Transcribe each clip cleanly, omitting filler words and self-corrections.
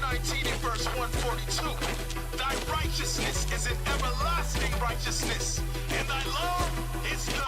119 and verse 142. Thy righteousness is an everlasting righteousness, and thy love is the truth.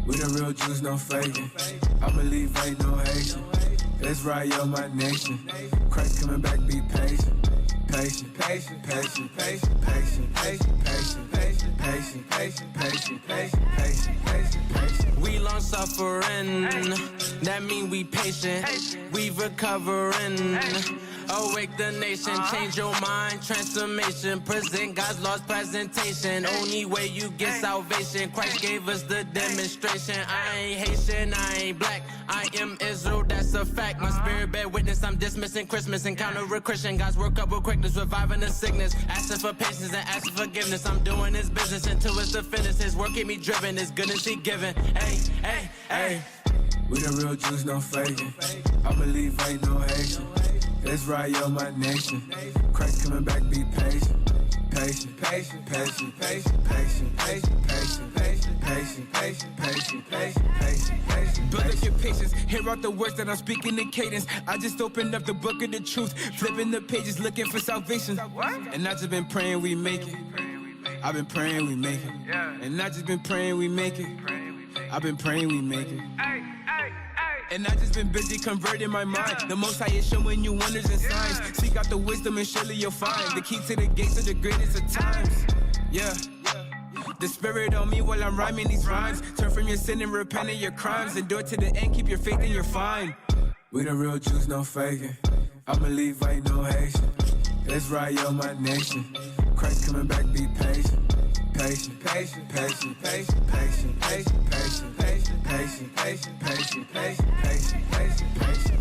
We the real Jews, no faking. I believe ain't no Haitian. That's right, yo, my nation. Christ coming back, be patient. Patient, patient, patient, patient, patient, patient, patient, patient, patient, patient, patient, patient, patient, patient, patient. We long suffering, that mean we patient. We recovering. Awake the nation, change your mind, transformation. Present God's lost presentation. Only way you get salvation. Christ gave us the demonstration. I ain't Haitian, I ain't black. I am Israel, that's a fact. My spirit bear witness, I'm dismissing Christmas. Encounter a Christian, God's work up with quickness, reviving the sickness. Asking for patience and asking forgiveness. I'm doing His business until it's the finish. His work keep me driven, His goodness He given. Hey, hey, hey. We the real Jews, no faking. I believe ain't no Haitian. That's right, yo, my nation. Christ coming back, be patient. Patient, patient, patient, patient, patient, patient, patient, patient, patient, patient, patient, patient, patient, patient. Build up your patience, hear out the words that I'm speaking in cadence. I just opened up the book of the truth, flipping the pages, looking for salvation. And I just been praying we make it. I've been praying we make it. And I just been praying we make it. I've been praying we make it. And I just been busy converting my mind. The Most High is showing you wonders and signs. Seek out the wisdom and surely you'll find the key to the gates of the greatest of times. Yeah. The Spirit on me while I'm rhyming these rhymes. Turn from your sin and repent of your crimes. Endure to the end, keep your faith and you're fine. We the real Jews, no faking. I believe ain't no Haitian. That's right, yo, my nation. Christ coming back, be patient. Patient, patient, patient, patient, patient, patient, patient, patient, patient, patient, patient, patient, patient, patient, patient.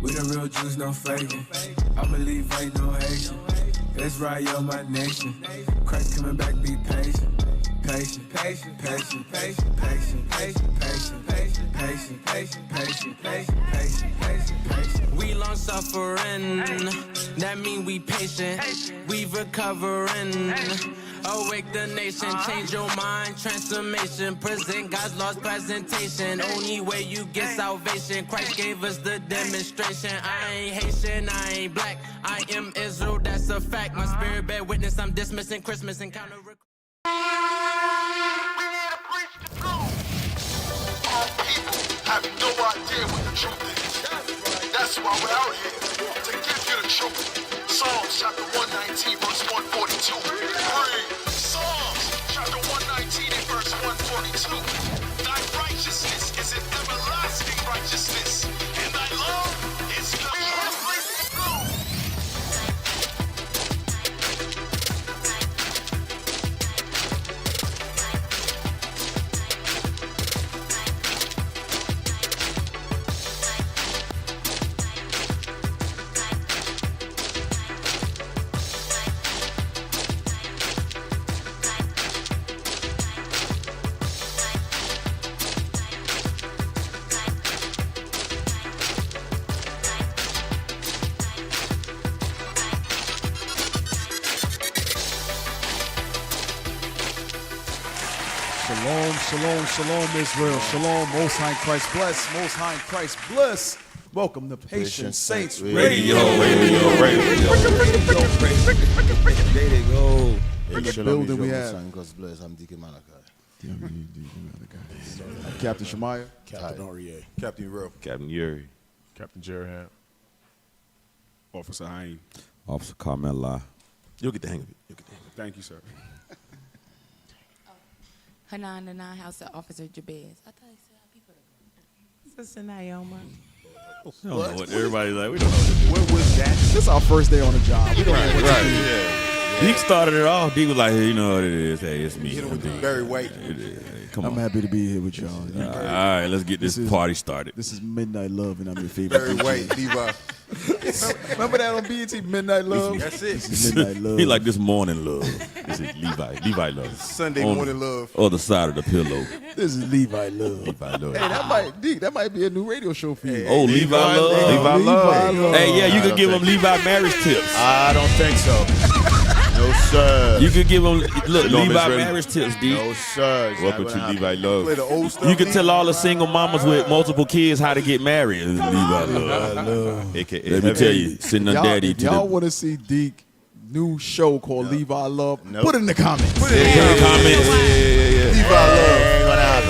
We the real Jews, no faking. I believe ain't no Haitian. That's right, yo, my nation. Christ coming back, be patient. Patient, patient, patient, patient, patient, patient, patient, patient, patient, patient, patient, patient, patient, patient, patient. We long suffering, that mean we patient. We recovering. Awake the nation, change your mind, transformation. Present God's lost presentation. Only way you get salvation. Christ gave us the demonstration. I ain't Haitian, I ain't black. I am Israel, that's a fact. My spirit bear witness, I'm dismissing Christmas. Encounter. Have no idea what the truth is. That's why we're out here, to give you the truth. Psalms chapter 119 verse 142. Read. Psalms chapter 119 and verse 142. Thy righteousness is an everlasting righteousness, and thy love is the truth. Shalom, shalom, shalom, Israel. Shalom, Most High in Christ bless. Most High in Christ bless. Welcome to Patient Saints Radio. There they go. In the building we have. I'm Captain Shemaiah. Captain Aurier. Captain Real. Captain Yuri. Captain Jerham. Officer Hain. Officer Carmella. You'll get the hang of it. Thank you, sir. Hanan, the House Officer Jabez. I thought he said people. Sister Naoma. I don't know what everybody's like. We don't know what What was that? This is our first day on the job. We don't know what to do. yeah. Deke started it off. Deke was like, hey, you know what it is. Hey, it's me. Hit him with the Barry White. Come on. I'm happy to be here with y'all. All right, let's get this party started. This is Midnight Love, and I'm your favorite. Barry White. Levi. Remember that on BET, Midnight Love? That's it. This is Midnight Love. He like this morning love. This is Levi love. Sunday On morning love. Other side of the pillow. This is Levi Love. Levi love. Hey, that might be a new radio show for you. Oh, Levi love. Levi Love. Hey, yeah, you could give him Levi marriage tips. I don't think so. No, sir. You could give him Levi misread- marriage tips, D. No, sir. It's Welcome not to gonna Levi happen. Love. Play the old stuff. You can tell all the single mamas with multiple kids how to get married. Levi Love. AKA, let me tell you, sitting on daddy If to y'all the want to see Deke new show called Levi Love, Nope. put it in the comments. comments. Levi Love. Ain't gonna happen.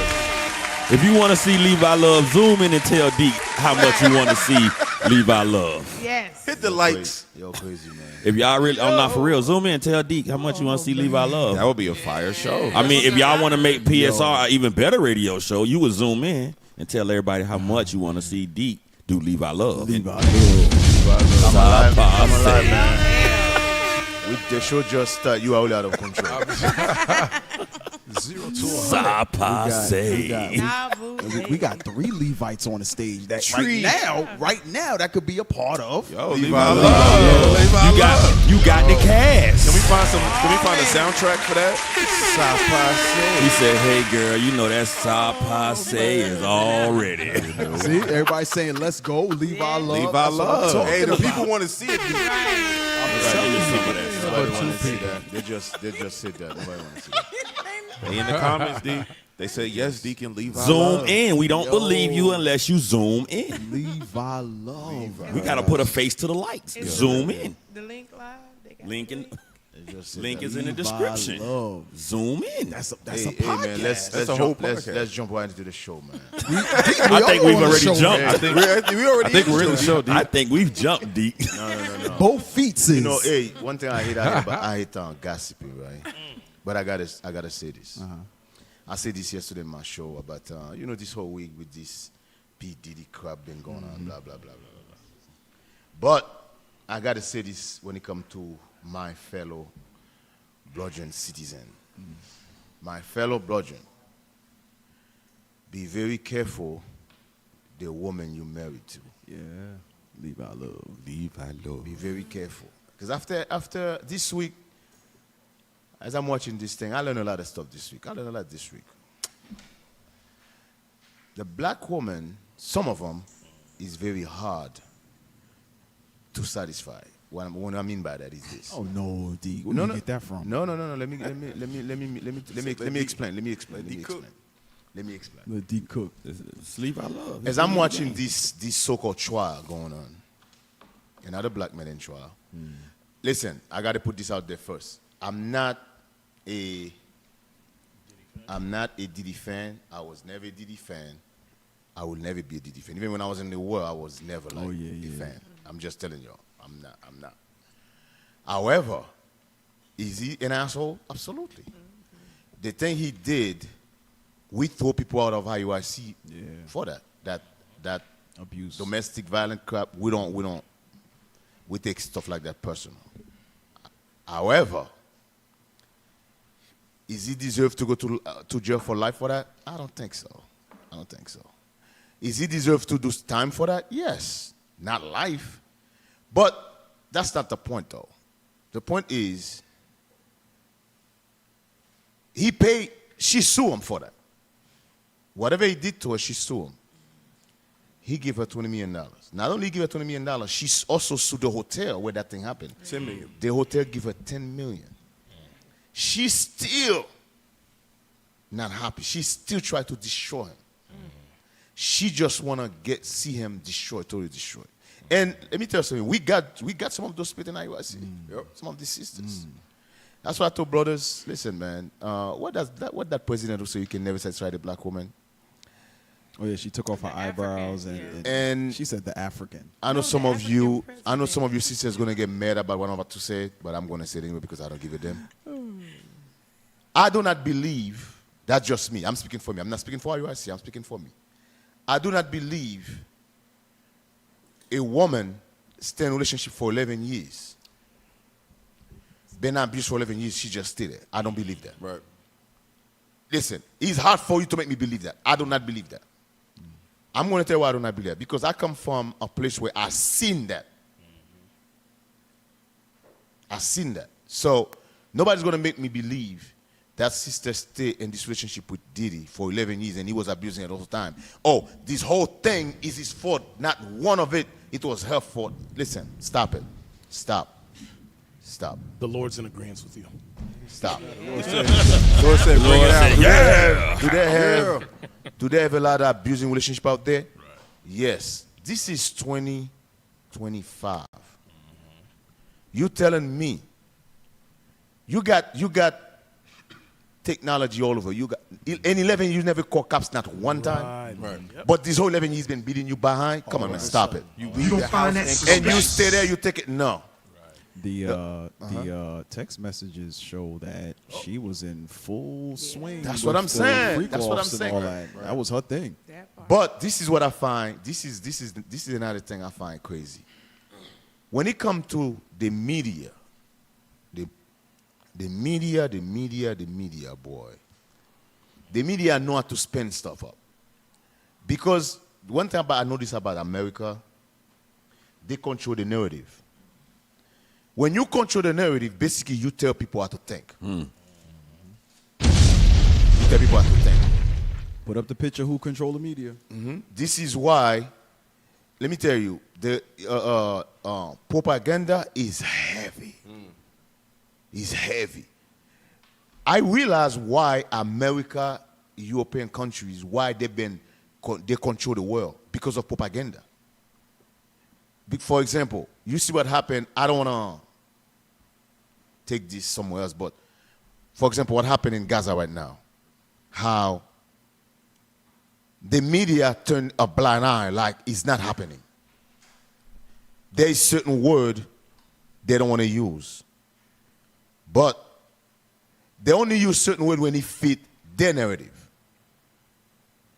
If you want to see Levi Love, zoom in and tell Deke how much you want to see Levi Love. Yes. Hit the likes. Yo, crazy, man. If y'all really, I'm not for real, zoom in and tell Deke how much you want to see Levi Love. That would be a fire show. I mean, if y'all want to make PSR an even better radio show, you would zoom in and tell everybody how much you want to see Deke do Levi Love. Levi Love. I'm alive, man. With the show just start, you are all out of control. 0 to 100. We got 3 Levites on the stage. That right now, that could be a part of. Yo, Levi Levi Love. Love. Levi Love. You got the cast. Can we find a soundtrack for that? He said, hey, girl, you know that Sapase is already. See, everybody saying, let's go, Levi Love. Levi That's what I'm Love. talking Hey, the about. people want to see it. Nobody want to see that. They just said that. Nobody want to see that. They in the comments, D. They say yes, Deacon Levi. Zoom Love. in. We don't believe you unless you zoom in. Levi Love. We got to put a face to the lights. Zoom in. The link live. They got Link in. They just said Link that. is in the Levi description. Love. Zoom in. That's a Hey, podcast. man, let's That's a whole jump right into the show, man. I think we've already jumped. I think we're in the show, D. I think we've jumped deep. No. Both feet You know, hey, one thing I hate gossiping, right? But I gotta say this. I said this yesterday in my show about this whole week with this P Diddy crap been going on, blah blah blah blah blah. But I gotta say this when it comes to my fellow bludgeon citizen, my fellow bludgeon. Be very careful the woman you married to. Yeah. Levi Love. Levi Love. Be very careful. Because after this week, as I'm watching this thing, I learned a lot of stuff this week. The black woman, some of them, is very hard to satisfy. What I mean by that is this. Oh no, D. Where do you get that from? No. Let me explain. The D Cook. It's Levi Love. As I'm watching this so-called trial going on, another black man in trial. Listen, I got to put this out there first. I'm not a Diddy fan. I was never a Diddy fan. I will never be a Diddy fan. Even when I was in the world, I was never a fan. I'm just telling y'all. I'm not. However, is he an asshole? Absolutely. The thing he did, we throw people out of IUIC for that Abuse. domestic violent crap. We take stuff like that personal. However, is he deserve to go to jail for life for that? I don't think so. Is he deserve to do time for that? Yes. Not life. But that's not the point, though. The point is, she sued him for that. Whatever he did to her, she sued him. He gave her $20 million. Not only give her $20 million, she also sued the hotel where that thing happened. $10 million. The hotel give her $10 million. She's still not happy. She still tried to destroy him. She just wanna see him destroyed, totally destroyed. And let me tell you something. We got some of those people in IUIC. Some of the sisters. That's why I told brothers, listen, man. What that president will say? You can never satisfy the black woman. Oh yeah, she took off her eyebrows and she said the African. I know some of you sisters gonna get mad about what I'm about to say, but I'm gonna say it anyway because I don't give a damn. I do not believe, that's just me. I'm speaking for me. I'm not speaking for IUIC. I'm speaking for me. I do not believe a woman stay in a relationship for 11 years, been abused for 11 years, she just stay there. I don't believe that. Right. Listen, it's hard for you to make me believe that. I do not believe that. I'm going to tell you why I do not believe that. Because I come from a place where I've seen that. I've seen that. So nobody's going to make me believe that sister stayed in this relationship with Diddy for 11 years and he was abusing her all the time. Oh, this whole thing is his fault. Not one of it. It was her fault. Listen, stop it. Stop. The Lord's in agreement with you. Stop. Lord said, bring it out. Yeah. Do they have a lot of abusing relationship out there? Right. Yes. This is 2025. You telling me you got technology all over. You got in 11 years you never called cops not one time. Right. Yep. But this whole 11 years been beating you behind. Come on, man, stop it. You leave the house and you stay there. You take it. No. The text messages show that she was in full swing. That's what I'm saying. That's what I'm saying. That was her thing. But this is what I find. This is another thing I find crazy. When it comes to the media, the media, boy. The media know how to spin stuff up. Because one thing I notice about America, they control the narrative. When you control the narrative, basically you tell people how to think. You tell people how to think. Put up the picture who control the media. This is why, let me tell you, the propaganda is heavy. It's heavy. I realize why America, European countries, why they control the world, because of propaganda. For example, you see what happened. I don't want to take this somewhere else, but for example, what happened in Gaza right now, how the media turned a blind eye like it's not happening. There is certain word they don't want to use, but they only use certain word when it fit their narrative.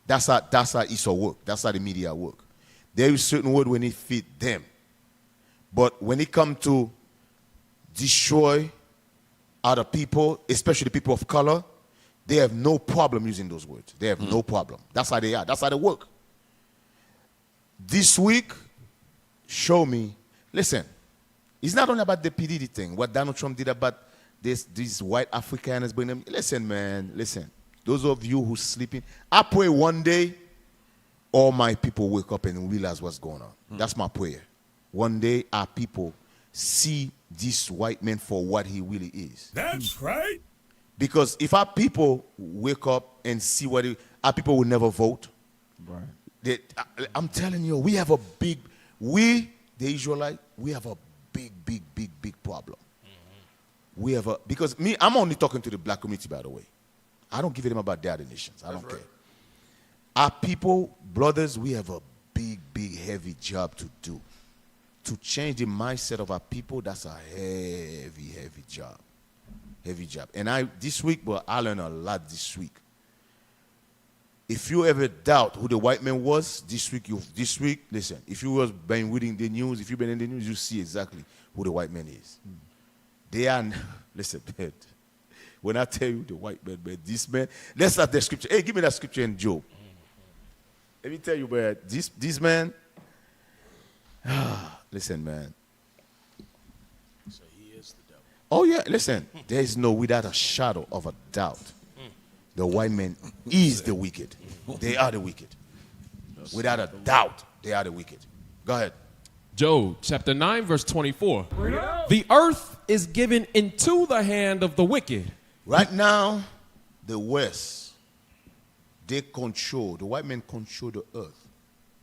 That's how ISO work. That's how the media work. There is certain word when it fit them. But when it comes to destroy other people, especially the people of color, they have no problem using those words. They have no problem. That's how they are. That's how they work. This week, show me. Listen, it's not only about the PDD thing, what Donald Trump did about these white Afrikaners bring them. Listen, man, listen. Those of you who sleeping, I pray one day all my people wake up and realize what's going on. That's my prayer. One day our people see this white man for what he really is. That's right. Because if our people wake up and see what our people will never vote. Right. I'm telling you, we have a big, the Israelites, we have a big problem. We have because I'm only talking to the black community, by the way. I don't give a damn about the other nations. I don't care. Our people, brothers, we have a big, heavy job to do. To change the mindset of our people, that's a heavy job. Heavy job. And this week, I learned a lot this week. If you ever doubt who the white man was, this week, listen, if you was been reading the news, if you've been in the news, you see exactly who the white man is. They are, listen, man, when I tell you the white man, this man, let's start the scripture. Hey, give me that scripture in Job. Let me tell you, man, this man, listen, man. So he is the devil. Oh, yeah, listen, there is no, without a shadow of a doubt, the white man is the wicked. They are the wicked. Without a doubt, they are the wicked. Go ahead. Job chapter 9, verse 24. The earth is given into the hand of the wicked. Right now, the West, They control, the white men control the earth.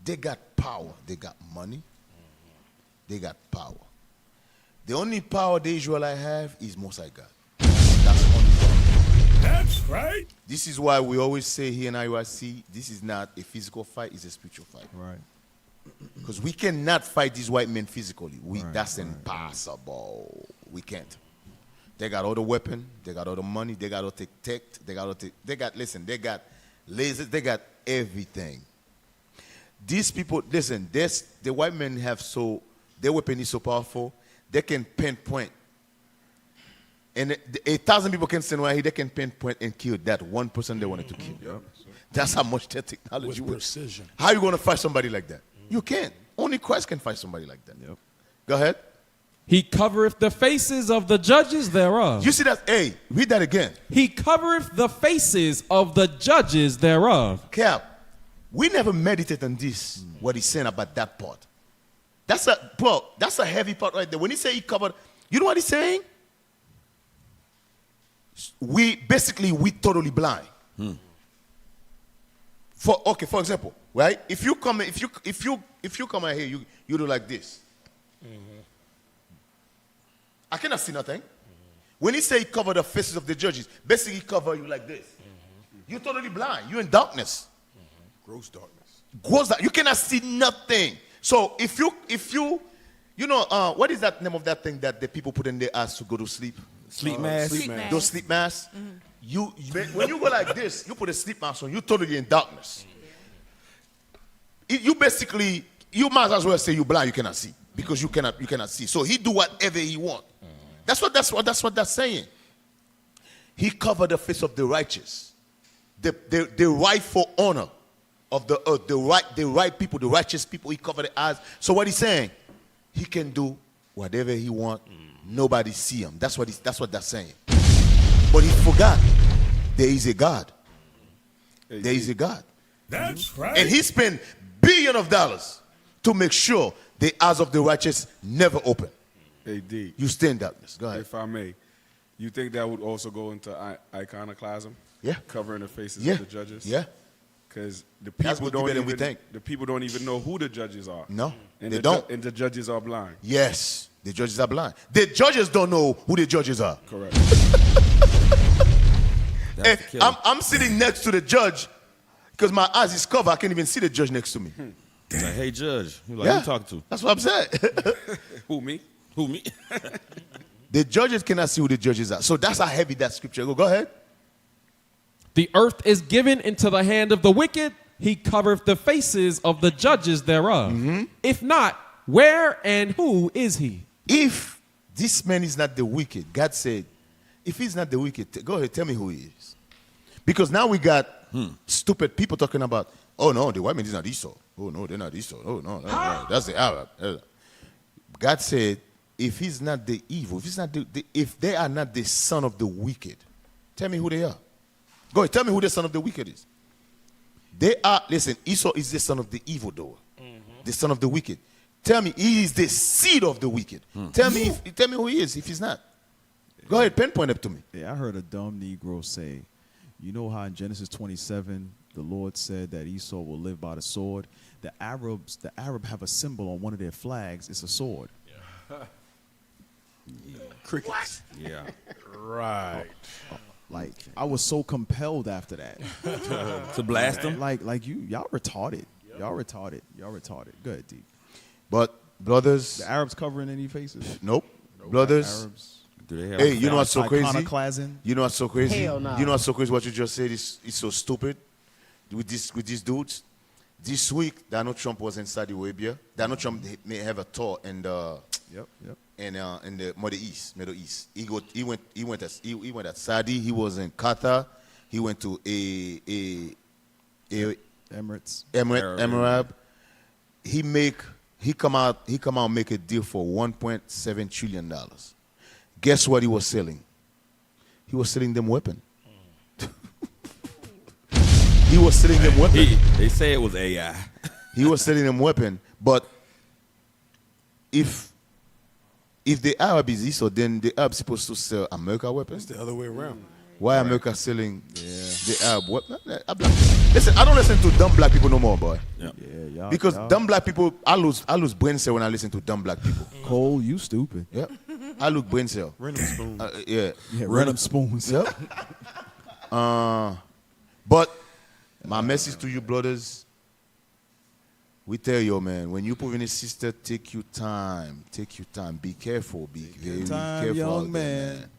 They got power. They got money. They got power. The only power the Israelites have is Most High God. That's only power. That's right. This is why we always say here in IUIC, this is not a physical fight, it's a spiritual fight. Right. Because we cannot fight these white men physically. That's impossible. We can't. They got all the weapon, they got all the money, they got all the tech, they got lasers, they got everything. These people, listen, the white men have their weapon is so powerful, they can pinpoint. And 1,000 people can stand right here, they can pinpoint and kill that one person they wanted to kill. Yep. That's how much their technology with precision. How are you going to fight somebody like that? You can't. Only Christ can fight somebody like that. Yep. Go ahead. He covereth the faces of the judges thereof. You see that? Hey, read that again. He covereth the faces of the judges thereof. Cap, we never meditate on this, what he's saying about that part. That's a heavy part right there. When he say he covered, you know what he's saying? We totally blind. For example, right? If you come out here, you do like this. I cannot see nothing. When he say he covered the faces of the judges, basically he cover you like this. You're totally blind. You're in darkness. Gross darkness. You cannot see nothing. So if you know, what is that name of that thing that the people put in their eyes to go to sleep? Sleep mask. Those sleep masks. When you go like this, you put a sleep mask on, you're totally in darkness. You might as well say you're blind, you cannot see. Because you cannot see. So he do whatever he want. That's what that's saying. He covered the face of the righteous. The rightful honor of the earth. The right people, the righteous people, he covered the eyes. So what he's saying, he can do whatever he want. Nobody see him. That's what that's saying. But he forgot there is a God. There is a God. That's right. And he spent billions of dollars to make sure the eyes of the righteous never open. Hey, D. You stay in darkness. Go ahead. If I may, you think that would also go into iconoclasm? Yeah. Covering the faces Yeah. of the judges? Yeah. Because the That's people what we think. the people don't even know who the judges are. No, and they don't. And the judges are blind. Yes, the judges are blind. The judges don't know who the judges are. Correct. And I'm sitting next to the judge because my eyes is covered. I can't even see the judge next to me. Like, hey, judge. Who you talking to? That's what I'm saying. Who, me? Who, me? The judges cannot see who the judges are. So that's how heavy that scripture. Go ahead. The earth is given into the hand of the wicked. He covereth the faces of the judges thereof. If not, where and who is he? If this man is not the wicked, God said, if he's not the wicked, go ahead, tell me who he is. Because now we got stupid people talking about, oh no, the white man is not Esau. Oh no, they're not Esau. Oh no, that's the Arab. God said, if he's not the evil, if they are not the son of the wicked, tell me who they are. Go ahead, tell me who the son of the wicked is. They are, listen, Esau is the son of the evil doer, the son of the wicked. Tell me, he is the seed of the wicked. Tell me who he is if he's not. Go ahead, pinpoint it to me. Yeah, I heard a dumb Negro say, you know how in Genesis 27, the Lord said that Esau will live by the sword? The Arab have a symbol on one of their flags. It's a sword. Crickets. Yeah. Right. Like, I was so compelled after that. To blast them? Like y'all retarded. Y'all retarded. Go ahead, D. But, brothers. The Arabs covering any faces? Nope. Brothers. Arabs. Do they have Hey, you know what's so crazy? Iconoclasm? You know what's so crazy? Hell no. You know what's so crazy? What you just said is so stupid with these dudes. This week, Donald Trump was in Saudi Arabia. Donald Trump may have a tour in the in the Middle East. He went at Saudi. He was in Qatar. He went to Emirates. He come out make a deal for $1.7 trillion. Guess what he was selling? He was selling them weapon. He was selling them weapon. They say it was AI. He was selling them weapon, but if the Arab is Esau, then the Arab is supposed to sell America weapons. It's the other way around. Why America selling the Arab? What? Listen, I don't listen to dumb black people no more, boy. Yeah, y'all. Because dumb black people, I lose brain cell when I listen to dumb black people. Cole, you stupid. Yep. I lose brain cell. Random spoon. Yeah. Random spoons. Yep. But my message to you, brothers, we tell you, man, when you put in a sister, take your time. Take your time. Be careful. Be very careful. Young out there, man.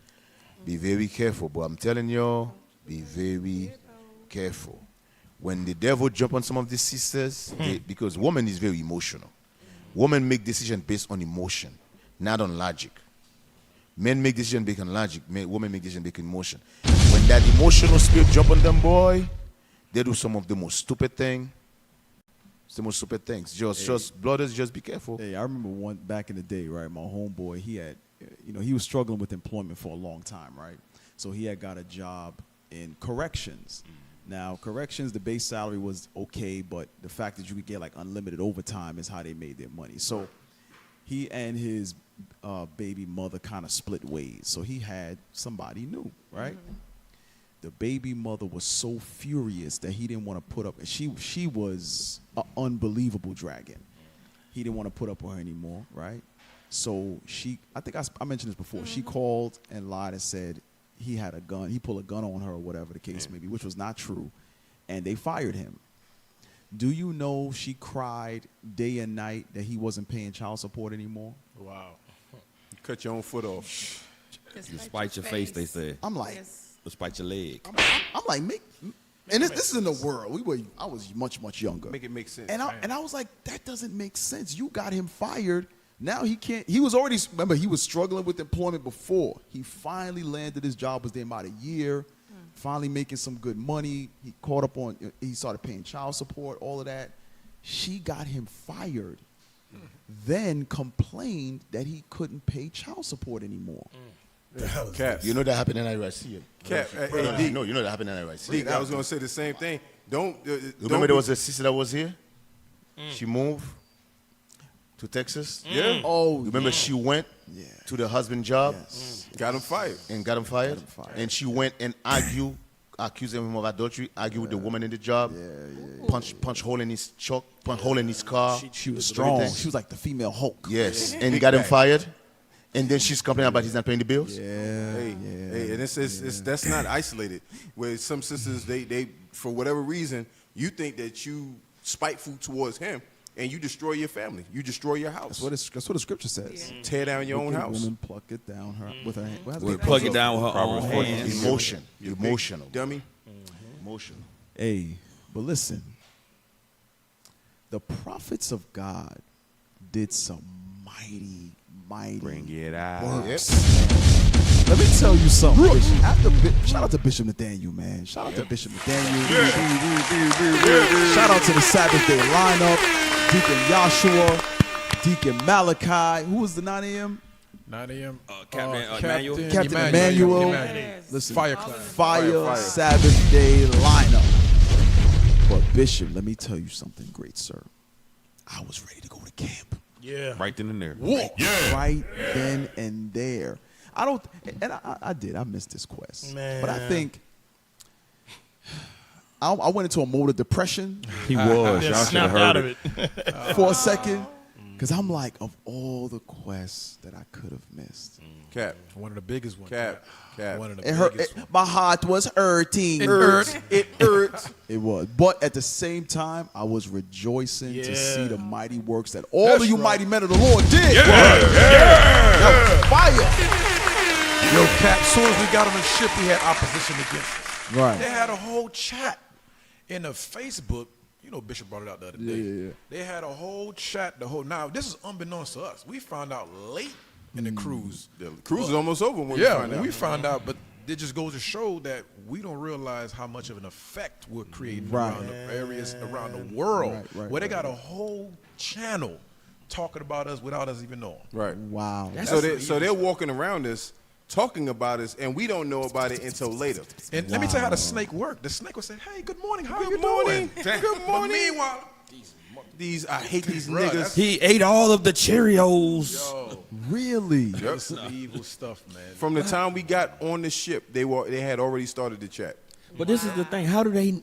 Be very careful. But I'm telling you, be very careful. When the devil jump on some of these sisters, because woman is very emotional. Women make decisions based on emotion, not on logic. Men make decisions based on logic. Women make decisions based on emotion. When that emotional spirit jump on them, boy, they do some of the most stupid thing. It's the most stupid things. Just brothers, just be careful. Hey, I remember one back in the day, right? My homeboy, he had, he was struggling with employment for a long time, right? So he had got a job in corrections. Now, corrections, the base salary was okay, but the fact that you could get like unlimited overtime is how they made their money. So he and his baby mother kind of split ways. So he had somebody new, right? The baby mother was so furious that he didn't want to put up. She was an unbelievable dragon. He didn't want to put up with her anymore, right? So I think I mentioned this before. She called and lied and said he had a gun. He pulled a gun on her or whatever the case may be, which was not true. And they fired him. Do you know she cried day and night that he wasn't paying child support anymore? Wow. You cut your own foot off. You spite your face, they said. I'm like, spite your leg. I'm like, and this is in the world. I was much younger. Make it make sense. And I was like, that doesn't make sense. You got him fired. Now he can't. He was already, remember, he was struggling with employment before. He finally landed his job, was there about a year, finally making some good money. He caught up on, he started paying child support, all of that. She got him fired, then complained that he couldn't pay child support anymore. Cap. You know that happened in IRC. Cap. You know that happened in IRC. I was going to say the same thing. Remember there was a sister that was here? She moved to Texas. Yeah. Oh, remember she went to the husband job. Yes. Got him fired. And she went and accused him of adultery, argued with the woman in the job. Punch hole in his truck, punch hole in his car. She was strong. She was like the female Hulk. Yes. And he got him fired. And then she's complaining about he's not paying the bills. Hey, and that's not isolated. Where some sisters, they for whatever reason, you think that you spiteful towards him, and you destroy your family. You destroy your house. That's what the scripture says. Yeah. Tear down your own house. Woman pluck it down with her hand. Pluck it down with her own hands. Emotional. Dummy. Emotional. Hey, but listen. The prophets of God did some mighty Bring it out. works. Let me tell you something. Shout out to Bishop Nathaniel, man. Shout out to Bishop Nathaniel. Shout out to the Sabbath Day lineup. Deacon Joshua, Deacon Malachi. Who was the 9 a.m.? 9 a.m. Captain Emmanuel. Listen, Fire Sabbath Day lineup. But Bishop, let me tell you something great, sir. I was ready to go to camp. Yeah. Right then and there. Right then and there. I did. I missed this quest. Man. But I think I went into a mode of depression. He was. Y'all should have heard it. For a second. Because I'm like, of all the quests that I could have missed. Cap. One of the biggest ones. Cap. One of the biggest ones. My heart was hurting. It hurt. It was. But at the same time, I was rejoicing to see the mighty works that all of you mighty men of the Lord did. Fire. Yo, Cap, as soon as we got on the ship, we had opposition against us. Right. They had a whole chat in the Facebook. You know, Bishop brought it out the other day. Yeah. They had a whole chat. Now, this is unbeknownst to us. We found out late in the cruise. The cruise is almost over when we found out. But it just goes to show that we don't realize how much of an effect we're creating around the areas around the world, where they got a whole channel talking about us without us even knowing. Right. Wow. So they're walking around us, talking about us, and we don't know about it until later. And let me tell you how the snake worked. The snake would say, "Hey, good morning. How are you doing? Good morning." But meanwhile, I hate these niggas. He ate all of the Cheerios. Really? Yep. Some evil stuff, man. From the time we got on the ship, they had already started the chat. But this is the thing. How do they?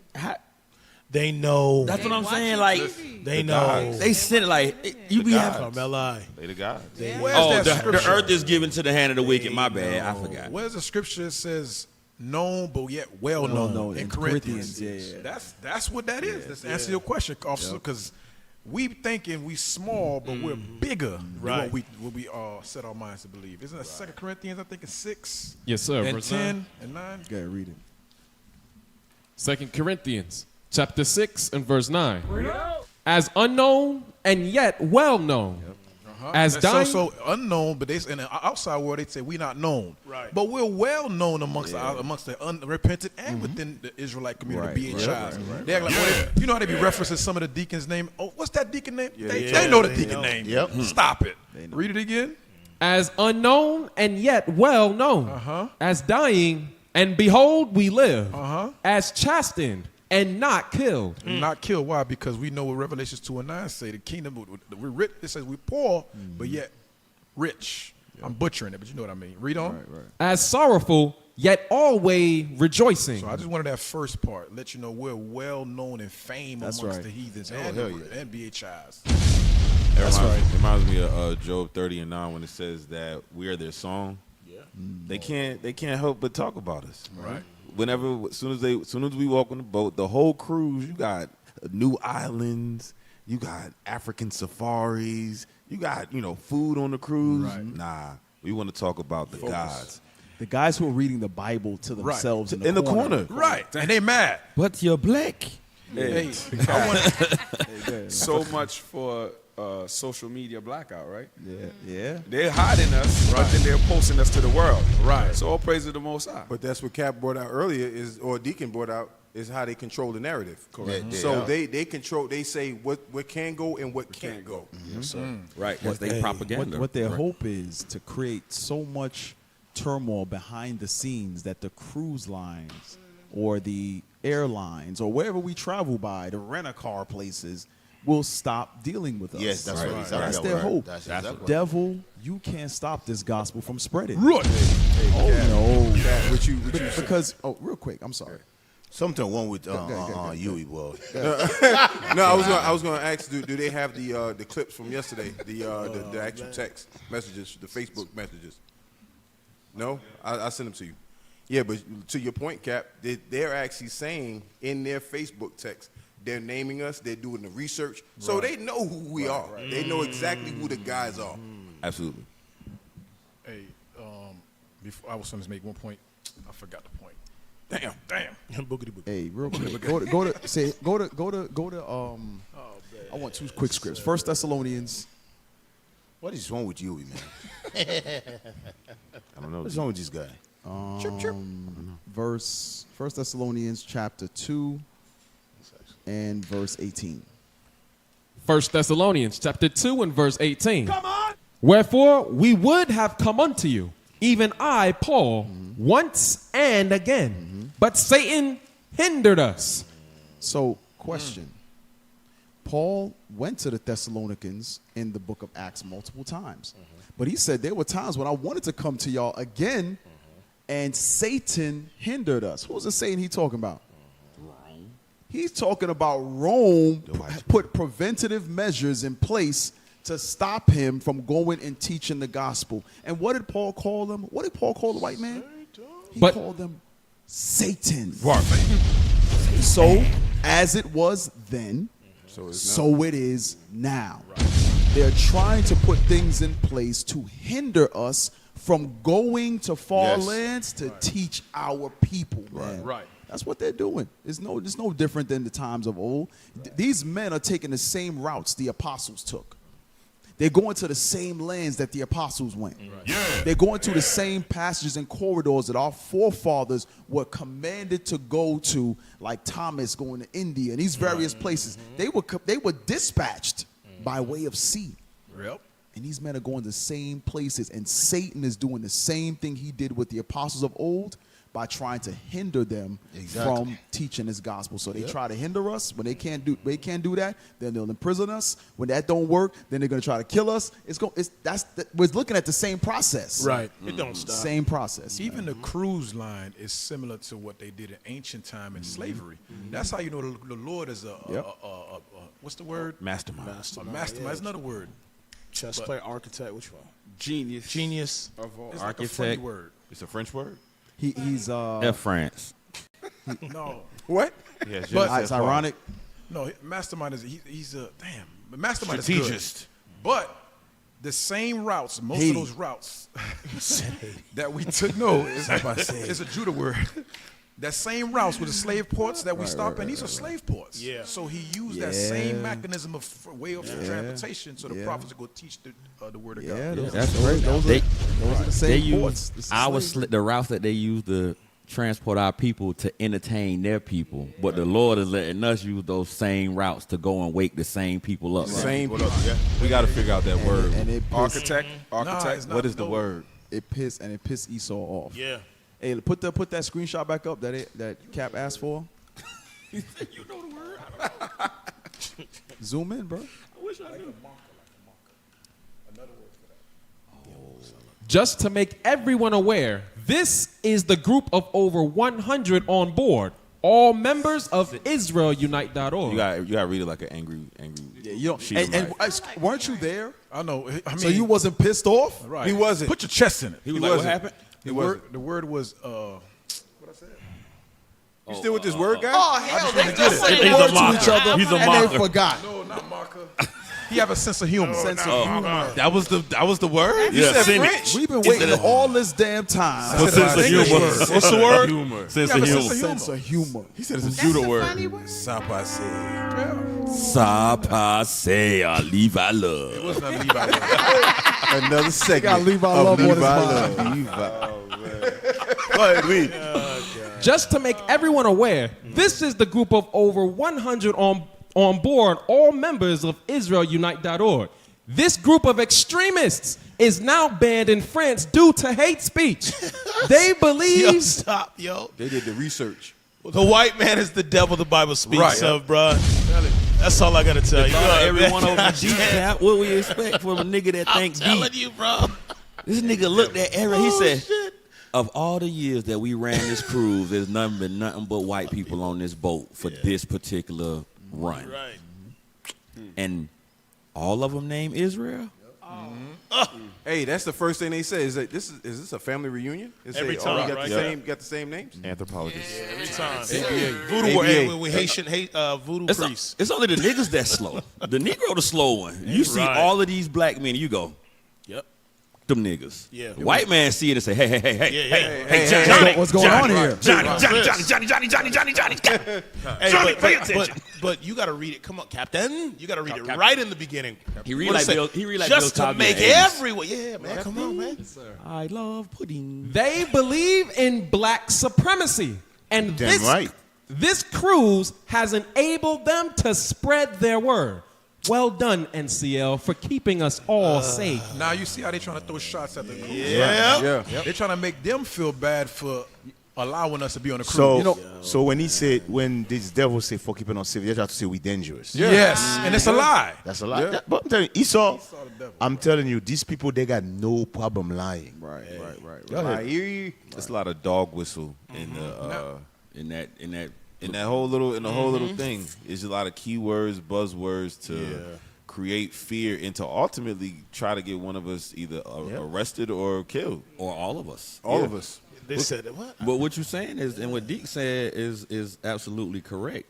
They know. That's what I'm saying. Like they know. They send it like you be having. Carmella. They the gods. Oh, the earth is given to the hand of the wicked. My bad. I forgot. Where's the scripture that says known but yet well known in Corinthians? Yeah. That's what that is. Let's answer your question, officer, because we thinking we small, but we're bigger than what we set our minds to believe. Isn't that 2 Corinthians? I think it's 6. Yes, sir. And Verse 10 and 9. Go ahead, read it. 2 Corinthians chapter 6 and verse 9. As unknown and yet well known. As dying. So unknown, but in the outside world they say we not known. Right. But we're well known amongst the unrepentant and within the Israelite community, BHIs. They act like, you know how they be referencing some of the deacons' name? Oh, what's that deacon name? They know the deacon name. Yep. Stop it. Read it again. As unknown and yet well known. As dying, and behold, we live. As chastened and not killed. Not killed. Why? Because we know what Revelations 2 and 9 say. The kingdom, we're rich. It says we're poor, but yet rich. I'm butchering it, but you know what I mean. Read on. As sorrowful, yet always rejoicing. So I just wanted that first part. Let you know we're well known and famed amongst the heathens and BHIs. It reminds me of Job 30 and 9 when it says that we are their song. Yeah. They can't help but talk about us. Right. As soon as we walk on the boat, the whole cruise, you got new islands, you got African safaris, you got food on the cruise. Right. Nah, we want to talk about the gods, the guys who are reading the Bible to themselves in the corner. Right, and they mad. But you're black. Hey. So much for social media blackout, right? Yeah. They're hiding us, but then they're posting us to the world. Right. So all praise to the Most High. But that's what Cap brought out earlier, or Deacon brought out, is how they control the narrative. Correct. So they control. They say what can go and what can't go. Yes, sir. Right. That's their propaganda. What their hope is to create so much turmoil behind the scenes that the cruise lines or the airlines or wherever we travel by, the rent-a-car places, will stop dealing with us. Yes, that's right. That's their hope. That's exactly Devil, you can't stop this gospel from spreading. Right. No. What you because real quick, I'm sorry. Something wrong with Huey, boy. No, I was gonna ask, do they have the clips from yesterday, the actual text messages, the Facebook messages? No, I sent them to you. Yeah, but to your point, Cap, they're actually saying in their Facebook text, they're naming us, they're doing the research, so they know who we are. Right. They know exactly who the guys are. Absolutely. Hey, before I was going to make one point, I forgot the point. Damn. Hey, real quick, go to. I want 2 quick scripts. 1 Thessalonians. What is wrong with Huey, man? I don't know. What's wrong with this guy? 1 Thessalonians chapter 2 and verse 18. 1 Thessalonians chapter 2 and verse 18. Come on! Wherefore we would have come unto you, even I, Paul, once and again. But Satan hindered us. So, question. Paul went to the Thessalonians in the book of Acts multiple times. But he said there were times when I wanted to come to y'all again, and Satan hindered us. Who's the Satan he talking about? He's talking about Rome put preventative measures in place to stop him from going and teaching the gospel. And what did Paul call them? What did Paul call the white man? He called them Satan. So, as it was then, so it is now. They're trying to put things in place to hinder us from going to far lands to teach our people, man. Right. That's what they're doing. It's no different than the times of old. These men are taking the same routes the apostles took. They're going to the same lands that the apostles went. They're going to the same passages and corridors that our forefathers were commanded to go to, like Thomas going to India and these various places. They were dispatched by way of sea. Yep. And these men are going to the same places, and Satan is doing the same thing he did with the apostles of old, by trying to hinder them from teaching this gospel. So they try to hinder us. When they can't do that, then they'll imprison us. When that don't work, then they're gonna try to kill us. We're looking at the same process. Right. It don't stop. Same process. Even the cruise line is similar to what they did in ancient time in slavery. That's how you know the Lord is a what's the word? Mastermind. A mastermind. That's another word. Chess player, architect, which one? Genius. Of all. It's like a funny Architect. word. It's a French word. He's F France. No. What? Yes, it's ironic. No, mastermind is he's a damn. Mastermind is Strategist. good. But the same routes, most of those routes that we took. No, it's a Judah word. That same routes with the slave ports that we stop in, these are slave ports. Yeah. So he used that same mechanism of way of transportation, so the prophets would go teach the word of God. That's great. Those are the They same use ports. the routes that they use to transport our people to entertain their people, but the Lord is letting us use those same routes to go and wake the same people up. Same What up? Yeah. We got to figure out that word. And it Architect. What is the word? It pissed Esau off. Yeah. Hey, put that screenshot back up that Cap asked for. You know the word. Zoom in, bro. I wish I knew. Just to make everyone aware, this is the group of over 100 on board. All members of IsraelUnite.org. You got to read it like an angry. Yeah, you don't. And weren't you there? I know. I mean, So you wasn't pissed off? right. He wasn't. Put your chest in it. He was like, what happened? The word was what I said. You still with this word guy? Oh, hell, they just say He's a words to mocker. each other He's a and mocker. they forgot. No, not marker. He have a sense of humor. That was the word? Yeah, said cynic. French? We've been waiting all this damn time. What's sense of humor? What's the word? Humor. Sense Yeah, of but humor. Sense of humor. He said it's a Judah word. Ça passe à Levi Love. It wasn't a Levi. Another segment. Got Levi of Love on his Levi mind. Love. Go ahead, read. Just to make everyone aware, this is the group of over 100 on board, all members of IsraelUnite.org. This group of extremists is now banned in France due to hate speech. They believe... Yo, stop, yo. They did the research. The white man is the devil the Bible speaks Right. of, bro. That's all I got to tell you. Everyone over the deep cap. What we expect from a nigga that I'm thinks telling deep? you, bro. This nigga looked at Aaron. He said, of all the years that we ran this cruise, there's been nothing but white people on this boat for this particular run. Right. And all of them named Israel? Hey, that's the first thing they say. Is this a family reunion? They say, Every time, we got right? got the same names. Anthropologist. Every time. ABA. Voodoo, Haitian voodoo priests. It's only the niggas that's slow. The Negro the slow one. You see Right. all of these black men, you go, Yep. them niggas. Yeah. The white man see it and say, hey, Yeah. Johnny, What's going on here? Johnny. Hey, but you got to read it. Come on, Captain. You got to read it right in the beginning. He read What like it say? Bill. He read like Just Bill to Cosby make in the 80s. everyone. Yeah, man. Come on, man. I love pudding. They believe in black supremacy. And Damn right. this cruise has enabled them to spread their word. Well done, NCL, for keeping us all safe. Now you see how they trying to throw shots at the cruise. Yeah. They're trying to make them feel bad for allowing us to be on the cruise. So, so when this devil say for keeping us safe, they try to say we dangerous. Yes, and it's a lie. That's a lie. But I'm telling you, Esau, I'm telling you, these people, they got no problem lying. Right. There's a lot of dog whistle in the in that whole little thing. It's a lot of keywords, buzzwords to create fear and to ultimately try to get one of us either arrested or killed, Or all of us. All of us. They said what? But what you're saying is, and what Deke said is absolutely correct.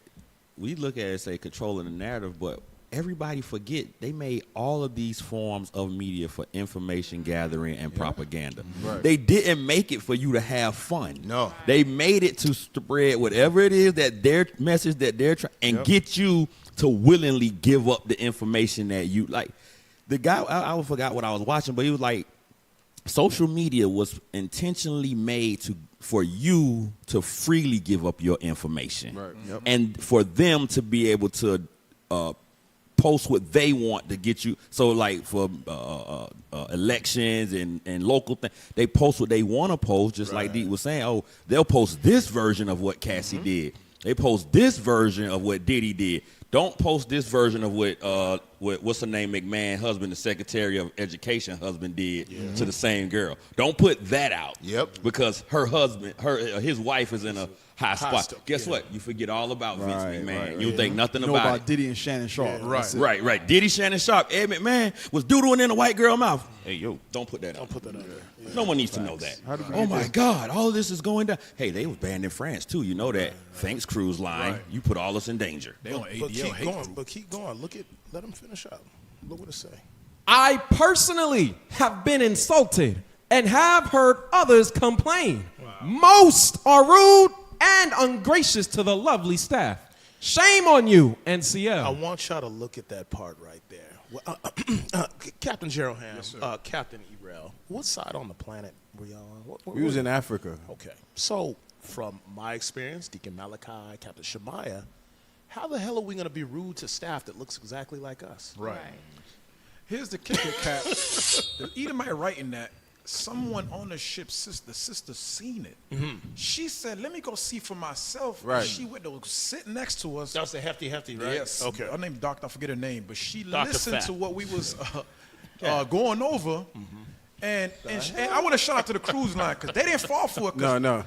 We look at it as, say, controlling the narrative, but everybody forget they made all of these forms of media for information gathering and propaganda. Right. They didn't make it for you to have fun. No. They made it to spread whatever it is that their message that they're trying and get you to willingly give up the information that you like. The guy, I forgot what I was watching, but he was like, social media was intentionally made for you to freely give up your information, Right. Yep. and for them to be able to post what they want to get you. So like for elections and local things, they post what they want to post. Just like Dee was saying, oh, they'll post this version of what Cassie did. They post this version of what Diddy did. Don't post this version of what what's her name, McMahon husband, the Secretary of Education husband did to the same girl. Don't put that out. Because her husband, his wife is in a high spot. Guess what? You forget all about Vince McMahon. You think nothing about it. Diddy and Shannon Sharp. Right. Diddy, Shannon Sharp, Ed McMahon was doodling in a white girl mouth. Hey, yo, don't put that out. No one needs to know that. Oh my God, all of this is going down. Hey, they was banned in France too. You know that. Thanks, cruise line. You put all us in danger. They on ADL. But keep going. Let them finish up. Look what it say. I personally have been insulted and have heard others complain. Most are rude and ungracious to the lovely staff. Shame on you, NCL. I want y'all to look at that part right there. Well, Captain Gerald Ham, Captain Erel, what side on the planet were y'all on? We was in Africa. Okay. So, from my experience, Deacon Malachi, Captain Shemaiah, how the hell are we going to be rude to staff that looks exactly like us? Right. Here's the kicker, Cap. The Edomite writing that, someone on the ship, the sister seen it. She said, let me go see for myself. Right. She went to sit next to us. That was the hefty, right? Yes. Okay. Her name, Doctor, I forget her name, but she Dr. listened Fat. to what we was going over. And I want to shout out to the cruise line because they didn't fall for it. No.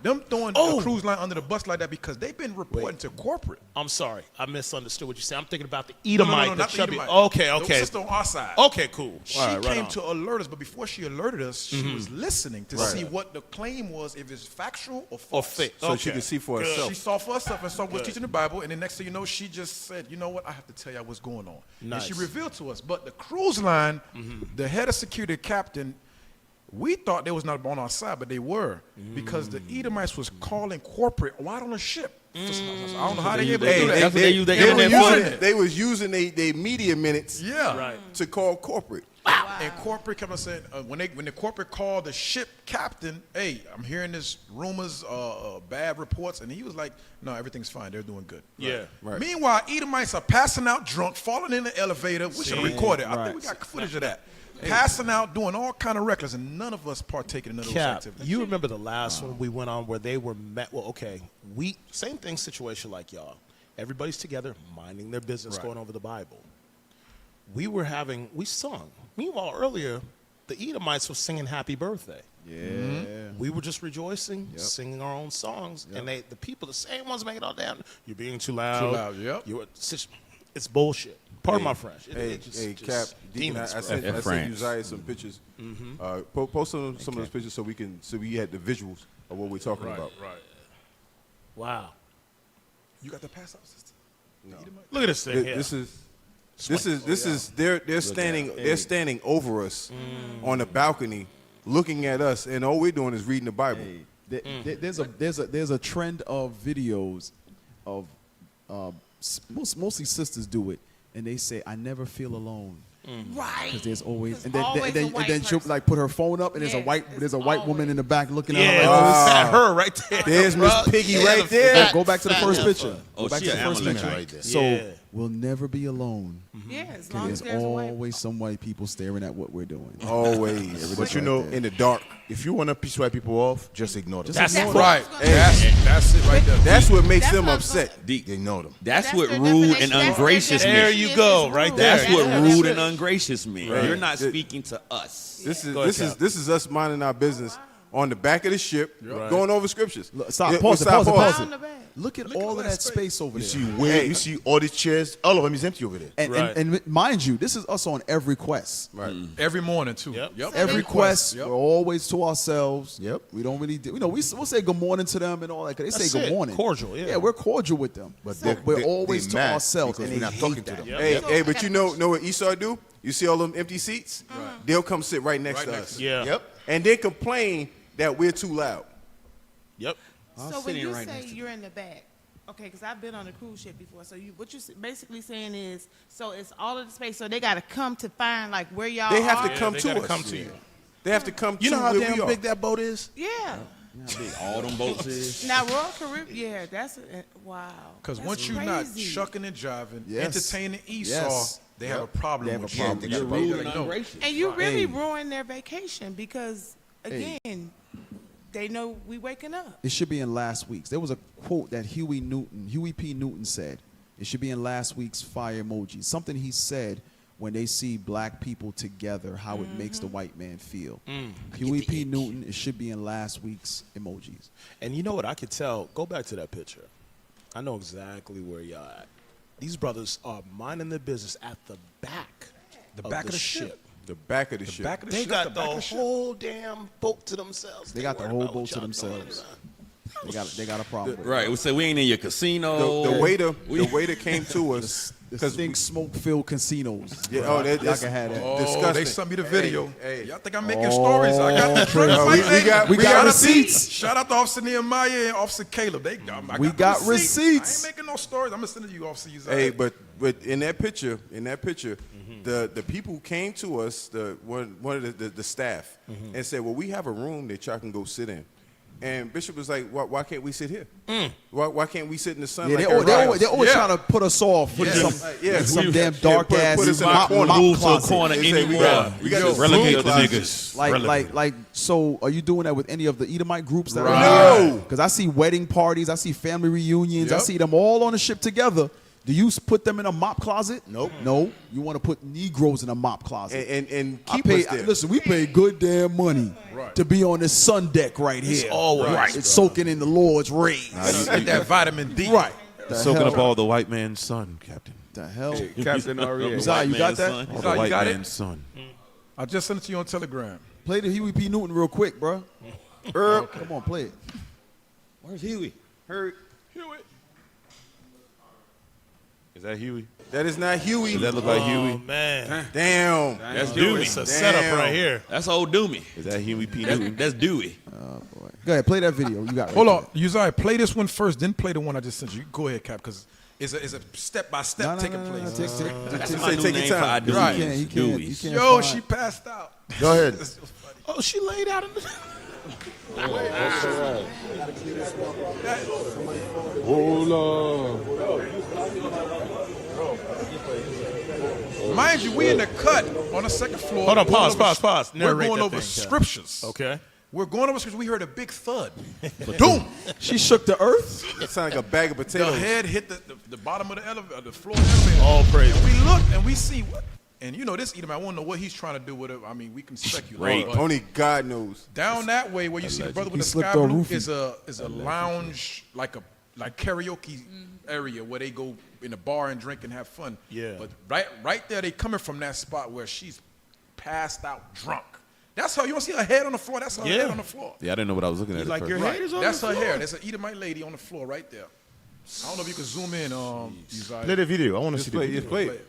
Them throwing the cruise line under the bus like that because they've been reporting to corporate. I'm sorry. I misunderstood what you said. I'm thinking about the Edomite. No, not the Edomite. Okay. The sister on our side. Okay, cool. She came to alert us, but before she alerted us, she was listening to see what the claim was, if it's factual or false. fake. So she could see for herself. She saw for herself and saw was teaching the Bible, and then next thing you know, she just said, you know what, I have to tell y'all what's going on. Nice. And she revealed to us. But the cruise line, the head of security captain, we thought they was not on our side, but they were. Because the Edomites was calling corporate right on the ship. I don't know how they able to do that. That's what they use their internet for. They was using their media minutes to call corporate. And corporate kept on saying, when the corporate called the ship captain, hey, I'm hearing this rumors, bad reports, and he was like, no, everything's fine. They're doing good. Yeah. Right. Meanwhile, Edomites are passing out drunk, falling in the elevator. We should have recorded. I think we got footage of that. Passing out, doing all kind of reckless, and none of us partaking in none of those activities. You remember the last one we went on where they were met? Well, okay, same thing situation like y'all. Everybody's together, minding their business, going over the Bible. We sung. Meanwhile, earlier, the Edomites were singing Happy Birthday. Yeah. We were just rejoicing, singing our own songs, and the people, the same ones making it all down. You're being too loud. It's bullshit. Pardon my French. Cap, Deacon, I sent you Zion some pictures. Post some of those pictures so we had the visuals of what we're talking about. Right. Wow. You got the pass out, sister? No. Look at this thing here. This is they're standing over us on the balcony, looking at us, and all we're doing is reading the Bible. There's a trend of videos of mostly sisters do it, and they say, "I never feel alone." Right. Because there's always, and always then she'll like put her phone up, and there's a white woman in the back looking at her. Like, her right there. There's Miss Piggy right there. Go back to the first picture. Oh, Go back to the first picture. right there. So we'll never be alone. Yeah, as long as There's there's a white. always some white people staring at what we're doing. Always. But you know, in the dark, if you want to piss white people off, just ignore them. That's That's right. That's it right there. That's what makes them what I'm upset. Ignore them. That's what their rude definition. and That's their ungracious definition. There means. you go, It's right rude. there. That's what Yeah. rude and ungracious mean. Right. You're not speaking to us. This Go ahead, Cap. is us minding our business on the back of the ship, going over scriptures. Stop. Yeah, Pause it. stop, Pause pause it. On the back. Look at all of that space over You there. see you see all these chairs, all of them is empty over there. And mind you, this is us on every quest. Right. Every morning too. Yep. Every quest, we're always to ourselves. Yep. We don't really do. We'll say good morning to them and all that. 'Cause they That's say good it. morning. Cordial, yeah. Yeah, we're cordial with them. But We're always they to mad ourselves, because and we're they not talking hate to that. them. Hey, but you know what Esau do? You see all them empty seats? They'll come sit right next to us. Yeah. Yep. And then complain that we're too loud. Yep. So when you say you're in the back, okay, because I've been on a cruise ship before. So what you're basically saying is, so it's all of the space. So they got to come to find like where y'all They have are. to come they to gotta us. come to you. They have to come You to know how where damn we are. big that boat is? Yeah. All them boats is. Now, Royal Caribbean, yeah, wow. Because That's once you're crazy. not shucking and jiving, Yes. entertaining Esau, Yes. they have a problem They have with a you. problem. You're rude and No. ungracious. And you really Hey. ruin their vacation because, again, they know we waking up. It should be in last week's. There was a quote that Huey P Newton said. It should be in last week's fire emoji. Something he said when they see black people together, how it makes the white man feel. Huey P Newton, it should be in last week's emojis. And you know what I could tell? Go back to that picture. I know exactly where y'all at. These brothers are minding their business at the back, back of the ship. The back of the ship. Back of the They ship, got the the back of the ship. whole damn boat to themselves. They got the worried whole about boat what to y'all themselves. doing, man. They got a problem with it. Right. We said we ain't in your casino. The waiter came to us The because stink smoke-filled casinos. Yeah, Y'all that's can have that. Oh, disgusting. they sent me the video. Hey. Y'all think I'm making stories? I got the truck. we got receipts. Shout out to Officer Nehemiah and Officer Caleb. We got the receipts. I ain't making no stories. I'm gonna send it to you, Officer Uzziah. Hey, but in that picture, the people who came to us, one of the staff, and said, "Well, we have a room that y'all can go sit in." And Bishop was like, "Why can't we sit here? Why can't we sit in the sun?" Yeah, like they're everybody else?" always trying to put us off with some damn dark ass put us in a mop corner. Move to a closet. corner They say, anymore. we got this Relegate room the closet. niggas. So are you doing that with any of the Edomite groups that Right. are here? No. Because I see wedding parties, I see family reunions, I Yep. see them all on the ship together. Do you put them in a mop closet? Nope. No. You want to put Negroes in a mop closet. And I keep pay, us there. listen, we pay good damn money to be on this sun deck right here. always, right. It's soaking in the Lord's rays. Get that vitamin D. Right. Soaking up all the white man's sun, Captain. The hell? Captain Ariel. Uzziah, you got that? All the Uzziah, you white got it? man's sun. I just sent it to you on Telegram. Play the Huey P Newton real quick, bro. Come on, play it. Where's Huey? Hurt. Is that Huey? That is not Huey. Does that look like Huey? Oh, man. Damn. That's Dewey. It's a setup right here. That's old Doomy. Is that Huey P Newton? That's Dewey. Oh, boy. Go ahead, play that video. You got it. Hold on, Uzziah, play this one first, then play the one I just sent you. Go ahead, Cap, because it's a step-by-step taking place. That's Take my new your name for time. our Right. He Dewey's. can't Dewey's. Yo, find- she passed out. Go ahead. Oh, she laid out in the... Mind you, we in the cut on the second floor. Hold on, We're going pause. We're Narrate going that over thing, Cap. scriptures. Okay. We're going over scriptures. We heard a big thud. Doom. She shook the earth. That sounds like a bag of The potatoes. head hit the bottom of the elevator, the floor of the elevator. All praise. And we look and we see what. And you know, this Edom, I want to know what he's trying to do with it. I mean, we can speculate. but Only God knows. down that way where you see the brother with He the slipped sky on blue roofie. is a lounge, like karaoke area where they go in a bar and drink and have fun. Yeah. But right there, they coming from that spot where she's passed out drunk. That's her. You want to see her head on the floor? That's her Yeah. head on the floor. Yeah, I didn't know what I was looking at. Like at your first. head is on That's the her floor. hair. There's an Edomite lady on the floor right there. I don't know if you can zoom in. Uzziah. Play the video. I want to Just see play, the just video. play it.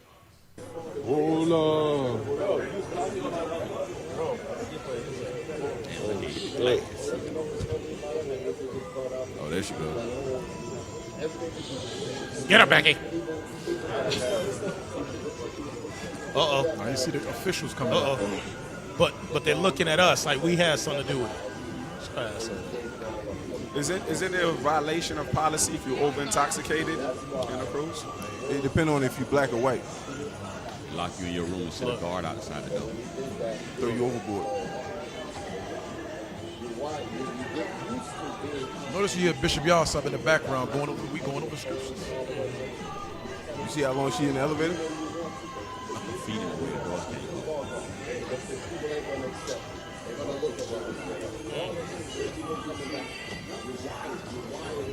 Oh, there she goes. Get her, Becky. Uh-oh. Now you see the officials coming. Uh-oh. But they're looking at us like we had something to do with it. Is it a violation of policy if you're over intoxicated in a cruise? It depends on if you're black or white. Lock you in your room and set a guard outside the door. Throw you overboard. Notice you hear Bishop Yalsop in the background going over scriptures. You see how long she in the elevator? Feet in the way the doors can't go.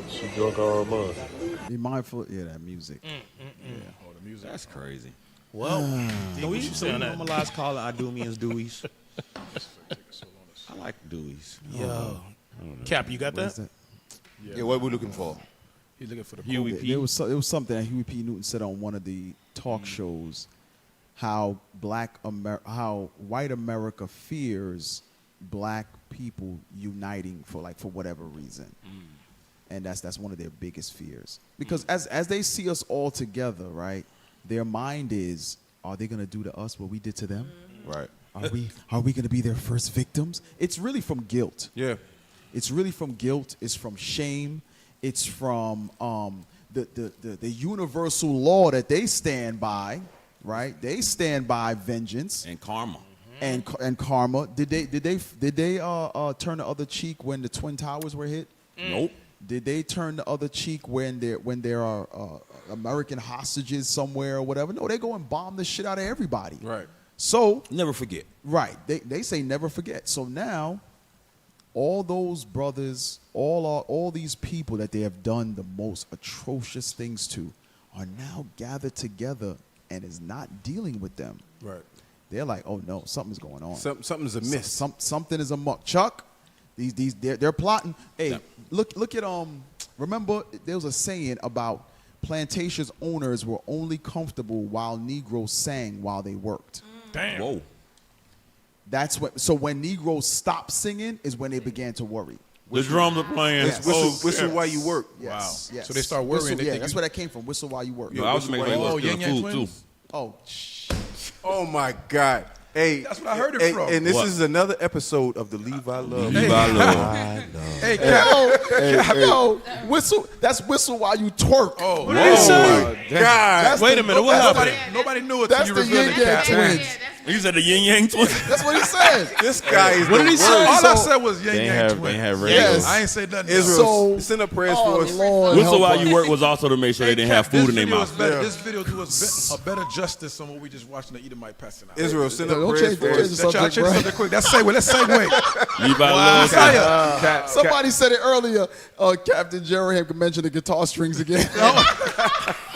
She drunk all her mind. Be mindful. Yeah, that music. Oh, the music. That's crazy. Well, Can we saying that? normalize calling our Doomians Deweys? I like Deweys. Yo. Cap, you got What is that? Yeah, what we looking for? He's looking for the Huey P. There was something that Huey P Newton said on one of the talk shows, how how white America fears black people uniting for whatever reason, and that's one of their biggest fears, because as they see us all together, right, their mind is, are they gonna do to us what we did to them? Right. Are we gonna be their first victims? It's really from guilt. Yeah. It's really from guilt. It's from shame. It's from the universal law that they stand by, right? They stand by vengeance and karma. And karma. Did they turn the other cheek when the Twin Towers were hit? Nope. Did they turn the other cheek when there are American hostages somewhere or whatever? No, they go and bomb the shit out of everybody. Right. So never forget. Right. They say never forget. So now, all those brothers, all these people that they have done the most atrocious things to, are now gathered together and is not dealing with them. Right. They're like, oh no, something's going on. Something's amiss. Something is amok. Chuck, they're plotting. Hey, look at remember there was a saying about plantations owners were only comfortable while Negroes sang while they worked. Damn. Whoa. That's what. So when Negroes stopped singing is when they began to worry. The drums are playing. Yes. Whistle while you work. Yes. Wow. Yes. So they start worrying. Whistle, that's where that came from. Whistle while you work. No, I was making Yin Yang food Twins? too. Oh. Oh my God. Hey, that's what I heard it from. And this What? is another episode of the Leave I Love. Leave I Love. Hey, Cap. Yo, whistle. That's whistle while you twerk. Oh, What did he say? God. Wait a minute. What happened? Nobody knew it. That's till the you revealed Yin it, Yang Cap. Twins. You said the Yin Yang Twins. That's what he said. This guy is What the did he worst. say? All I So- said was Yin Yang Twins. They have radio. Yes. I ain't say nothing. Israel, else. send up prayers for us. Lord, Whistle help while us. you work was also to make sure they didn't have food in their mouth. This video do us a better justice than what we just watching the Edomite passing out. Israel, send up Don't prayers change for the us. subject, Change the bro. subject quick. Let's segue. Leave I Love. Somebody said it earlier. Captain Jeraham mentioned the guitar strings again.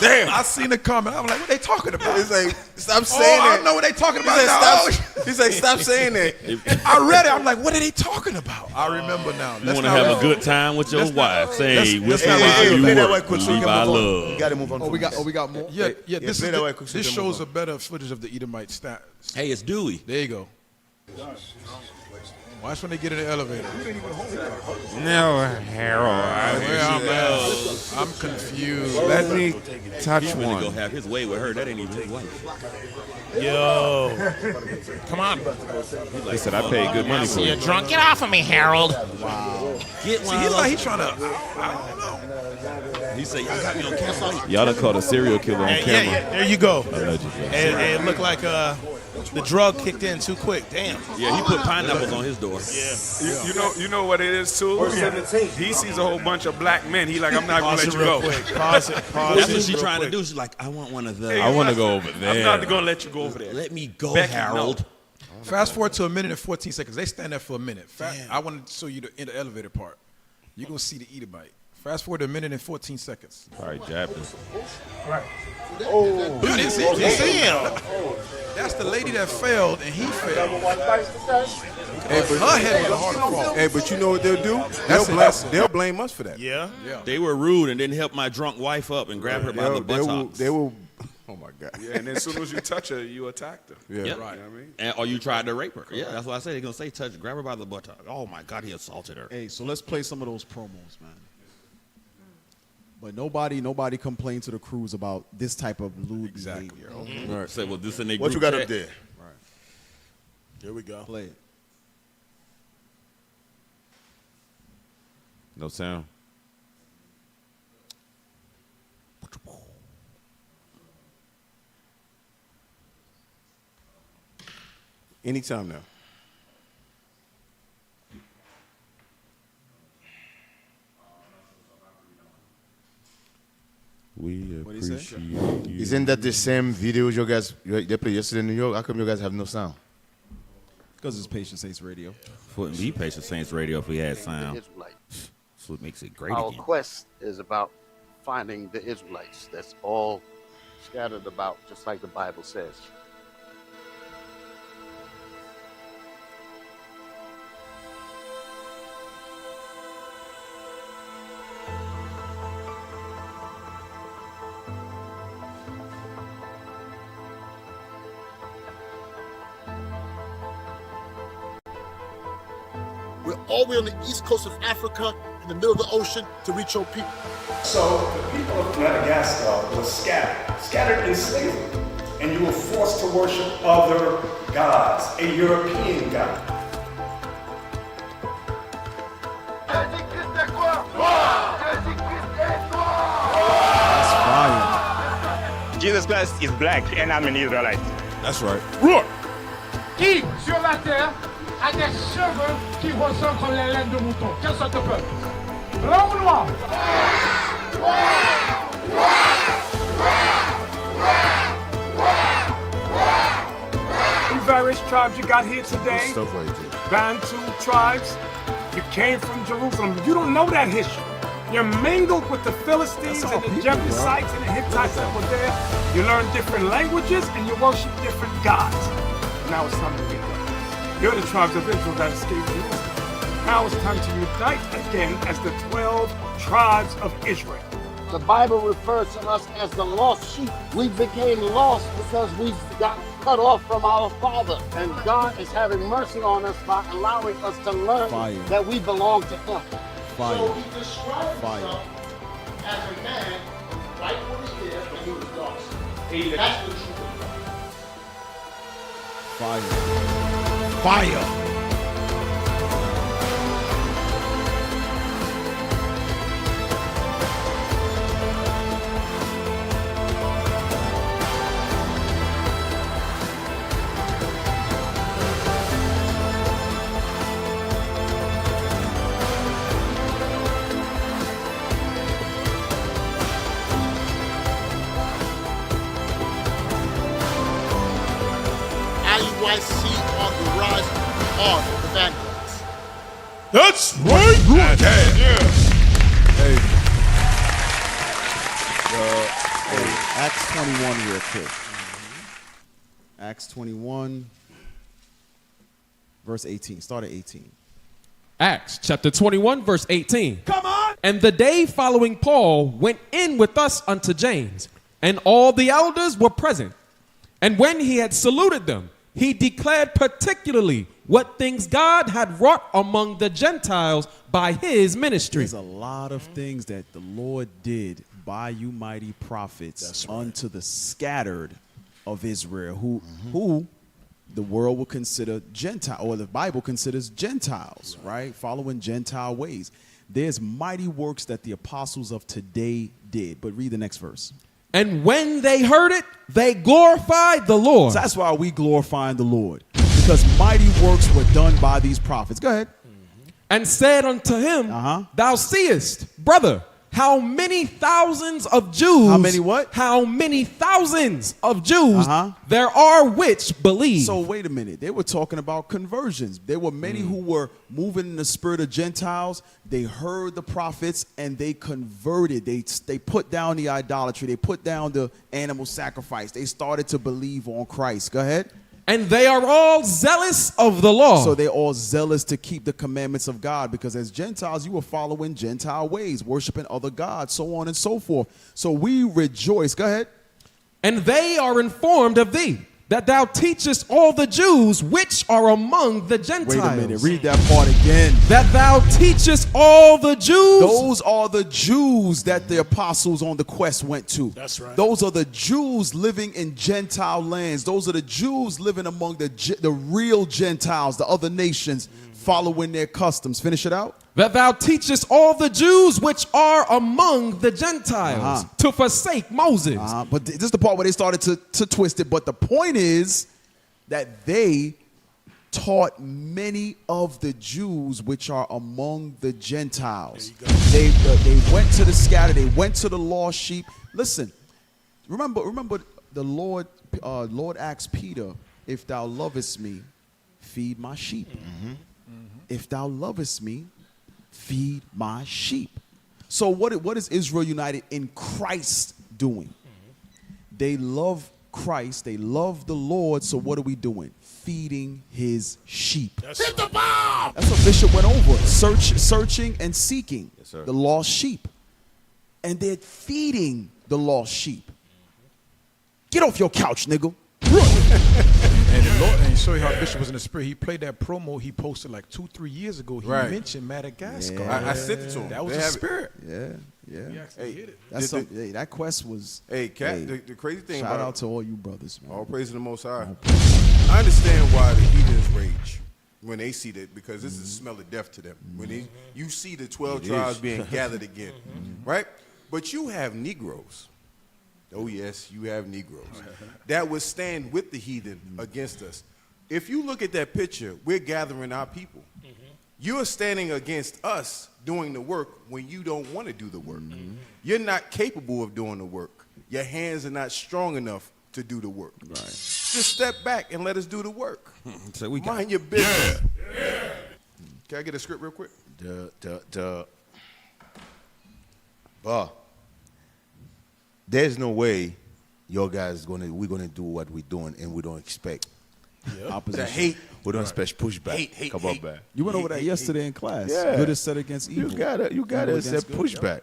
Damn. I seen the comment. I'm like, what they talking about? He's like, stop saying that. I know what they talking about He said, now. stop, he's like, stop saying that. I read it. I'm like, what are they talking about? I remember now. You want to have a good time with your wife? Say, whistle while you play that work. way quick so we Leave can I move on. Love. You got to move on. we got more. Yeah. play that way quick so we This can move shows on. a better footage of the Edomite stats. Hey, it's Dewey. There you go. Watch when they get in the elevator. No, Harold. I'm confused. Let me touch He's really one. go have his way with her. That ain't even his wife. Yo. Come on. He said I paid good money for You're it. drunk. Get off of me, Harold. Get See, he's like he's trying to. I don't know. He said, y'all got me on camera. Y'all done caught a serial killer on camera. Yeah, there you go. Allegedly. And it looked like the drug kicked in too quick. Damn. Yeah, he put pineapples on his door. Yeah. You know what it is too? He sees a whole bunch of black men. He like, I'm not gonna Pause let it you real go. quick. Pause it. That's what she's trying to do. She's like, I want one of those. I want to go over there. I'm not gonna let you go over there. Let me go, Becky, Harold. Fast forward to 1 minute and 14 seconds. They stand there for a minute. I want to show you in the elevator part. You're going to see the Edomite. Fast forward to 1 minute and 14 seconds. Probably jabbed him. Oh, You didn't see him. That's the lady that failed, and he failed. Hey, but Her head was hard to fall. Hey, but you know what they'll do? They'll blame us for that. Yeah. They were rude and didn't help my drunk wife up and grab her by the buttocks. They will. Oh my God. Yeah, and as soon as you touch her, you attacked her. Yeah. Yeah. Right. You know what I mean? And, or you tried to rape her. Yeah, that's what I said. They're going to say touch, grab her by the buttock. Oh, my God, he assaulted her. Hey, so let's play some of those promos, man. But nobody complained to the crews about this type of lewd behavior. Okay? Right. Say, well, this in their What you group got chat. up there? Right. Here we go. Play it. No sound. Anytime now. We What'd he say? appreciate you. Isn't that the same video you guys they played yesterday in New York? How come you guys have no sound? Because it's Patient Saints Radio. Wouldn't be Patient Saints Radio if we had The sound. Israelites. That's what makes it great Our again. quest is about finding the Israelites. That's all scattered about, just like the Bible says. We're all the way on the east coast of Africa, in the middle of the ocean, to reach your people. So the people of Madagascar were scattered in slavery, and you were forced to worship other gods, a European god. That's fire. Jesus Christ is black and I'm an Israelite. That's right. Roar! Qui, sur la terre, a des cheveux qui ressemblent comme les laines de mouton? Quelle sorte de peuple? Blanc ou noir? In various tribes you got here today, Stuff right there. Bantu tribes, you came from Jerusalem. You don't know that history. You're mingled with the Philistines and the Jebusites and the Hittites that were there. You learn different languages and you worship different gods. Now it's time to unite. You're the tribes of Israel that escaped Jerusalem. Now it's time to unite again as the 12 tribes of Israel. The Bible refers to us as the lost sheep. We became lost because we got cut off from our Father. And God is having mercy on us by allowing us to learn that we belong to Him. Fire. So He described Fire. Himself as a man right when He was there when He was lost. That's the truth of God. Fire. Fire. IUIC on the rise of the Vanguards. That's right. Hey, Acts 21 real quick. Acts 21, verse 18. Start at 18. Acts chapter 21, verse 18. Come on! And the day following Paul went in with us unto James, and all the elders were present. And when he had saluted them, he declared particularly what things God had wrought among the Gentiles by his ministry. There's a lot of things that the Lord did by you mighty prophets unto the scattered of Israel, who the world will consider Gentile, or the Bible considers Gentiles, right? Following Gentile ways. There's mighty works that the apostles of today did. But read the next verse. And when they heard it, they glorified the Lord. So that's why we glorifying the Lord, because mighty works were done by these prophets. Go ahead. And said unto him, Thou seest, brother, how many thousands of Jews. How many what? How many thousands of Jews there are which believe. So wait a minute. They were talking about conversions. There were many who were moving in the spirit of Gentiles. They heard the prophets and they converted. They put down the idolatry. They put down the animal sacrifice. They started to believe on Christ. Go ahead. And they are all zealous of the law. So they're all zealous to keep the commandments of God, because as Gentiles, you were following Gentile ways, worshiping other gods, so on and so forth. So we rejoice. Go ahead. And they are informed of thee, that thou teachest all the Jews which are among the Gentiles. Wait a minute. Read that part again. That thou teachest all the Jews. Those are the Jews that the apostles on the quest went to. That's right. Those are the Jews living in Gentile lands. Those are the Jews living among the real Gentiles, the other nations, following their customs. Finish it out. That thou teachest all the Jews which are among the Gentiles to forsake Moses. But this is the part where they started to twist it. But the point is that they taught many of the Jews which are among the Gentiles. They went to the scattered. They went to the lost sheep. Listen, remember the Lord asked Peter, if thou lovest me, feed my sheep. If thou lovest me, feed my sheep. So what is Israel United in Christ doing? They love Christ. They love the Lord. So what are we doing? Feeding his sheep. Hit the bomb! That's what Bishop went over. Searching and seeking the lost sheep. And they're feeding the lost sheep. Get off your couch, nigga. And the Lord, and you saw how Bishop was in the spirit. He played that promo he posted like 2-3 years ago. He mentioned Madagascar. Yeah. I sent it to him. That was They the have it. spirit. Yeah. Hey, That quest was. Hey, Cat, the crazy thing shout out to all you brothers, man. All praise to the Most High. I understand why the heathens rage. when they see that, because this is the smell of death to them. When you see the 12 tribes being gathered again, right? But you have Negroes. Oh, yes, you have Negroes that would stand with the heathen against us. If you look at that picture, we're gathering our people. You're standing against us doing the work when you don't want to do the work. You're not capable of doing the work. Your hands are not strong enough to do the work. Right. Just step back and let us do the work. So we Mind your business. Can I get a script real quick? There's no way your guys we're gonna do what we're doing and we don't expect opposition. The hate. We don't expect pushback. Hate, Come on, man. You went over that yesterday in class. Yeah. Good is set against evil. You gotta Evil accept against good. pushback.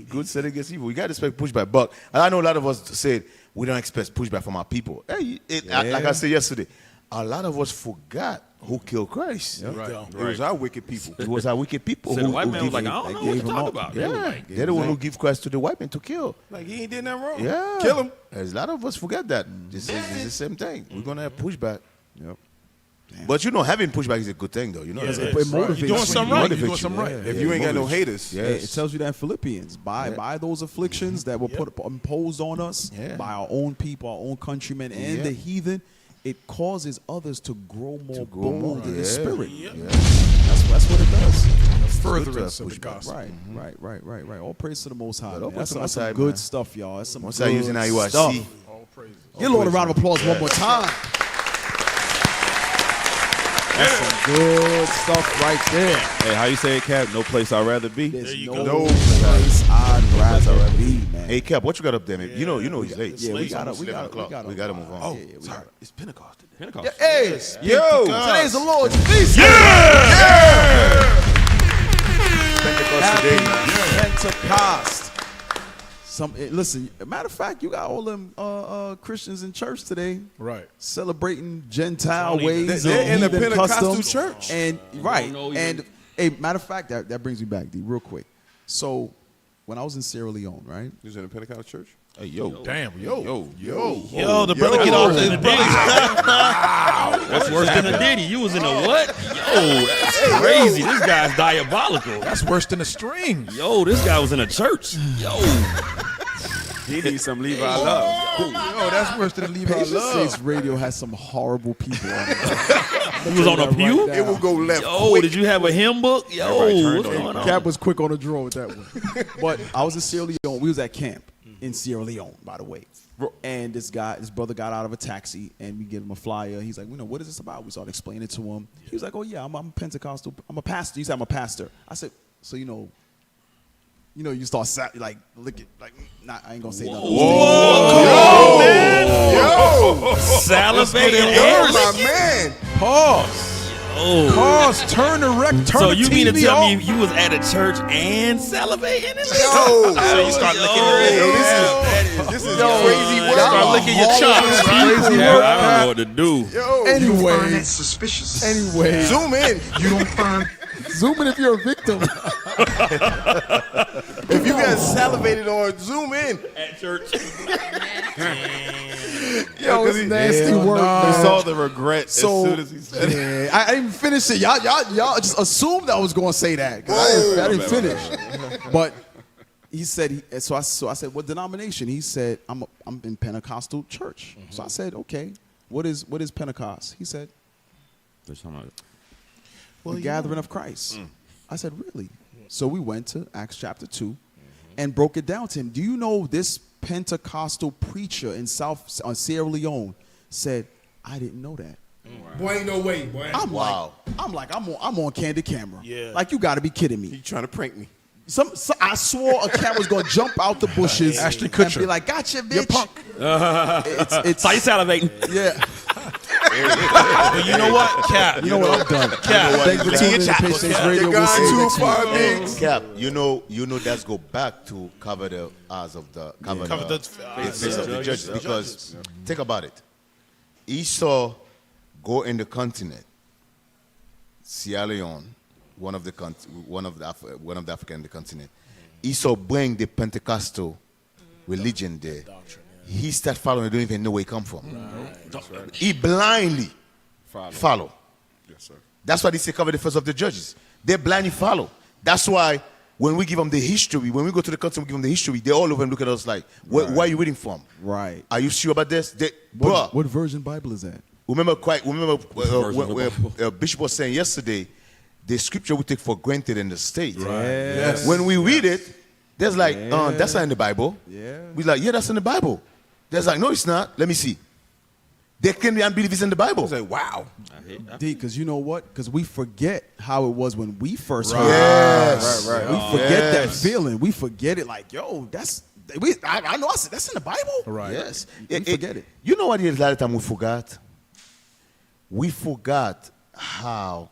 Good set against evil. We gotta expect pushback. But I know a lot of us said we don't expect pushback from our people. Hey, like I said yesterday, a lot of us forgot who killed Christ. Yep. Right. It was our wicked people. It was our wicked people. So the white man was like, I don't know what you're talking about. Yeah, they're the one who give Christ to the white man to kill. Like he ain't did nothing wrong. Yeah, Kill him. There's a lot of us forget that. This is the same thing. We're gonna have pushback. Yep. But having pushback is a good thing, though. You know, it it motivates. You're doing something right. You're doing Yeah, something right. If you ain't got no haters, it tells you that in Philippians, by those afflictions that were imposed on us by our own people, our own countrymen, and the heathen, it causes others to grow more bold in the spirit. That's what it does. Furtherance of the gospel. Right. All praise to the Most High. But That's some outside, good man. stuff, y'all. That's some Once I good using how you are stuff. see. Give Lord a round of applause one more time. That's some good stuff right there. Hey, how you say it, Cap? No place I'd rather be. There's no place I'd rather be, man. Hey, Cap, what you got up there, man? You know he's late. Yeah, we gotta move on. Oh, sorry. It's Pentecost today. Pentecost. Hey, today's the Lord's feast. Happy Pentecost. Listen, matter of fact, you got all them Christians in church today, right? Celebrating Gentile ways. They're in the heathen Pentecostal customs. church, and hey, matter of fact, that brings me back, D, real quick. So, when I was in Sierra Leone, right? You was in the Pentecostal church. Hey, yo. Damn, yo, the brother get off the Wow, that's worse than a Diddy. You was in a what? Yo, that's crazy. This guy's diabolical. That's worse than a string. Yo, this guy was in a church. Yo. He needs some Levi love. Yo, that's worse than Levi Patience love. States Radio has some horrible people on it. You was on a pew? Right It will go left. Yo, quick. did you have a hymn book? Yo, what's going on? Cap was quick on the draw with that one. But I was in Sierra Leone. We was at camp in Sierra Leone, by the way. And this brother got out of a taxi, and we give him a flyer. He's like, what is this about? We started explaining it to him. He was like, oh, yeah, I'm Pentecostal. I'm a pastor. He said, I'm a pastor. I said, so, you start look at, nah, I ain't gonna say nothing. Whoa, man. Yo. Salivating. My man. Pause. Pause. Turn the So you the mean to TV tell off? me you was at a church and salivating? Yo. So you start licking your head. This is crazy work. Start licking your chops, right? Crazy Yeah, work, I don't Cap. know what to do. Yo. Anyway, suspicious. anyway, Zoom in. You don't find zoom in if you're a victim. If you got salivated on, zoom in. At church. Yo, it's nasty work, He man. saw the regret as So, soon as he said it. yeah, I didn't even finish it. Y'all just assumed I was going to say that. 'Cause I didn't finish. But he said, so I said, what denomination? He said, I'm in Pentecostal church. So I said, okay, what is Pentecost? He said, the gathering of Christ. I said, really? So we went to Acts chapter 2 and broke it down to him. Do you know this Pentecostal preacher in Sierra Leone said, I didn't know that. Boy, ain't no way, boy. I'm on candid camera. Yeah. Like, you got to be kidding me. You trying to prank me? I swore a camera's gonna jump out the bushes Ashton and Kutcher. be like, "Gotcha, bitch." You're punk. It's So you salivating? yeah. But you know what, Cap? You know what? I'm done. Cap. Thanks for tuning in to Patience Radio. We'll see you next week. Cap, you know that's go back to cover the eyes of the face of the judges, because think about it. Esau go in the continent, Sierra Leone, one of the African in the continent. Esau bring the Pentecostal religion there. He start following. He don't even know where he come from. He blindly follow. Yes, sir. That's why they say cover the face of the judges. They blindly follow. That's why when we give them the history, when we go to the country, we give them the history, they all over and look at us like, where are you reading from? Right. Are you sure about this? What version Bible is that? Remember Bishop was saying yesterday, the scripture we take for granted in the States. Right. Yes. When we read it, there's like, Yeah. that's not in the Bible. Yeah. We're like, yeah, that's in the Bible. There's like, no, it's not. Let me see. There can be unbelievers in the Bible. It's like, wow. Because you know what? Because we forget how it was when we first heard Yes. it. Right. We forget that feeling. We forget it like, yo, I know that's in the Bible. Right. Yes. We forget it. You know what it is a lot of time we forgot? We forgot how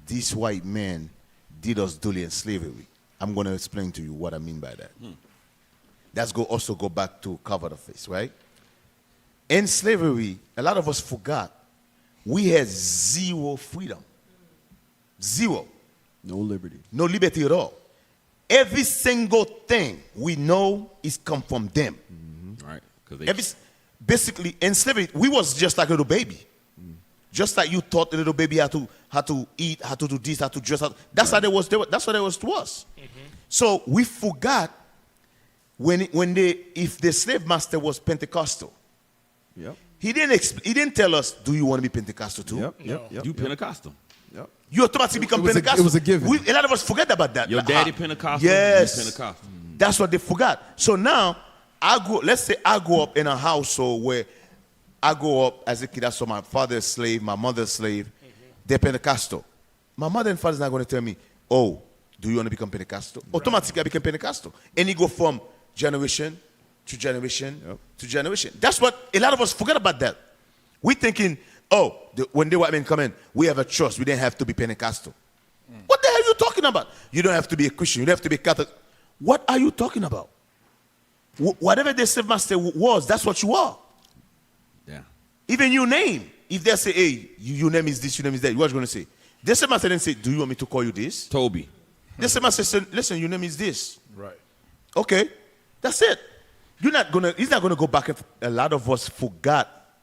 these white men did us dirty in slavery. I'm going to explain to you what I mean by that. That's also go back to cover the face, right? In slavery, a lot of us forgot we had zero freedom. Zero. No liberty. No liberty at all. Every single thing we know is come from them. Right. Basically, in slavery, we was just like a little baby. Just like you taught a little baby how to eat, how to do this, how to dress. That's how they was. That's what it was to us. So we forgot if the slave master was Pentecostal. Yep. He didn't tell us, do you want to be Pentecostal too? Yep. You Pentecostal. Yep. You automatically become it was Pentecostal. it was a given. A lot of us forget about that. Your daddy Pentecostal. Yes. You Pentecostal. That's what they forgot. So now, let's say I grew up in a household where I grew up as a kid. I saw my father's slave, my mother's slave. They're Pentecostal. My mother and father's not going to tell me, oh, do you want to become Pentecostal? Right. Automatically, I became Pentecostal. And you go from generation to generation to generation. That's what a lot of us forget about that. We're thinking, when the white men come in, we have a choice. We didn't have to be Pentecostal. What the hell are you talking about? You don't have to be a Christian. You don't have to be Catholic. What are you talking about? Whatever the slave master was, that's what you are. Yeah. Even your name. If they say, hey, your name is this, your name is that, what are you going to say? The slave master didn't say, do you want me to call you this? Toby. The slave master said, listen, your name is this. Right. Okay. That's it. He's not gonna go back. A lot of us forgot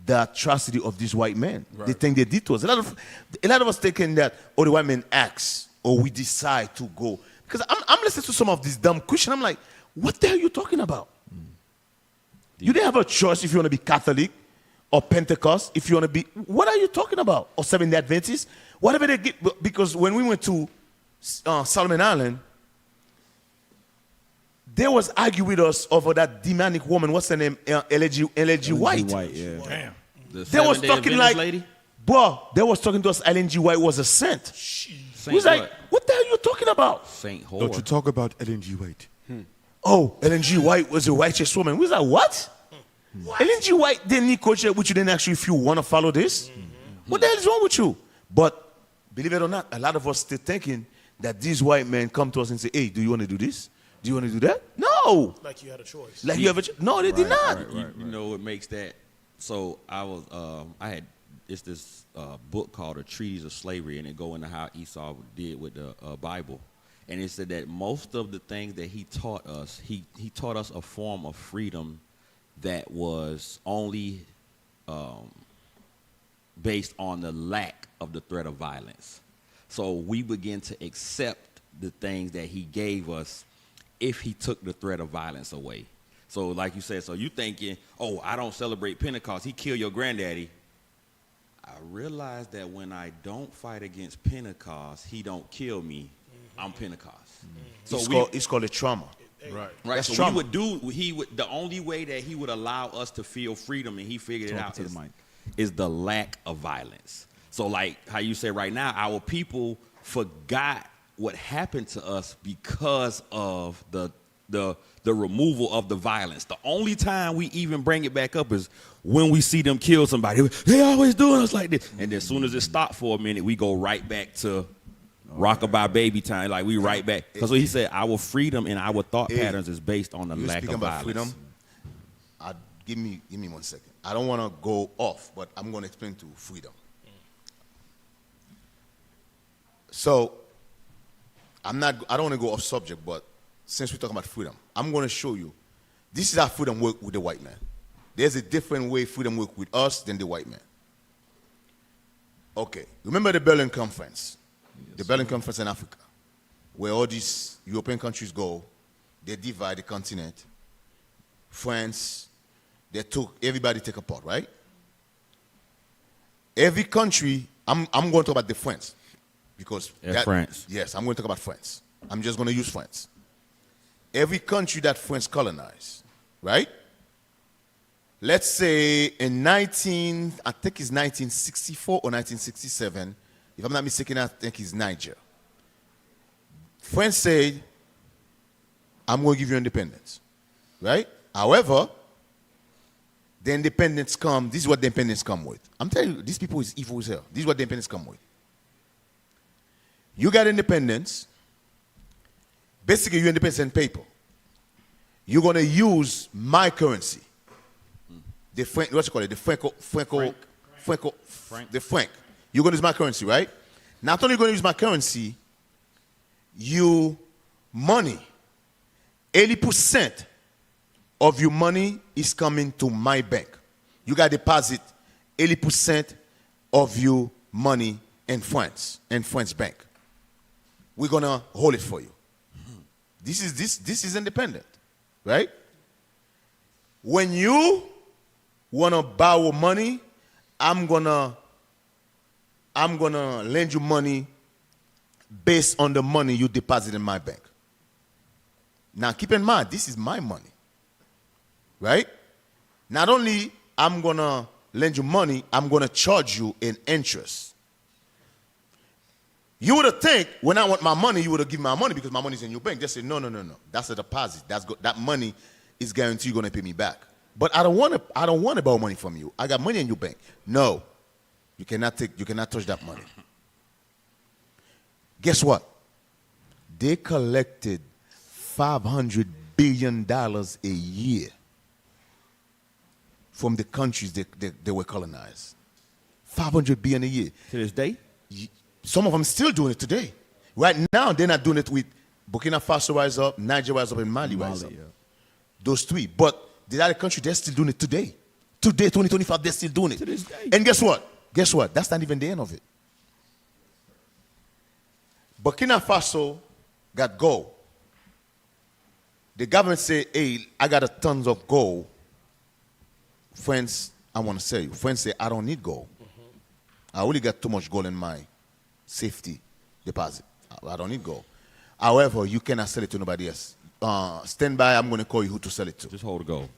the atrocity of these white men. Right. The thing they did to us. A lot of us thinking that, the white men acts, or we decide to go. Because I'm listening to some of these dumb Christians. I'm like, what the hell are you talking about? You didn't have a choice if you want to be Catholic or Pentecost. If you want to be, what are you talking about? Or Seventh-day Adventist, whatever they get. Because when we went to Solomon Island, they was arguing with us over that demonic woman. What's her name? L.G. White. Yeah. Damn. They was talking like, lady? bro, they was talking to us. L.G. White was a saint. He was like, what the hell are you talking about? Saint whore. Don't you talk about L.G. White. Oh, L.G. White was a righteous woman. We was like, what? L.G. White didn't need coach which you didn't actually, if you want to follow this. What the hell is wrong with you? But believe it or not, a lot of us still thinking that these white men come to us and say, hey, do you want to do this? Do you want to do that? No. Like you had a choice. Like you have a choice. No, they did not. You know what makes that? So I had this book called A Treatise of Slavery, and it go into how Esau did with the Bible. And it said that most of the things that he taught us, he taught us a form of freedom that was only based on the lack of the threat of violence. So we begin to accept the things that he gave us if he took the threat of violence away. So like you said, so you thinking, oh, I don't celebrate Pentecost. He killed your granddaddy. I realize that when I don't fight against Pentecost, he don't kill me. I'm Pentecost. So it's called a trauma. Right. Right. That's so trauma. the only way that he would allow us to feel freedom, and he figured it out, is the lack of violence. So like how you say right now, our people forgot what happened to us because of the removal of the violence. The only time we even bring it back up is when we see them kill somebody. They always doing us like this. And then as soon as it stopped for a minute, we go right back to rockabye baby time. Like we right back. Because what he said, our freedom and our thought patterns is based on the lack of violence. Freedom? Give me 1 second. I don't want to go off, but I'm going to explain to freedom. So I don't want to go off subject, but since we're talking about freedom, I'm going to show you. This is how freedom works with the white man. There's a different way freedom works with us than the white man. Okay. Remember the Berlin Conference? The Berlin Conference in Africa, where all these European countries go, they divide the continent. France, everybody take a part, right? Every country, I'm going to talk about the France. Because France. Yes, I'm going to talk about France. I'm just going to use France. Every country that France colonized, right? Let's say in I think it's 1964 or 1967, if I'm not mistaken, I think it's Niger. France said, I'm going to give you independence, right? However, the independence come, this is what the independence come with. I'm telling you, these people is evil as hell. This is what the independence come with. You got independence. Basically, you're independence in paper. You're going to use my currency. The franc, what you call it? The the franc. You're going to use my currency, right? Not only going to use my currency, money, 80% of your money is coming to my bank. You got to deposit 80% of your money in France bank. We're going to hold it for you. This is independent, right? When you want to borrow money, I'm gonna lend you money based on the money you deposit in my bank. Now keep in mind, this is my money, right? Not only I'm gonna lend you money, I'm gonna charge you in interest. You would have think when I want my money, you would have given my money because my money is in your bank. Just say no. That's a deposit. That money is guaranteed you're gonna pay me back. But I don't want to borrow money from you. I got money in your bank. No, you cannot touch that money. Guess what? They collected $500 billion a year from the countries they were colonized. $500 billion a year. To this day? Some of them still doing it today. Right now, they're not doing it with Burkina Faso rise up, Niger rise up, and Mali rise up. Yeah. Those three. But the other country, they're still doing it today. Today, 2025, they're still doing it. To this day. And guess what? Guess what? That's not even the end of it. Burkina Faso got gold. The government say, hey, I got a tons of gold. France, I want to sell you. France say, I don't need gold. I only got too much gold in my safety deposit. I don't need gold. However, you cannot sell it to nobody else. Stand by, I'm going to call you who to sell it to. Just hold the gold.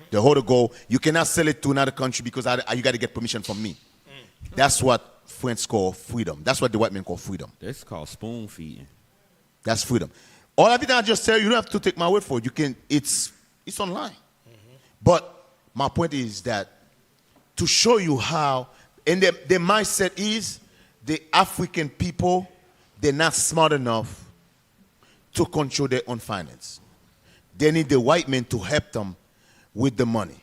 The hold the gold. You cannot sell it to another country because you got to get permission from me. That's what French call freedom. That's what the white men call freedom. That's called spoon feeding. That's freedom. All everything I just tell you, you don't have to take my word for it. You can. It's online. But my point is that to show you how, and the mindset is the African people, they're not smart enough to control their own finance. They need the white men to help them with the money.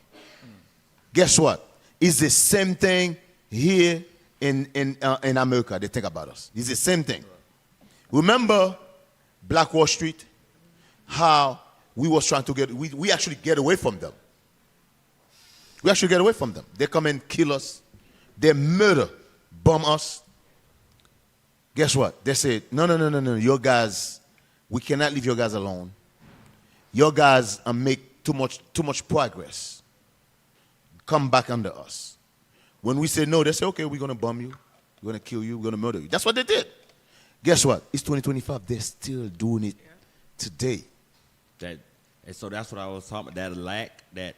Guess what? It's the same thing here in America. They think about us. It's the same thing. Remember Black Wall Street? How we was trying to we actually get away from them. We actually get away from them. They come and kill us. They murder, bomb us. Guess what? They say, no. Your guys, we cannot leave your guys alone. Your guys make too much progress. Come back under us. When we say no, they say, okay, we're going to bomb you. We're going to kill you. We're going to murder you. That's what they did. Guess what? It's 2025. They're still doing it today. And so that's what I was talking about. That lack, that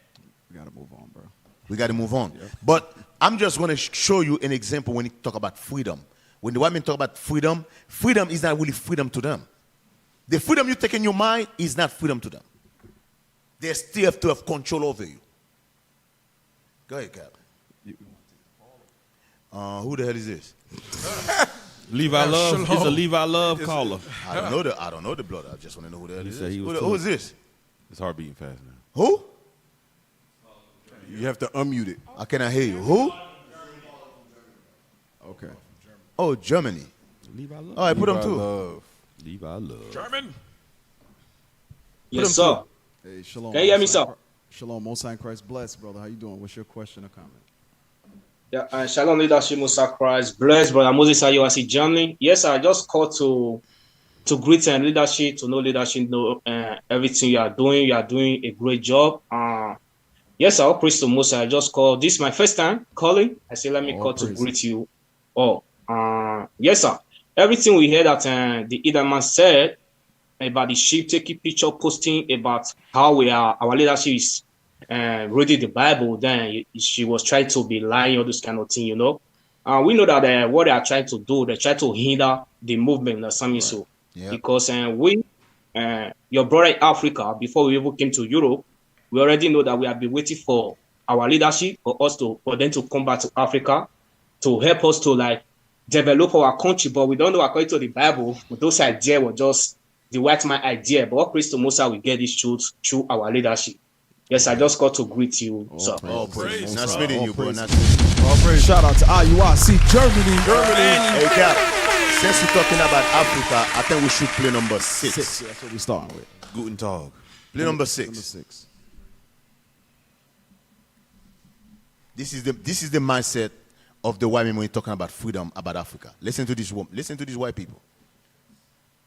we got to move on, bro. We got to move on. Yeah. But I'm just going to show you an example when you talk about freedom. When the white men talk about freedom, freedom is not really freedom to them. The freedom you take in your mind is not freedom to them. They still have to have control over you. Go ahead, Cap. Who the hell is this? Levi Love. It's a Levi Love caller. I don't know the blood. I just want to know who the hell is. Who is this? It's heart beating fast now. Who? You have to unmute it. I cannot hear you. Who? Okay. Oh, Germany. Levi Love. All right, put them too. Levi Love. German. Yes, sir. Hey, shalom. Can you hear me, sir? Shalom. Most High in Christ bless, brother. How you doing? What's your question or comment? Yeah, Shalom Leadership Musa Christ. Bless Brother Moses Ayoasi Germany. Yes, I just called to greet and leadership, to know leadership, know everything you are doing. You are doing a great job. Yes, all praise to Musa. I just called. This is my first time calling. I say, let me call to greet you all. Yes, sir. Everything we heard that the Idaman said about the sheep taking picture, posting about how our leadership is reading the Bible, then she was trying to be lying, all this kind of thing, you know. We know that what they are trying to do, they try to hinder the movement, so. Yep. Because your brother in Africa, before we even came to Europe, we already know that we have been waiting for our leadership, for them to come back to Africa, to help us to like develop our country. But we don't know, according to the Bible, those ideas were just the white man idea. But what Christ Musa will get this truth through our leadership. Yes, I just got to greet you, sir. Praise. Nice meeting you, bro. Shout out to IURC Germany. Hey, Cap. Since we're talking about Africa, I think we should play number 6. That's what we starting with. Guten Tag. Play number 6. Number 6. This is the mindset of the white men when you're talking about freedom, about Africa. Listen to this woman. Listen to these white people.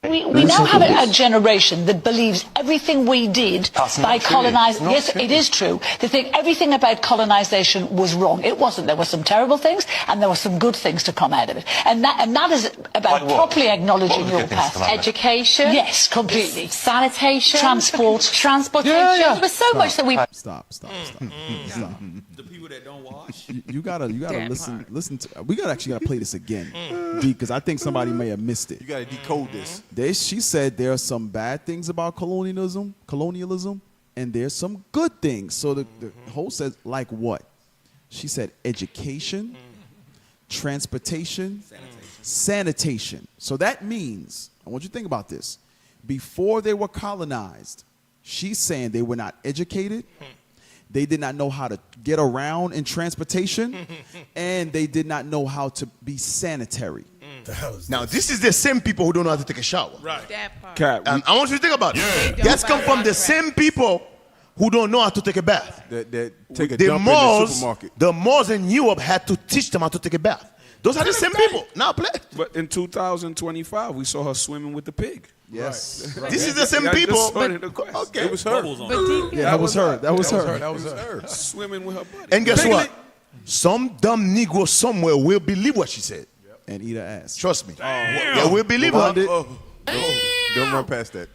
We now have a generation that believes everything we did by colonizing. Yes, it is true. They think everything about colonization was wrong. It wasn't. There were some terrible things, and there were some good things to come out of it. And that is about properly acknowledging your past. Education. Yes, completely. Sanitation. Transportation. Yeah. There was so much that we. Stop. The people that don't wash. You gotta listen to. We gotta play this again, because I think somebody may have missed it. You gotta decode this. She said there are some bad things about colonialism, and there's some good things. So the host says, like what? She said education, transportation, sanitation. So that means, I want you to think about this. Before they were colonized, she's saying they were not educated. They did not know how to get around in transportation, and they did not know how to be sanitary. Now, this is the same people who don't know how to take a shower. Right. That part. And I want you to think about it. That's come from the same people who don't know how to take a bath. That take a dump in the supermarket. The malls in Europe had to teach them how to take a bath. Those are the same people. Now play. But in 2025, we saw her swimming with the pig. Yes. Right. This is the same people. Okay. It was her. That was her. Swimming with her buddy. And guess what? Some dumb Negro somewhere will believe what she said. And eat her ass. Trust me. They will believe her. Don't run past that.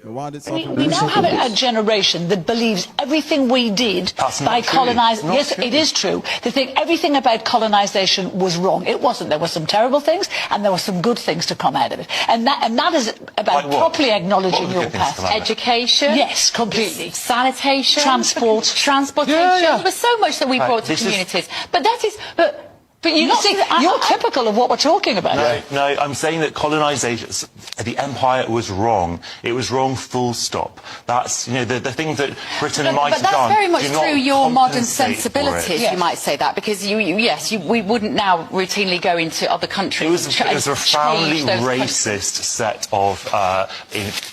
We now have a generation that believes everything we did by colonizing. Yes, it is true. They think everything about colonization was wrong. It wasn't. There were some terrible things, and there were some good things to come out of it. And that is about properly acknowledging your past. Education. Yes, completely. Sanitation. Transportation. There was so much that we brought to communities. But that is. But you see, you're typical of what we're talking about. No, I'm saying that colonisation, the empire was wrong. It was wrong, full stop. That's, the thing that Britain might have done. But that's very much through your modern sensibilities, you might say that, because we wouldn't now routinely go into other countries. It was a profoundly racist set of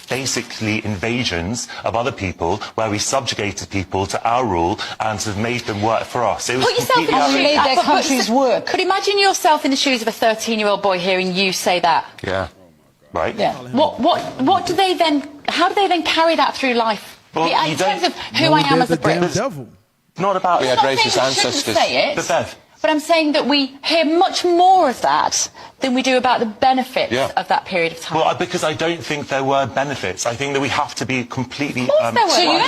basically invasions of other people, where we subjugated people to our rule and have made them work for us. It was Put yourself in the shoes. Made their countries work. But imagine yourself in the shoes of a 13-year-old boy hearing you say that. Yeah. Right. Yeah. What do they then? How do they then carry that through life? Well, in terms of who I am as a Brit. Devil. Not about we had racist ancestors. Say it, but Bev. But I'm saying that we hear much more of that than we do about the benefits of that period of time. Well, because I don't think there were benefits. I think that we have to be completely. Of course there were.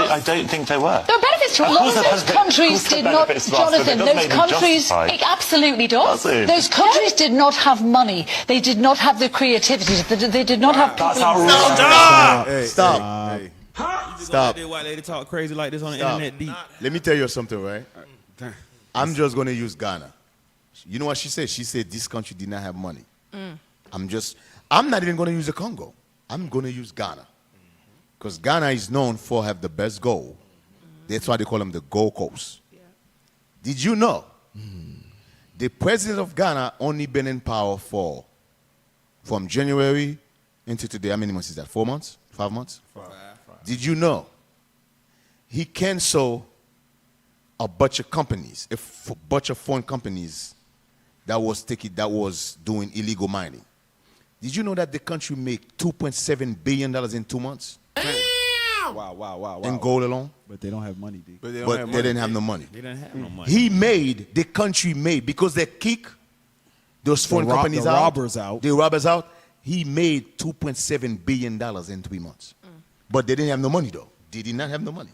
I don't think there were. There were benefits to us. A lot of those countries did not, Jonathan, those countries... It absolutely does. Those countries did not have money. They did not have the creativity. They did not have people... Stop. White lady talk crazy like this on the internet deep. Let me tell you something, right? I'm just going to use Ghana. You know what she said? She said this country did not have money. I'm not even going to use the Congo. I'm going to use Ghana. Because Ghana is known for have the best gold. That's why they call them the Gold Coast. Did you know? The president of Ghana only been in power from January until today. How many months is that? 4 months? 5 months? 5. Did you know? He canceled a bunch of companies, a bunch of foreign companies that was doing illegal mining. Did you know that the country made $2.7 billion in 2 months? Wow. In gold alone? But they don't have money, D. But they didn't have no money. They didn't have no money. The country made, because they kick those foreign companies out. The robbers out. He made $2.7 billion in 3 months. But they didn't have no money, though. They did not have no money.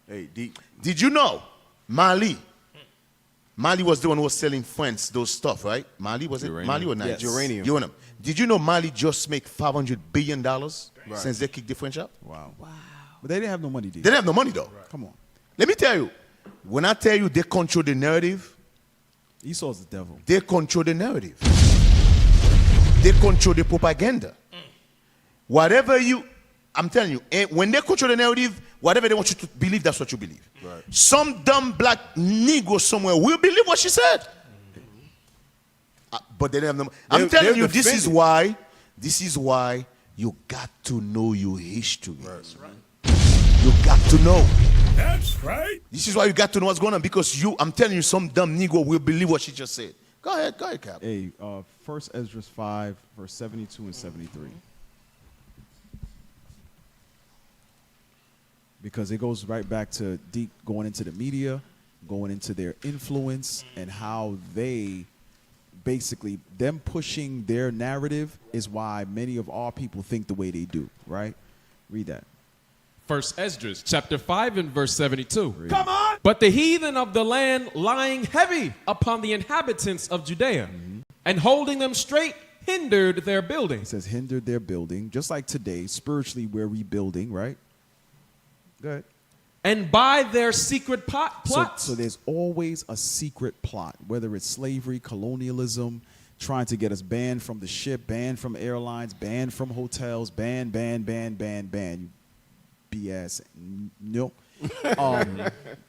Hey, did you know Mali was the one who was selling France those stuff, right? Mali, was it? Mali or Nigeria? Uranium. Uranium. Did you know Mali just make $500 billion since they kicked the French out? Wow. But they didn't have no money, D. They didn't have no money, though. Come on. Let me tell you, when I tell you they control the narrative, Esau's the devil. they control the narrative. They control the propaganda. Whatever I'm telling you, when they control the narrative, whatever they want you to believe, that's what you believe. Right. Some dumb black Negro somewhere will believe what she said. But they don't have no. I'm telling you, this is why you got to know your history. That's right. You got to know. That's right. This is why you got to know what's going on, because I'm telling you, some dumb Negro will believe what she just said. Go ahead, Cap. Hey, 1 Esdras 5, verse 72 and 73. Because it goes right back to deep going into the media, going into their influence, and how they basically, them pushing their narrative is why many of our people think the way they do, right? Read that. 1 Esdras chapter 5 and verse 72. Read. Come on! But the heathen of the land lying heavy upon the inhabitants of Judea, and holding them straight, hindered their building. It says hindered their building. Just like today, spiritually we're rebuilding, right? Go ahead. And by their secret plots. So there's always a secret plot, whether it's slavery, colonialism, trying to get us banned from the ship, banned from airlines, banned from hotels, ban. BS. No.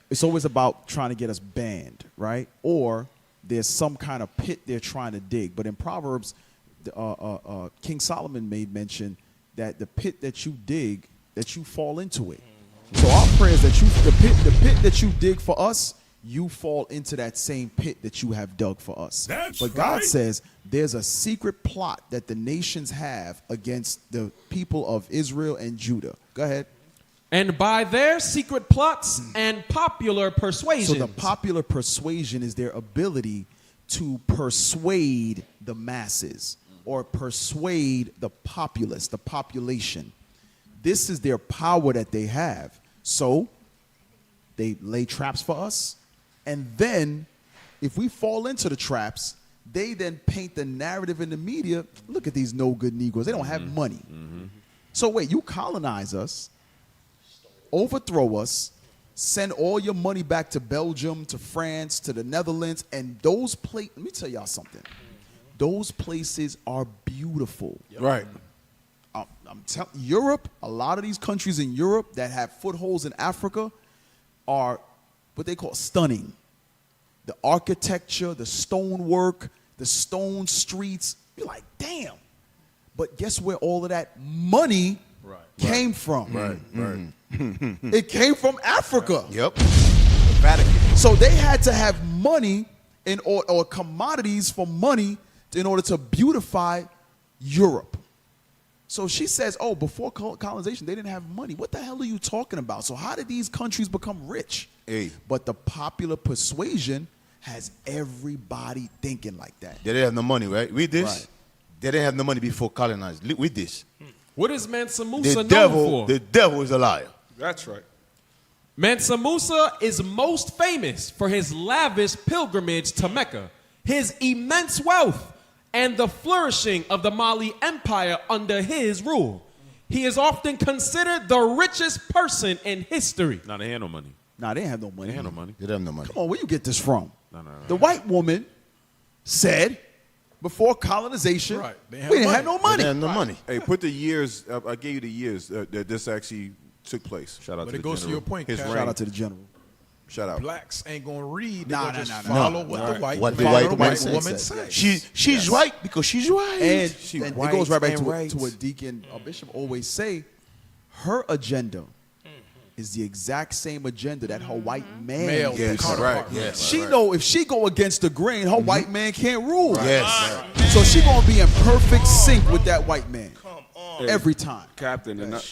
It's always about trying to get us banned, right? Or there's some kind of pit they're trying to dig. But in Proverbs, King Solomon made mention that the pit that you dig, that you fall into it. So our prayers that the pit that you dig for us, you fall into that same pit that you have dug for us. But God says there's a secret plot that the nations have against the people of Israel and Judah. Go ahead. And by their secret plots and popular persuasion. So the popular persuasion is their ability to persuade the masses or persuade the populace, the population. This is their power that they have. So they lay traps for us. And then if we fall into the traps, they then paint the narrative in the media. Look at these no good Negroes. They don't have money. So wait, you colonize us, overthrow us, send all your money back to Belgium, to France, to the Netherlands, and those places, let me tell y'all something. Those places are beautiful. Right. I'm telling Europe, a lot of these countries in Europe that have footholds in Africa are what they call stunning. The architecture, the stonework, the stone streets, you're like, damn. But guess where all of that money came from? Right. It came from Africa. Yep. The Vatican. So they had to have money or commodities for money in order to beautify Europe. So she says, oh, before colonization, they didn't have money. What the hell are you talking about? So how did these countries become rich? Hey. But the popular persuasion has everybody thinking like that. They didn't have no money, right? Read this. Right. They didn't have no money before colonized. Read this. What is Mansa Musa The known for? The devil is a liar. That's right. Mansa Musa is most famous for his lavish pilgrimage to Mecca, his immense wealth, and the flourishing of the Mali Empire under his rule. He is often considered the richest person in history. Nah, they had no money. Nah, they didn't have no money. They had no money. They didn't have no money. Come on, where you get this from? No. The white woman said before colonization, we didn't have no money. They didn't have no money. Hey, put the years. I gave you the years that this actually took place. Shout out But to it the goes general. to your point, His Cap. reign. Shout out to the general. Shout out. Blacks ain't gonna read. They Nah, gonna just nah. follow what the white, What the follow white the woman white says. woman says. She's right because she's right. And She it right goes right back and to, right. to what Deacon Bishop always say. Her agenda is the exact same agenda that her white man Male gives her. counterpart. Yes. She know if she go against the grain, her white man can't rule. Yes. So she gonna be in perfect sync with that white man every time. Captain, another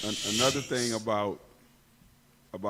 thing about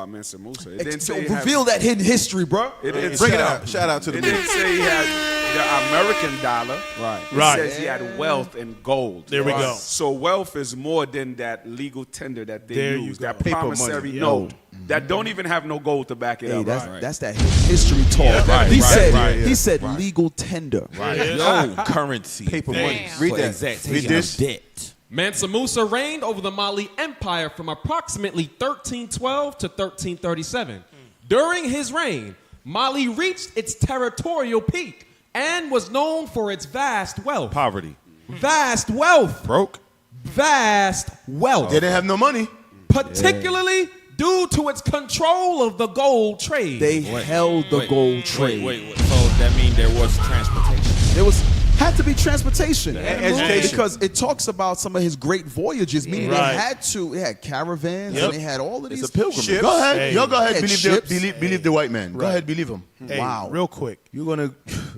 Mansa Musa. It didn't say Reveal that hidden history, bro. It didn't Bring say- it out. Shout out to the It didn't say he had the American dollar. Right. It says he had wealth and gold. There we go. So wealth is more than that legal tender that they There you use, go. that Paper promissory money, note that don't even have no gold to back it Hey, up. that's that history talk. He said legal tender. Yo, currency. Paper money. For Read that. exact Read this. debt. Mansa Musa reigned over the Mali Empire from approximately 1312 to 1337. During his reign, Mali reached its territorial peak and was known for its vast wealth. Poverty. Vast wealth. Broke. Vast wealth. They didn't have no money. Particularly due to its control of the gold trade. They held the gold trade. Wait. So that means there was transportation. There had to be transportation. Education. Because it talks about some of his great voyages, meaning they had caravans and they had all of these Ships. Go ahead. Hey, Y'all go ahead. ships. Believe the white man. Go ahead. Believe him. Hey, Wow. real quick. You're gonna.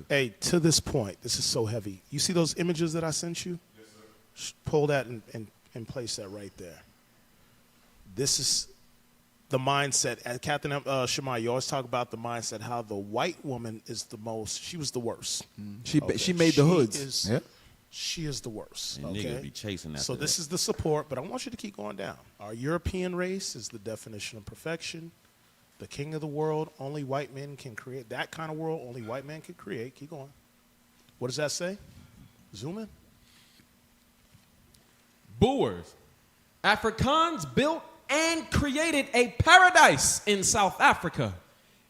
Hey, to this point, this is so heavy. You see those images that I sent you? Yes, sir. Pull that and place that right there. This is the mindset. Captain Shemai, you always talk about the mindset, how the white woman is the most, she was the worst. She made the hoods. She is the worst. And Okay? niggas be chasing after So this is the support, but I want you to keep going down. Our European race is the definition of perfection. The king of the world, only white men can create. That kind of world, only white men can create. Keep going. What does that say? Zoom in. Boers, Afrikaans built and created a paradise in South Africa.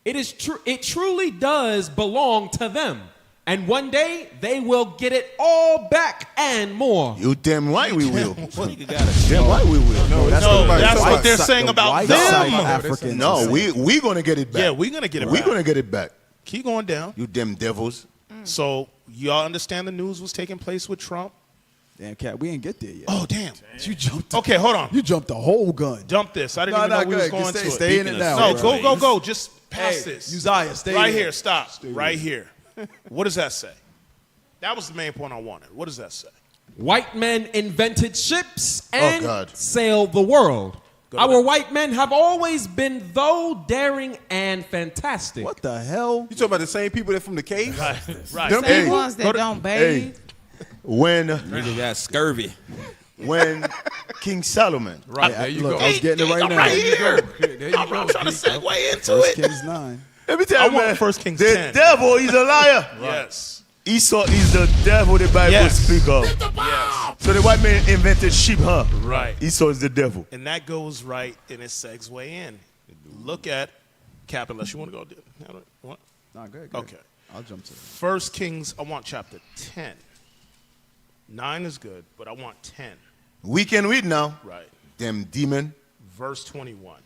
It truly does belong to them. And one day they will get it all back and more. You damn right we will. Damn right we will. No, that's what they're saying about them. Africans. No, we gonna get it back. Yeah, we're gonna get it We back. gonna get it back. Keep going down. You damn devils. So y'all understand the news was taking place with Trump? Damn, Cat, we ain't get there yet. Oh, damn. You jumped. Okay, hold on. You jumped the whole gun. Dump this. I didn't even know we was going to it. Stay in it now. No, bro. go. Just pass this. Uzziah, stay right in. here. Stop. Right here. What does that say? That was the main point I wanted. What does that say? White men invented ships and God. sailed the world. Go Our ahead. white men have always been, though, daring and fantastic. What the hell? You talking about the same people that from the cave? Right. Them Same people? ones that don't bathe. When Nigga got scurvy. King Solomon. Right, there you Look, go. I was getting it right now. Right here. There you go. I'm trying to segue into First it. Kings 9. Every time, I want man, 1 Kings the 10. devil is a liar. Yes. Esau is the devil the Bible Yes. speak of. Yes. So the white man invented sheep, huh? Right. Esau is the devil. And that goes right in its segue in. Look at Cap, unless you want to go. What? Nah, good. Okay. I'll jump to it. 1 Kings, I want chapter 10. 9 is good, but I want 10. We can read now. Right. Them demon. Verse 21.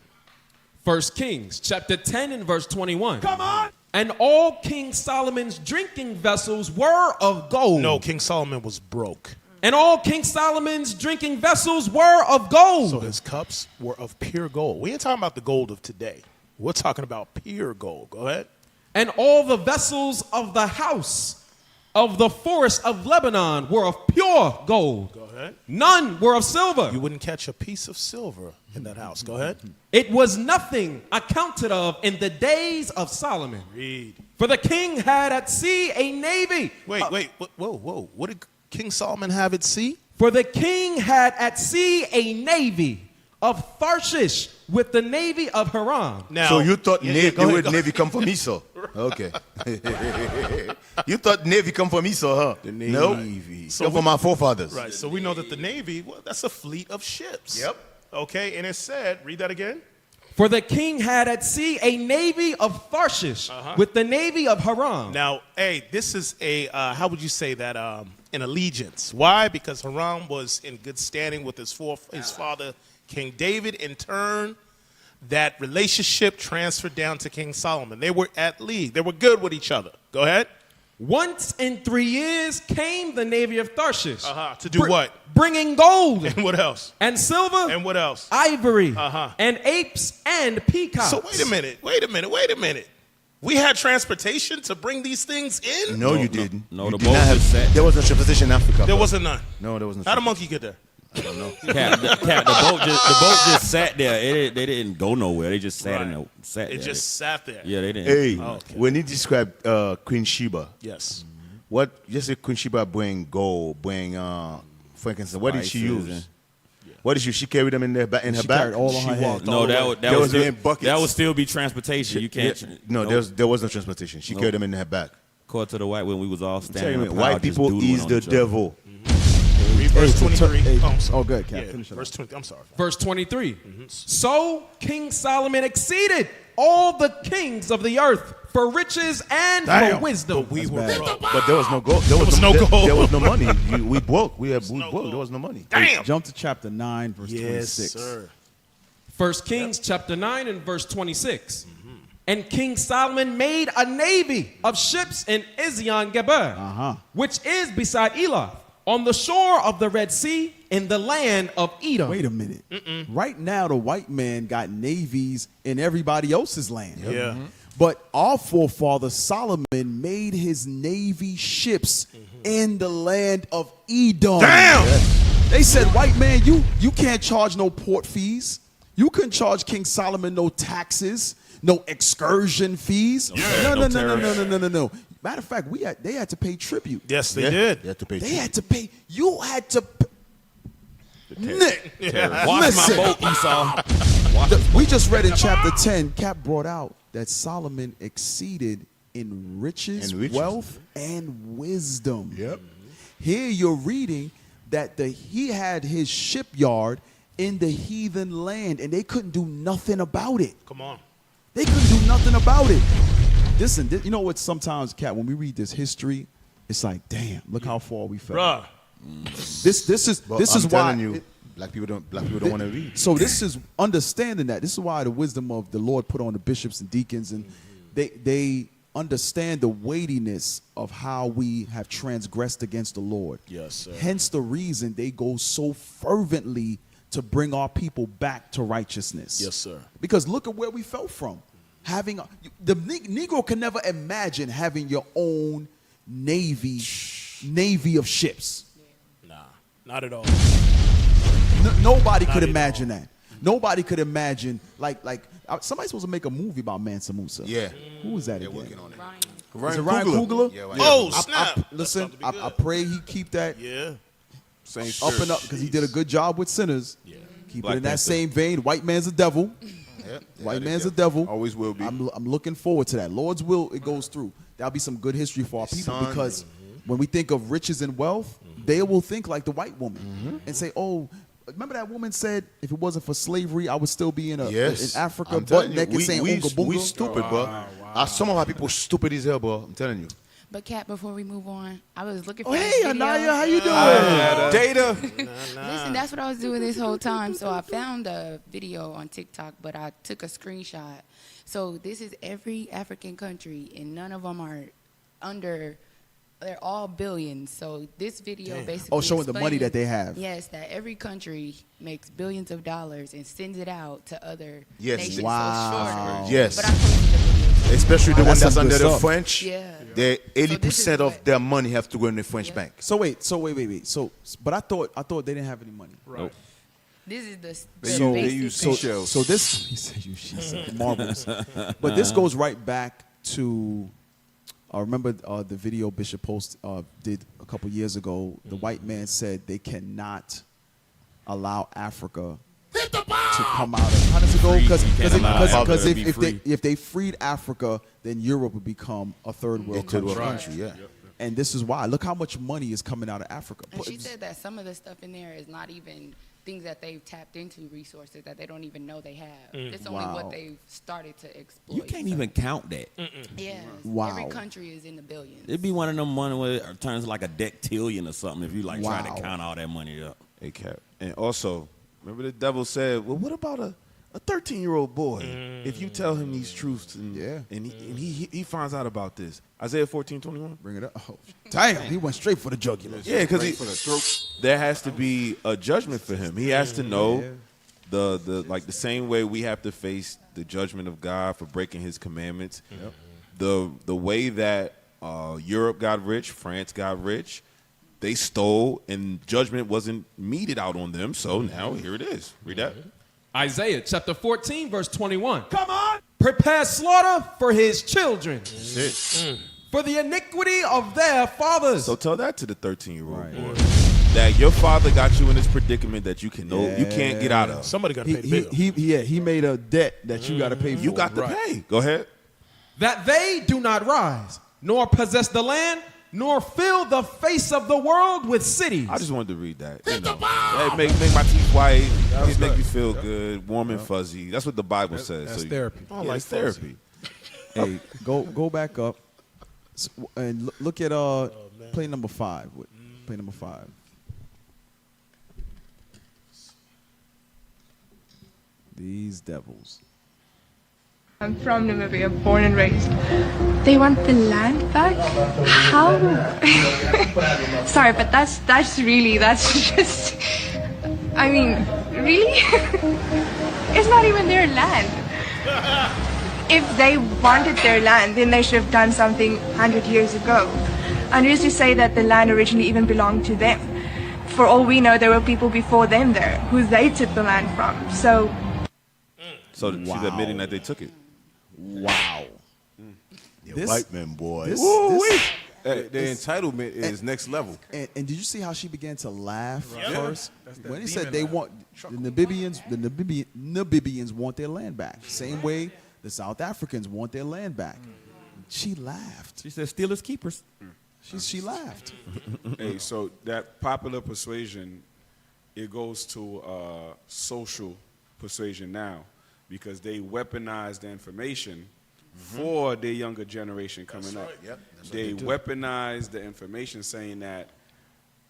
1 Kings chapter 10 and verse 21. Come on! And all King Solomon's drinking vessels were of gold. No, King Solomon was broke. And all King Solomon's drinking vessels were of gold. So his cups were of pure gold. We ain't talking about the gold of today. We're talking about pure gold. Go ahead. And all the vessels of the house of the forest of Lebanon were of pure gold. Go ahead. None were of silver. You wouldn't catch a piece of silver in that house. Go ahead. It was nothing accounted of in the days of Solomon. Read. For the king had at sea a navy. Wait. Whoa. What did King Solomon have at sea? For the king had at sea a navy of Tharshish with the navy of Haran. Now, so you thought the word navy come from Esau? Okay. You thought navy come from Esau, huh? The navy. Nope. So come from our forefathers. Right. So we know that the navy, well, that's a fleet of ships. Yep. Okay. And it said, read that again. For the king had at sea a navy of Tharshish with the navy of Haran. Now, hey, this is a, how would you say that, an allegiance. Why? Because Haran was in good standing with his father, King David. In turn, that relationship transferred down to King Solomon. They were at league. They were good with each other. Go ahead. Once in 3 years came the navy of Tarshish. To do what? Bringing gold. And what else? And silver. And what else? Ivory. And apes and peacocks. So wait a minute. We had transportation to bring these things in? No, you didn't. No, You the did boat not have- just sat. There was no transportation in Africa. There bro. wasn't none. No, there was no. How'd a monkey get there? I don't know. The boat just sat there. They didn't go nowhere. They just sat sat It there. just sat there. Yeah, they didn't. Hey, okay. when he described Queen Sheba, Yes. what just say Queen Sheba bring gold, bring frankincense? What did she Spices use? What did she carry them in her back? She carried all on her head. No, that would still be transportation. You can't. No, there was no transportation. She carried them in her back. According to the white when we was all standing. Tell in you, the white crowd, just people doodling is on the each other. devil. Read verse 23. Oh, good, Cap. Finish it Verse up. 20. I'm sorry. Verse 23. So King Solomon exceeded all the kings of the earth for riches and for wisdom. But we were broke. But there was no gold. There was no gold. There was no money. We broke. We broke. There was no money. Damn. Jump to chapter 9, verse Yes, 26. sir. 1 Kings chapter 9 and verse 26. And King Solomon made a navy of ships in Ezion-Geber, which is beside Eloth, on the shore of the Red Sea, in the land of Edom. Wait a minute. Right now, the white man got navies in everybody else's land. Yeah. But our forefather Solomon made his navy ships in the land of Edom. Damn! They said, white man, you can't charge no port fees. You couldn't charge King Solomon no taxes, no excursion fees. No. Matter of fact, they had to pay tribute. Yes, they did. They had to pay. They had to pay. You had to. Nick, Watch my listen. boat, Esau. We just read in chapter 10, Cap brought out that Solomon exceeded in riches, wealth, and wisdom. Yep. Here you're reading that he had his shipyard in the heathen land, and they couldn't do nothing about it. Come on. They couldn't do nothing about it. Listen, you know what? Sometimes, Cat, when we read this history, it's like, damn, look how far we fell. Bruh. This is why telling you, black people don't want to read. So this is understanding that. This is why the wisdom of the Lord put on the bishops and deacons, and they understand the weightiness of how we have transgressed against the Lord. Yes, sir. Hence the reason they go so fervently to bring our people back to righteousness. Yes, sir. Because look at where we fell from. The Negro can never imagine having your own navy of ships. Nah, not at all. Nobody could imagine that. Nobody could imagine like somebody's supposed to make a movie about Mansa Musa. Yeah. Who was that They're again? working on it. Is it Ryan Coogler? Yeah, Oh, snap. Listen, I pray he keep that Same up and up because he did a good job with sinners. Yeah. Keep Black it in that Panther. same vein. White man's a devil. Yep. White man's a devil. Always will be. I'm looking forward to that. Lord's will, it goes through. That'll be some good history for our people Son. because when we think of riches and wealth, they will think like the white woman and say, oh, remember that woman said, if it wasn't for slavery, I would still be in Africa, I'm butt telling you, naked, saying Oonga Boonga. we stupid, bro. Some of our people stupid as hell, bro. I'm telling you. But Kat, before we move on, I was looking for Oh, this hey, video. Anaya, how you doing? Data. Listen, that's what I was doing this whole time. So I found a video on TikTok, but I took a screenshot. So this is every African country, and none of them are under. They're all billions. So this video basically showing the money that they have. Yes, that every country makes billions of dollars and sends it out to other Yes. nations. Wow. So it's short. Yes. But I posted the video. Especially the one That's that's some under good the stuff. French. Yeah. They 80% of their money have to go in the French bank. So wait. But I thought they didn't have any money. Right. This is the They basic use thing. seashells. So this, he said you she said marbles. But this goes right back to, I remember the video Bishop Post did a couple years ago. The white man said they cannot allow Africa to come out of. How does it go? Because if they freed Africa, then Europe would become a third world country. Yeah. And this is why. Look how much money is coming out of Africa. And she said that some of the stuff in there is not even things that they've tapped into, resources that they don't even know they have. It's only what they've started to exploit. You can't even count that. Yes. Wow. Every country is in the billions. It'd be one of them money where it turns like a dectillion or something if you like try Wow. to count all that money up. Hey, Cap. And also, remember the devil said, well, what about A 13-year-old boy, if you tell him these truths and he finds out about this. Isaiah 14:21. Bring it up. Oh, damn, he went straight for the jugular. Yeah, because for the throat. there has to be a judgment for him. He has to know the like the same way we have to face the judgment of God for breaking his commandments. The way that Europe got rich, France got rich, they stole and judgment wasn't meted out on them. So now here it is. Read that. Isaiah chapter 14, verse 21. Come on! Prepare slaughter for his children. That's it. For the iniquity of their fathers. So tell that to the 13-year-old boy. That your father got you in this predicament that you can't get out of. Somebody got to pay the bill. He made a debt that you got to pay for. You got to pay. Go ahead. That they do not rise, nor possess the land, nor fill the face of the world with cities. I just wanted to read that. You know, that make my teeth white. It make you feel good, warm and fuzzy. That's what the Bible says. That's so therapy. I like therapy. Hey, go back up and look at play number 5. Play number 5. These devils. I'm from Namibia, born and raised. They want the land back? How? Sorry, but that's just, I mean, really? It's not even their land. If they wanted their land, then they should have done something 100 years ago. And who's to say that the land originally even belonged to them? For all we know, there were people before them there who they took the land from. So she's admitting that they took it. Wow. White men, boys. The entitlement is next level. And did you see how she began to laugh first? When he said they want the Namibians want their land back. Same way the South Africans want their land back. She laughed. She said stealers keepers. She laughed. Hey, so that popular persuasion, it goes to social persuasion now, because they weaponize the information for their younger generation coming up. Yep, they weaponize the information saying that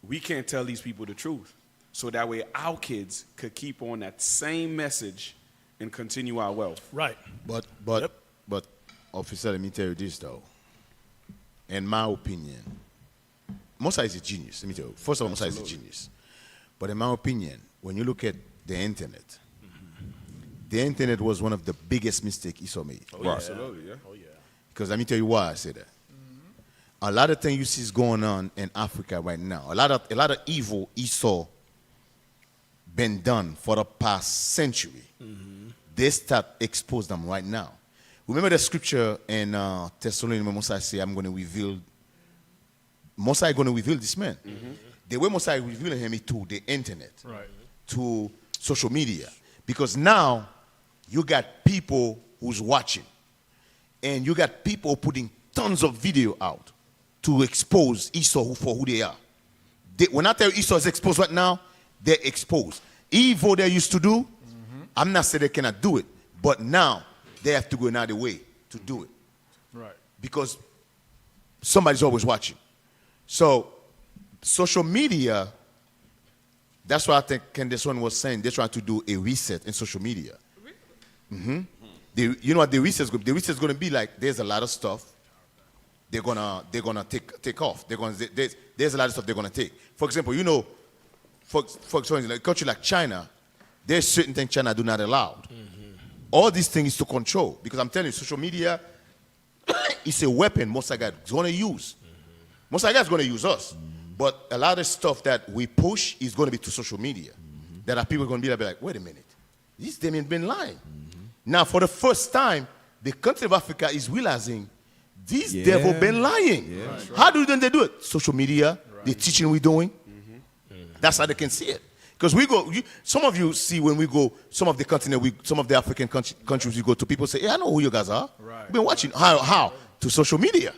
we can't tell these people the truth. So that way our kids could keep on that same message and continue our wealth. Right. But officer, let me tell you this though. In my opinion, Musa is a genius. Let me tell you. First of all, Musa is a genius. But in my opinion, when you look at the internet, the internet was one of the biggest mistakes Esau made. Oh, yeah. Absolutely, yeah. Oh, yeah. Because let me tell you why I say that. A lot of things you see is going on in Africa right now. A lot of evil Esau been done for the past century. They start expose them right now. Remember the scripture in Thessalonians when Mosiah say, Mosiah going to reveal this man. The way Mosiah revealing him is to the internet, to social media. Because now you got people who's watching. And you got people putting tons of video out to expose Esau for who they are. When I tell you Esau is exposed right now, they're exposed. Evil they used to do, I'm not saying they cannot do it. But now, they have to go another way to do it. Right. Because somebody's always watching. So, social media, that's why I think Candace one was saying, they're trying to do a reset in social media. You know what the reset is going to be? The reset is going to be like, there's a lot of stuff they're gonna take off. There's a lot of stuff they're going to take. For example, you know, for example, like a country like China, there's certain things China do not allow. All these things is to control. Because I'm telling you, social media is a weapon most of guys is going to use. Most of guys is going to use us. But a lot of stuff that we push is going to be to social media. That are people going to be like, wait a minute. These them ain't been lying. Now, for the first time, the country of Africa is realizing these devil been lying. How do they do it? Social media, the teaching we're doing. That's how they can see it. Because we go, some of you see when we go, some of the continent, some of the African countries we go to, people say, hey, I know who you guys are. We've been watching. How? To social media.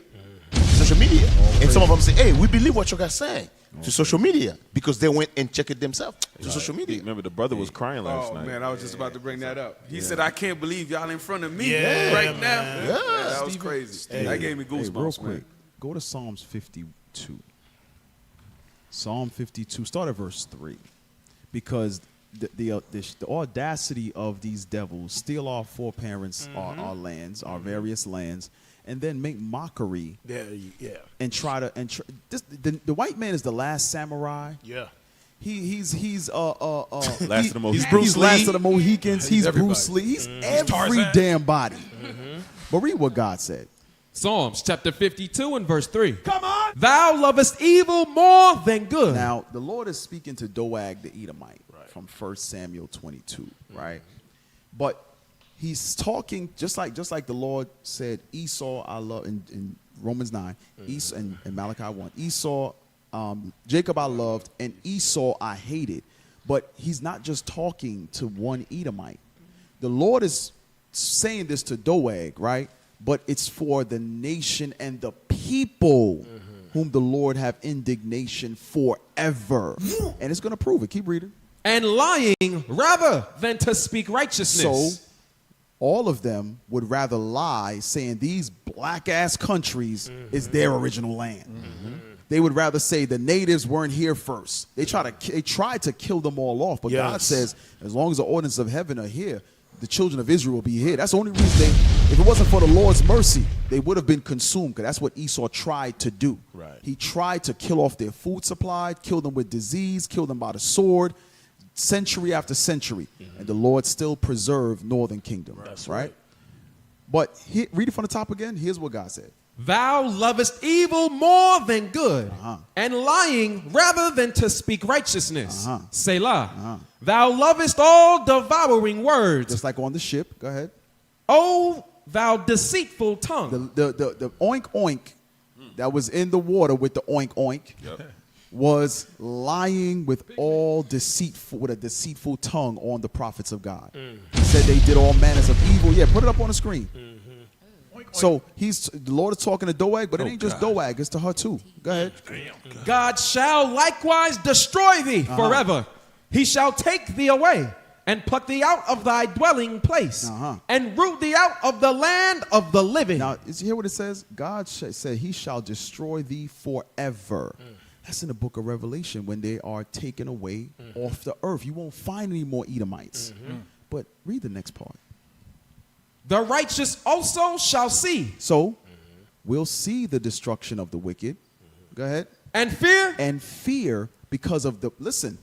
Social media. And some of them say, hey, we believe what you guys saying. To social media. Because they went and checked it themselves. To social media. Remember, the brother was crying last night. Oh, man, I was just about to bring that up. He said, I can't believe y'all in front of me right now. Yeah, that was crazy. That gave me goosebumps, real quick, man. go to Psalms 52. Psalm 52. Start at verse 3. Because the audacity of these devils steal our foreparents, our lands, our various lands, and then make mockery. And try to the white man is the last samurai. Yeah. He's Last of the Mohicans. He's last of the Mohicans. He's Bruce Lee. He's every Tarzan. damn body. But read what God said. Psalms chapter 52 and verse 3. Come on. Thou lovest evil more than good. Now, the Lord is speaking to Doeg the Edomite from 1 Samuel 22, right? But he's talking just like the Lord said, Esau I love in Romans 9, Esau and Malachi 1. Esau, Jacob I loved, and Esau I hated. But he's not just talking to one Edomite. The Lord is saying this to Doeg, right? But it's for the nation and the people whom the Lord have indignation forever. And it's going to prove it. Keep reading. And lying rather than to speak righteousness. So all of them would rather lie, saying these black-ass countries is their original land. They would rather say the natives weren't here first. They tried to kill them all off. But God says, as long as the ordinances of heaven are here, the children of Israel will be here. That's the only reason if it wasn't for the Lord's mercy, they would have been consumed, because that's what Esau tried to do. Right. He tried to kill off their food supply, kill them with disease, kill them by the sword, century after century. And the Lord still preserved northern kingdom. That's right. But read it from the top again. Here's what God said. Thou lovest evil more than good, and lying rather than to speak righteousness. Selah. Thou lovest all devouring words. Just like on the ship. Go ahead. Oh, thou deceitful tongue. The oink oink that was in the water with the oink oink was lying with a deceitful tongue on the prophets of God. He said they did all manners of evil. Yeah, put it up on the screen. So the Lord is talking to Doeg, but it ain't just Doeg, it's to her too. Go ahead. God shall likewise destroy thee forever. He shall take thee away and pluck thee out of thy dwelling place and root thee out of the land of the living. Now, is you hear what it says? God said he shall destroy thee forever. That's in the book of Revelation when they are taken away off the earth. You won't find any more Edomites. But read the next part. The righteous also shall see. So, we'll see the destruction of the wicked. Go ahead. And fear? And fear because of listen,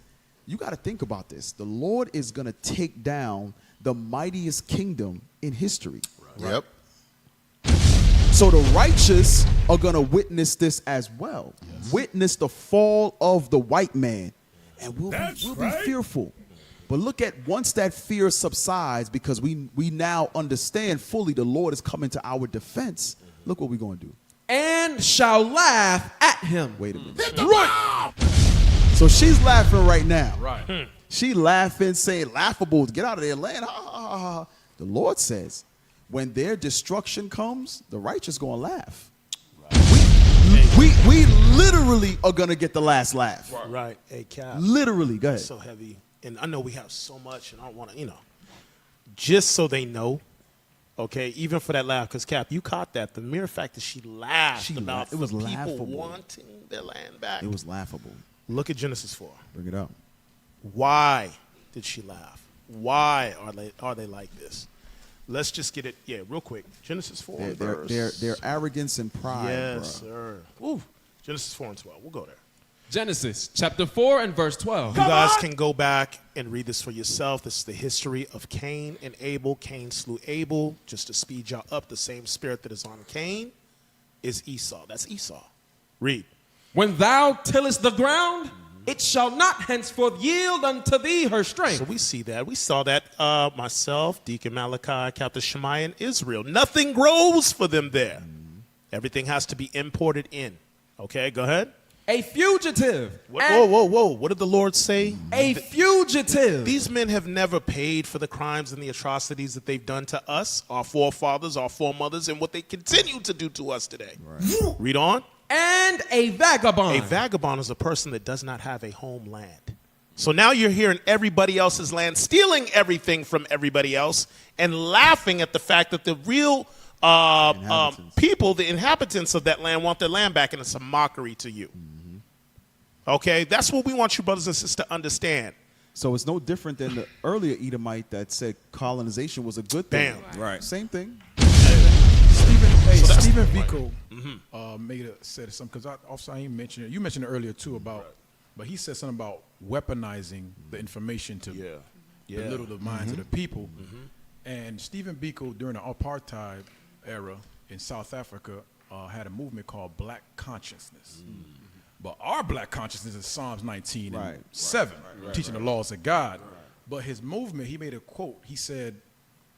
you got to think about this. The Lord is going to take down the mightiest kingdom in history. Yep. So the righteous are going to witness this as well. Witness the fall of the white man. And we'll be fearful. But look at once that fear subsides, because we now understand fully the Lord is coming to our defense. Look what we're going to do. And shall laugh at him. Wait a minute. Right. So she's laughing right now. Right. She laughing, saying, laughable, get out of their land. Ha, ha, ha, ha. The Lord says, when their destruction comes, the righteous going to laugh. Right. We literally are going to get the last laugh. Right. Hey, Cap. Literally. Go ahead. So heavy. And I know we have so much, and I don't want to, just so they know, okay, even for that laugh, because Cap, you caught that. The mere fact that she laughed about it was people laughable. wanting their land back. It was laughable. Look at Genesis 4. Bring it up. Why did she laugh? Why are they like this? Let's just get it, real quick. Genesis 4 and verse. Their arrogance and pride. Yes, sir. Ooh, Genesis 4 and 12. We'll go there. Genesis chapter 4 and verse 12. You guys can go back and read this for yourself. This is the history of Cain and Abel. Cain slew Abel. Just to speed y'all up, the same spirit that is on Cain is Esau. That's Esau. Read. When thou tillest the ground, it shall not henceforth yield unto thee her strength. So we see that. We saw that myself, Deacon Malachi, Captain Shemaiah, and Israel. Nothing grows for them there. Everything has to be imported in. Okay, go ahead. A fugitive. Whoa. What did the Lord say? A fugitive. These men have never paid for the crimes and the atrocities that they've done to us, our forefathers, our foremothers, and what they continue to do to us today. Right. Read on. And a vagabond. A vagabond is a person that does not have a homeland. So now you're here in everybody else's land, stealing everything from everybody else, and laughing at the fact that the real people, the inhabitants of that land, want their land back, and it's a mockery to you. Okay, that's what we want you brothers and sisters to understand. So it's no different than the earlier Edomite that said colonization was a good thing. Bam. Right. Same thing. Stephen Biko said something, because also I ain't mentioned it. You mentioned it earlier too about, but he said something about weaponizing the information to belittle the minds of the people. And Stephen Biko during the apartheid era in South Africa had a movement called Black Consciousness. But our black consciousness is Psalms 19 and 7, teaching the laws of God. But his movement, he made a quote. He said,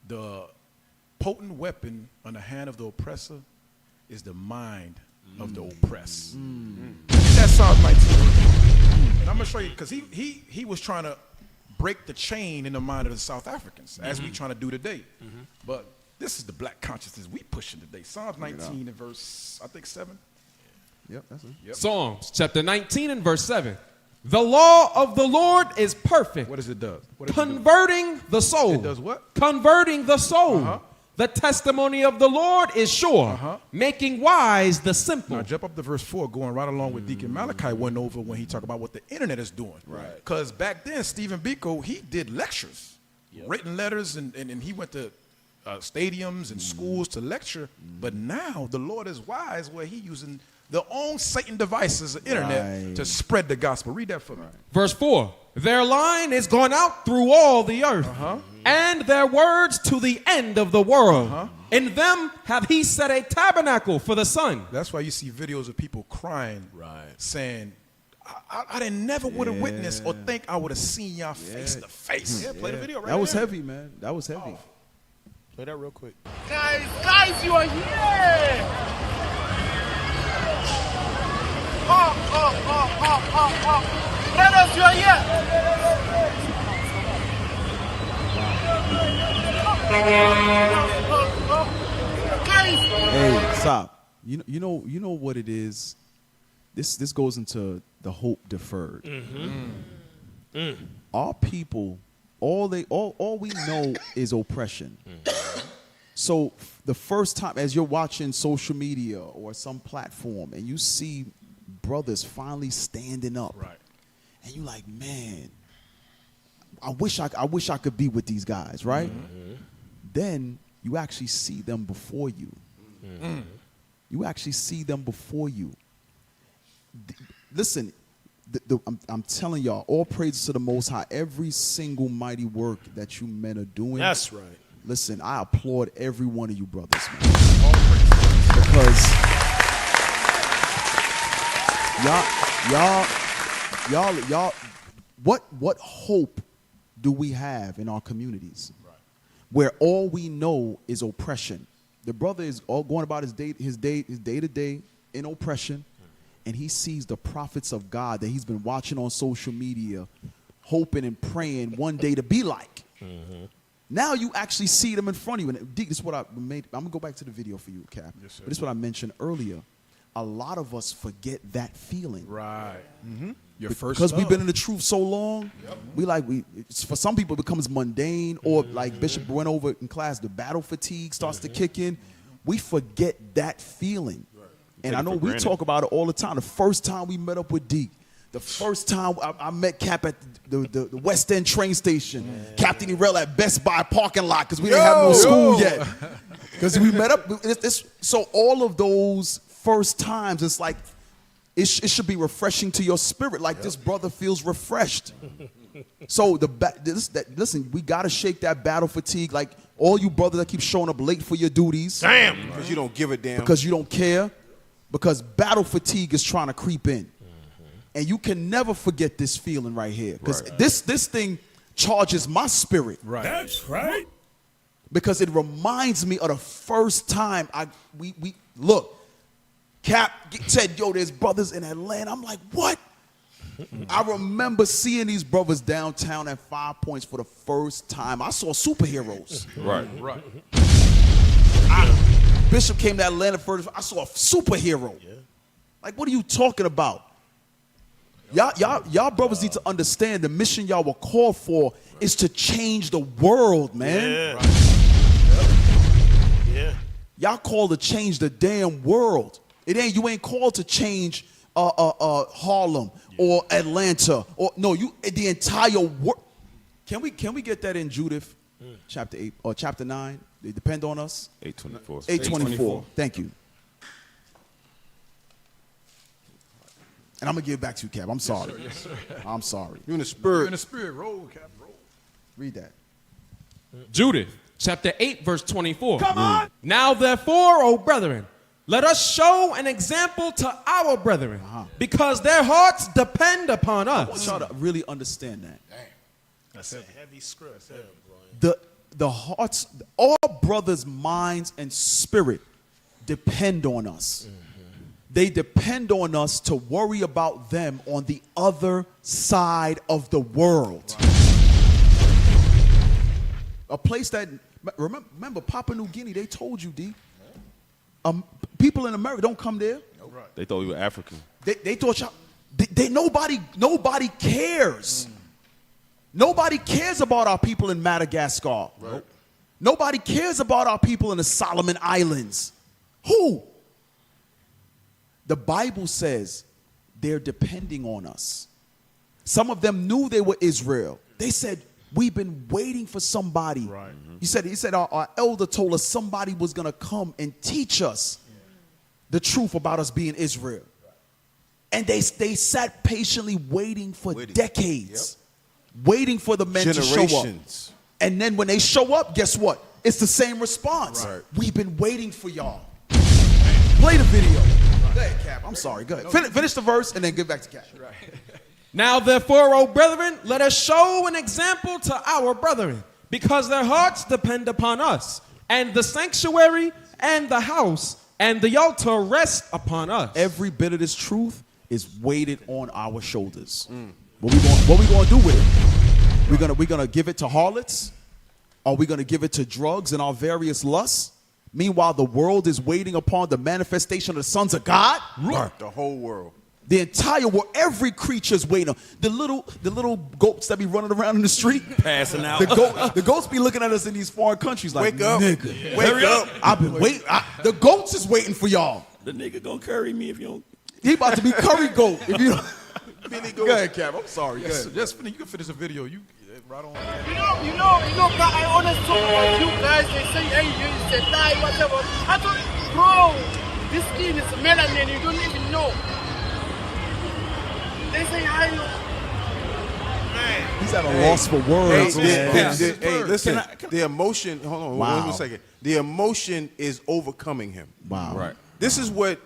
the potent weapon on the hand of the oppressor is the mind of the oppressed. That's Psalms 19. And I'm going to show you, because he was trying to break the chain in the mind of the South Africans, as we trying to do today. But this is the black consciousness we pushing today. Psalms 19 and verse, I think, 7. Yep, that's it. Yep. Psalms chapter 19 and verse 7. The law of the Lord is perfect. What does it do? Converting the soul. It does what? Converting the soul. The testimony of the Lord is sure, making wise the simple. Now jump up to verse 4, going right along with Deacon Malachi went over when he talked about what the internet is doing. Right. Because back then, Stephen Biko, he did lectures, written letters, and he went to stadiums and schools to lecture. But now the Lord is wise, where he using their own Satan devices, the internet, to spread the gospel. Read that for me. Verse 4. Their line is gone out through all the earth, and their words to the end of the world. In them hath he set a tabernacle for the sun. That's why you see videos of people crying, saying, I didn't never would have witnessed or think I would have seen y'all face to face. Yeah, play the video right That was there. heavy, man. That was heavy. Play that real quick. Guys, you are here! Brothers, you are Hey, stop. You know what it is? This goes into the hope deferred. Our people, all we know is oppression. So the first time, as you're watching social media or some platform, and you see brothers finally standing up, and you're like, man, I wish I could be with these guys, right? Then you actually see them before you. You actually see them before you. Listen, I'm telling y'all, all praises to the Most High. Every single mighty work that you men are doing. That's right. Listen, I applaud every one of you brothers, man. Because y'all, what hope do we have in our communities where all we know is oppression? The brother is all going about his day to day in oppression, and he sees the prophets of God that he's been watching on social media, hoping and praying one day to be like. Now you actually see them in front of you. And this is what I made. I'm gonna go back to the video for you, Cap. Yes, sir. But this is what I mentioned earlier. A lot of us forget that feeling. Right. Your first because we've love. been in the truth so long. For some people it becomes mundane, or like Bishop went over in class, the battle fatigue starts to kick in. We forget that feeling. And I know we talk about it all the time. The first time we met up with Deke, the first time I met Cap at the West End train station, Captain Erel at Best Buy parking lot, because we didn't have no school yet. Because we met up. So all of those first times, it's like, it should be refreshing to your spirit. Like this brother feels refreshed. So listen, we got to shake that battle fatigue. Like all you brothers that keep showing up late for your duties. Damn. Because you don't give a damn. Because you don't care. Because battle fatigue is trying to creep in. And you can never forget this feeling right here. Because this thing charges my spirit. Right. That's right. Because it reminds me of the first time we look. Cap said, yo, there's brothers in Atlanta. I'm like, what? I remember seeing these brothers downtown at 5 Points for the first time. I saw superheroes. Right. Bishop came to Atlanta first. I saw a superhero. Like, what are you talking about? Y'all brothers need to understand the mission y'all were called for is to change the world, man. Y'all called to change the damn world. You ain't called to change Harlem or Atlanta or the entire world. Can we get that in Judith, chapter 8 or chapter 9? They depend on us. 8:24. 8:24. Thank you. And I'm gonna give it back to you, Cap. I'm sorry. Yes, sir. I'm sorry. You're in the spirit. You're in the spirit. Roll, Cap. Roll. Read that. Judith, chapter 8, verse 24. Come on. Now therefore, O brethren, let us show an example to our brethren, because their hearts depend upon I want us. y'all to really understand that. That's a heavy script. The hearts, all brothers' minds and spirit depend on us. They depend on us to worry about them on the other side of the world. A place that, remember Papua New Guinea, they told you, D. People in America don't come there. They thought we were African. They thought y'all, nobody cares. Nobody cares about our people in Madagascar. Right. Nobody cares about our people in the Solomon Islands. Who? The Bible says they're depending on us. Some of them knew they were Israel. They said, we've been waiting for somebody. Right. He said our elder told us somebody was going to come and teach us the truth about us being Israel. And they sat patiently waiting for decades. Waiting for the men to show up. And then when they show up, guess what? It's the same response. Right. We've been waiting for y'all. Play the video. Go ahead, Cap. I'm sorry. Go ahead. Finish the verse and then get back to Cap. Now therefore, O brethren, let us show an example to our brethren, because their hearts depend upon us, and the sanctuary and the house and the altar rest upon us. Every bit of this truth is weighted on our shoulders. What we going to do with it? We're gonna give it to harlots? Are we going to give it to drugs and our various lusts? Meanwhile, the world is waiting upon the manifestation of the sons of God. Right. The whole world. The entire world, every creature is waiting. The little goats that be running around in the street, Passing out. The goats be looking at us in these foreign countries like, Wake up. nigga, Wake up. I've been waiting. The goats is waiting for y'all. The nigga gonna curry me if you don't. He about to be curry goat. If you don't. Billy Go ahead, Cap. I'm sorry. Yes, Go ahead. just you can finish the video. You right on. You know, I always talk about you guys. They say, hey, you said die, whatever. I thought, bro, this skin is melanin. You don't even know. They say, I know. Man. He's at a loss for words, man. Hey, listen. The emotion. Hold on. Wow. One second. The emotion is overcoming him. Wow. Right. This is what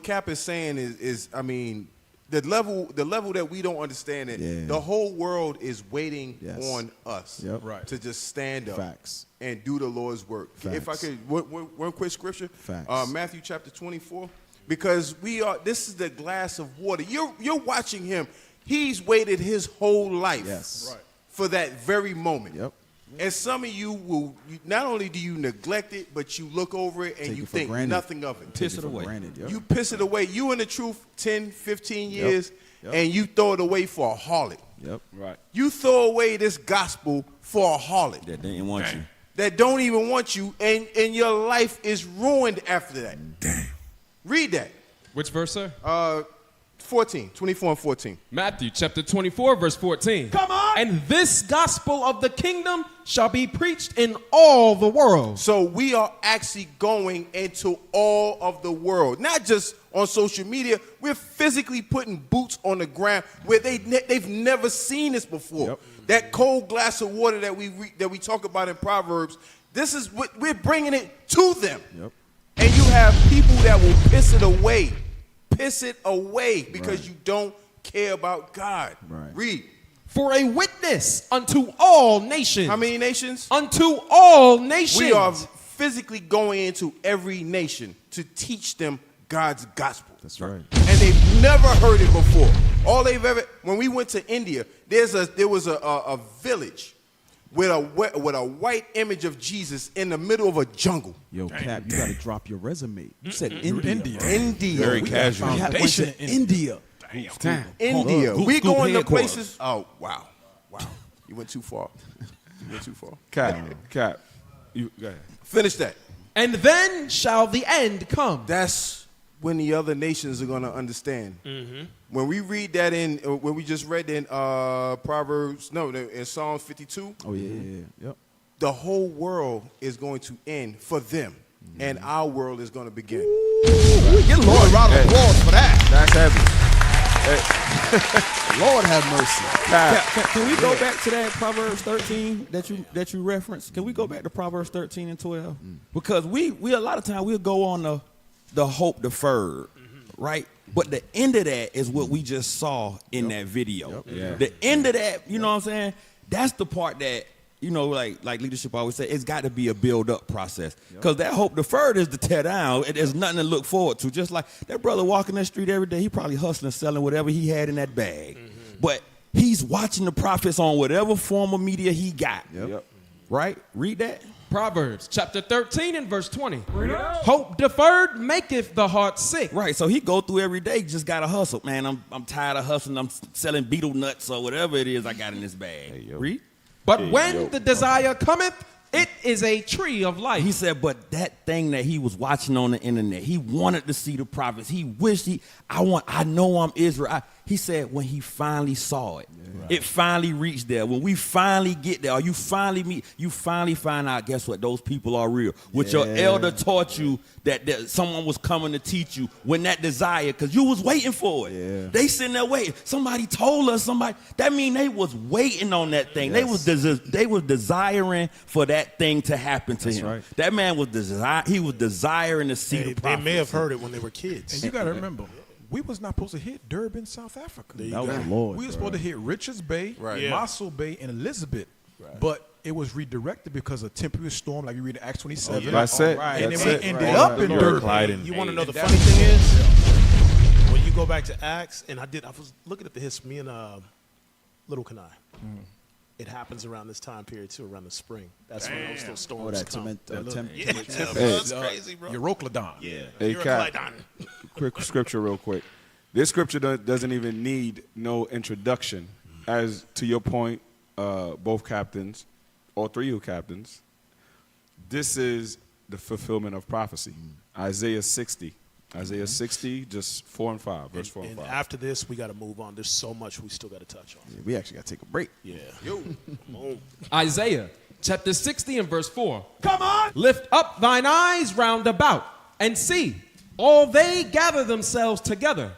Cap is saying is I mean, the level that we don't understand it. The whole world is waiting on us to just stand up and do the Lord's work. If I could, one quick scripture, Matthew chapter 24, because this is the glass of water. You're watching him. He's waited his whole life for that very moment. Yep. And some of you will, not only do you neglect it, but you look over it and you think nothing of it. Piss it away. You piss it away. You in the truth 10, 15 years, and you throw it away for a harlot. Yep. Right. You throw away this gospel for a harlot. That didn't want you. That don't even want you, and your life is ruined after that. Damn. Read that. Which verse, sir? 24 and 14. Matthew chapter 24, verse 14. Come on! And this gospel of the kingdom shall be preached in all the world. So we are actually going into all of the world, not just on social media. We're physically putting boots on the ground where they've never seen this before. Yep. That cold glass of water that we talk about in Proverbs, this is what we're bringing it to them. Yep. And you have people that will piss it away. Piss it away because you don't care about God. Right. Read. For a witness unto all nations. How many nations? Unto all nations. We are physically going into every nation to teach them God's gospel. That's right. And they've never heard it before. All they've ever, when we went to India, there was a village with a white image of Jesus in the middle of a jungle. Yo, Cap, you got to drop your resume. You said India. India. Very casual. Foundation in India. Damn. India. We going to places. Oh, wow. You went too far. Cap. You go ahead. Finish that. And then shall the end come. That's when the other nations are going to understand. When we read that when we just read in in Psalm 52. Oh, yeah. Yep. The whole world is going to end for them, and our world is going to begin. Get Lord a round of applause for that. That's heavy. Lord have mercy. Can we go back to that Proverbs 13 that you referenced? Can we go back to Proverbs 13 and 12? Because we a lot of times we'll go on the hope deferred, right? But the end of that is what we just saw in that video. Yeah. The end of that, you know what I'm saying? That's the part that, you know, like leadership always say, it's got to be a build-up process. Because that hope deferred is to tear down. There's nothing to look forward to. Just like that brother walking that street every day, he probably hustling, selling whatever he had in that bag. But he's watching the prophets on whatever form of media he got. Right? Read that. Proverbs chapter 13 and verse 20. Hope deferred maketh the heart sick. Right, so he go through every day, just got to hustle. Man, I'm tired of hustling. I'm selling beetle nuts or whatever it is I got in this bag. Read. But when the desire cometh, it is a tree of life. He said, but that thing that he was watching on the internet, he wanted to see the prophets. He wished I know I'm Israel. He said when he finally saw it, it finally reached there. When we finally get there, or you finally find out, guess what? Those people are real. What your elder taught you that someone was coming to teach you when that desire, because you was waiting for it. Yeah. They sitting there waiting. Somebody told us, that mean they was waiting on that thing. Yes. They was desiring for that thing to happen to him. Right. That man was desiring to see the prophets. They may have heard it when they were kids. And you got to remember, we was not supposed to hit Durban, South Africa. That was the Lord. We were supposed to hit Richards Bay, Mossel Bay, and Elizabeth. But it was redirected because of tempestuous storm, like you read in Acts 27. That's it. And That's then it. we ended up in Durban. You want to know the funny thing is? When you go back to Acts, and I was looking at the history, me and Little Kanai. It happens around this time period too, around the spring. That's when those storms come. That's crazy, bro. Euroclydon. Yeah. Hey, Kat, quick scripture real quick. This scripture doesn't even need no introduction. As to your point, both captains, all three of you captains, this is the fulfillment of prophecy. Isaiah 60. Isaiah 60, just 4 and 5, verse 4 and 5. And after this, we got to move on. There's so much we still got to touch on. Yeah, we actually got to take a break. Yeah. Isaiah chapter 60 and verse 4. Come on! Lift up thine eyes round about and see. All they gather themselves together.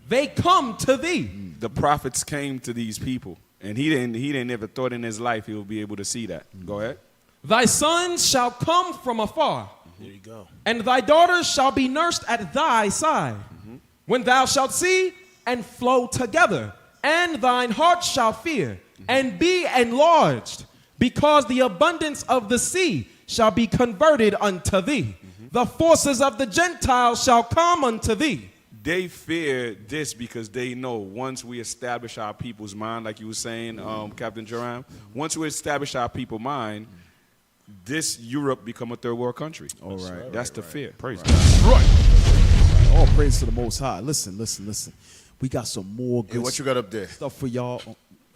They come to thee. The prophets came to these people, and he didn't ever thought in his life he would be able to see that. Go ahead. Thy sons shall come from afar. There you go. And thy daughters shall be nursed at thy side. When thou shalt see and flow together, and thine heart shall fear, and be enlarged, because the abundance of the sea shall be converted unto thee. The forces of the Gentiles shall come unto thee. They fear this because they know once we establish our people's mind, like you were saying, Captain Joram, once we establish our people's mind, this Europe become a third world country. All right. That's the fear. Praise God. Right. All praise to the Most High. Listen. We got some more good what you got up there? stuff for y'all.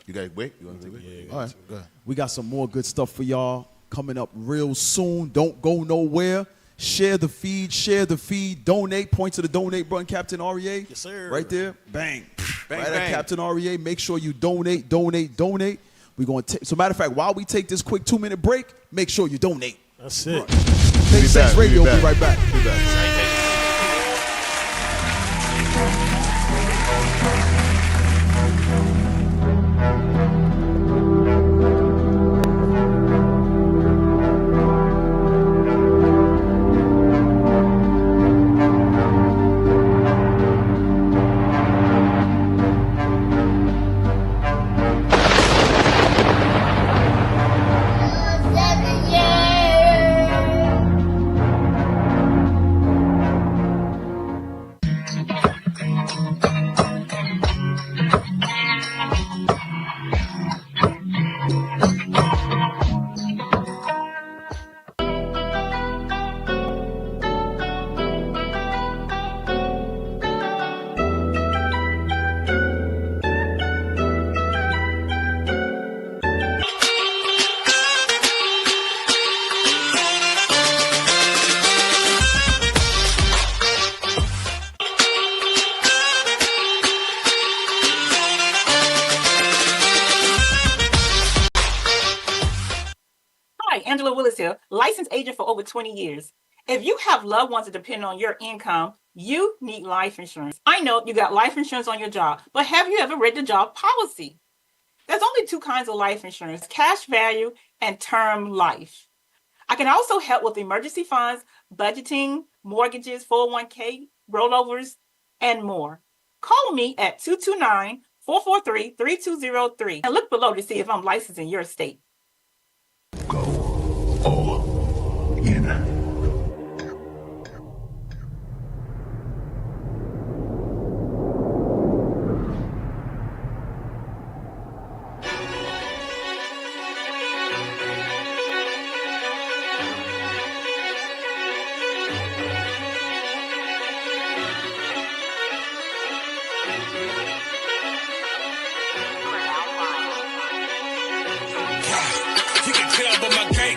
You got wait? You want to wait? All right. Go ahead. We got some more good stuff for y'all coming up real soon. Don't go nowhere. Share the feed, donate, point to the donate button, Captain REA. Yes, sir. Right there. Bang. Bang, right bang. at Captain REA. Make sure you donate. We're going to so matter of fact, while we take this quick 2-minute break, make sure you donate. That's it. Make Sense Radio. We'll be right back. Be back. Hi, Angela Willis here, licensed agent for over 20 years. If you have loved ones that depend on your income, you need life insurance. I know you got life insurance on your job, but have you ever read the job policy? There's only two kinds of life insurance, cash value and term life. I can also help with emergency funds, budgeting, mortgages, 401k, rollovers, and more. Call me at 229-443-3203 and look below to see if I'm licensed in your state.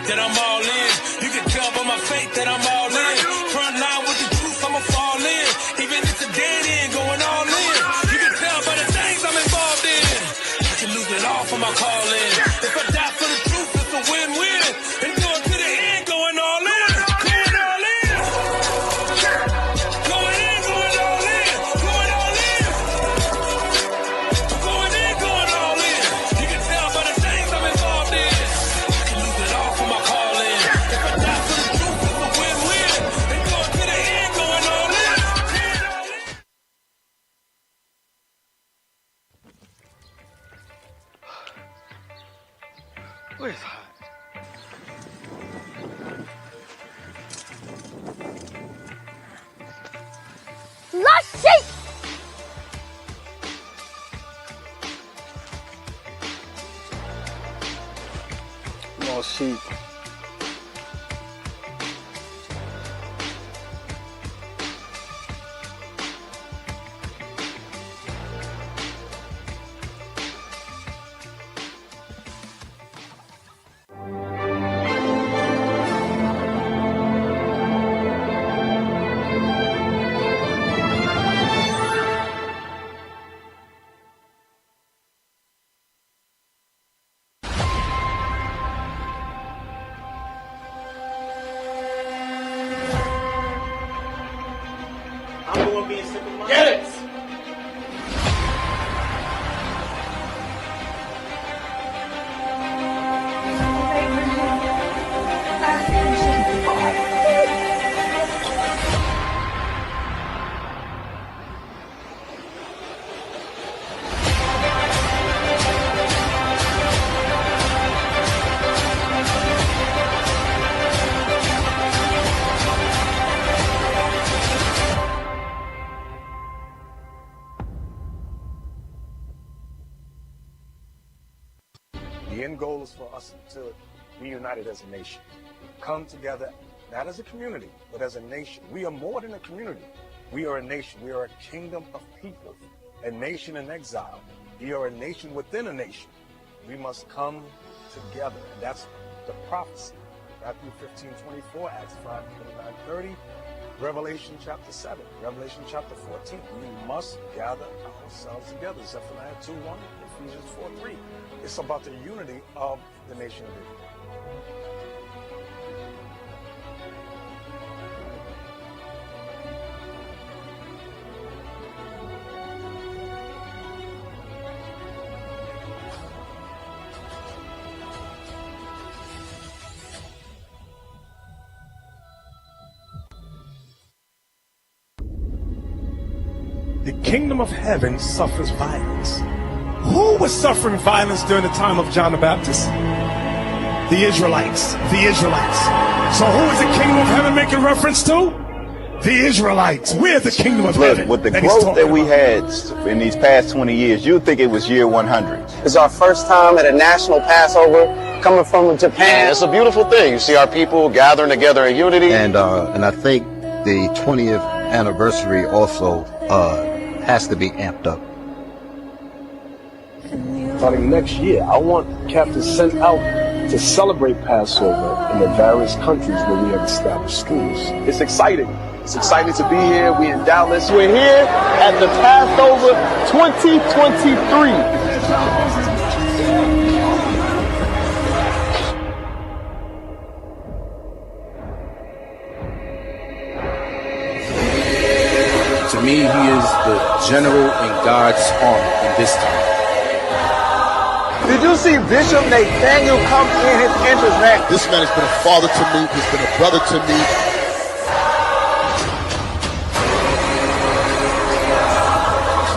That I'm all in. You can tell by my faith that I'm all in. Front line with the truth, I'ma fall in. Even if it's a dead end, going all in. You can tell by the things I'm involved in. I can lose it all for my calling. If I die for the truth, it's a win-win. And go to the end, going all in. Going all in. Going in, going all in. Going all in. Going in, going all in. You can tell by the things I'm involved in. I can lose it all for my calling. If I die for the truth, it's a win-win. And go to the end, going all in. Where's hot? Lost sheep! Lost sheep. I'm the one being simple-minded. Get it! The end goal is for us to be united as a nation. Come together, not as a community, but as a nation. We are more than a community. We are a nation. We are a kingdom of people, a nation in exile. We are a nation within a nation. We must come together, and that's the prophecy. Matthew 15:24, Acts 5:29-30, Revelation chapter 7, Revelation chapter 14. We must gather ourselves together. Zephaniah 2:1, Ephesians 4:3. It's about the unity of the nation of Israel. The kingdom of heaven suffers violence. Who was suffering violence during the time of John the Baptist? The Israelites. The Israelites. So who is the kingdom of heaven making reference to? The Israelites. We're the kingdom of heaven. With the growth that we had in these past 20 years, you'd think it was year 100. It's our first time at a national Passover coming from Japan. It's a beautiful thing. You see our people gathering together in unity. And I think the 20th anniversary also has to be amped up. Starting next year, I want captains sent out to celebrate Passover in the various countries where we have established schools. It's exciting. It's exciting to be here. We in Dallas. We're here at the Passover 2023. me, he is the general in God's army in this time. Did you see Bishop Nathaniel come in his entrance, man? This man has been a father to me. He's been a brother to me.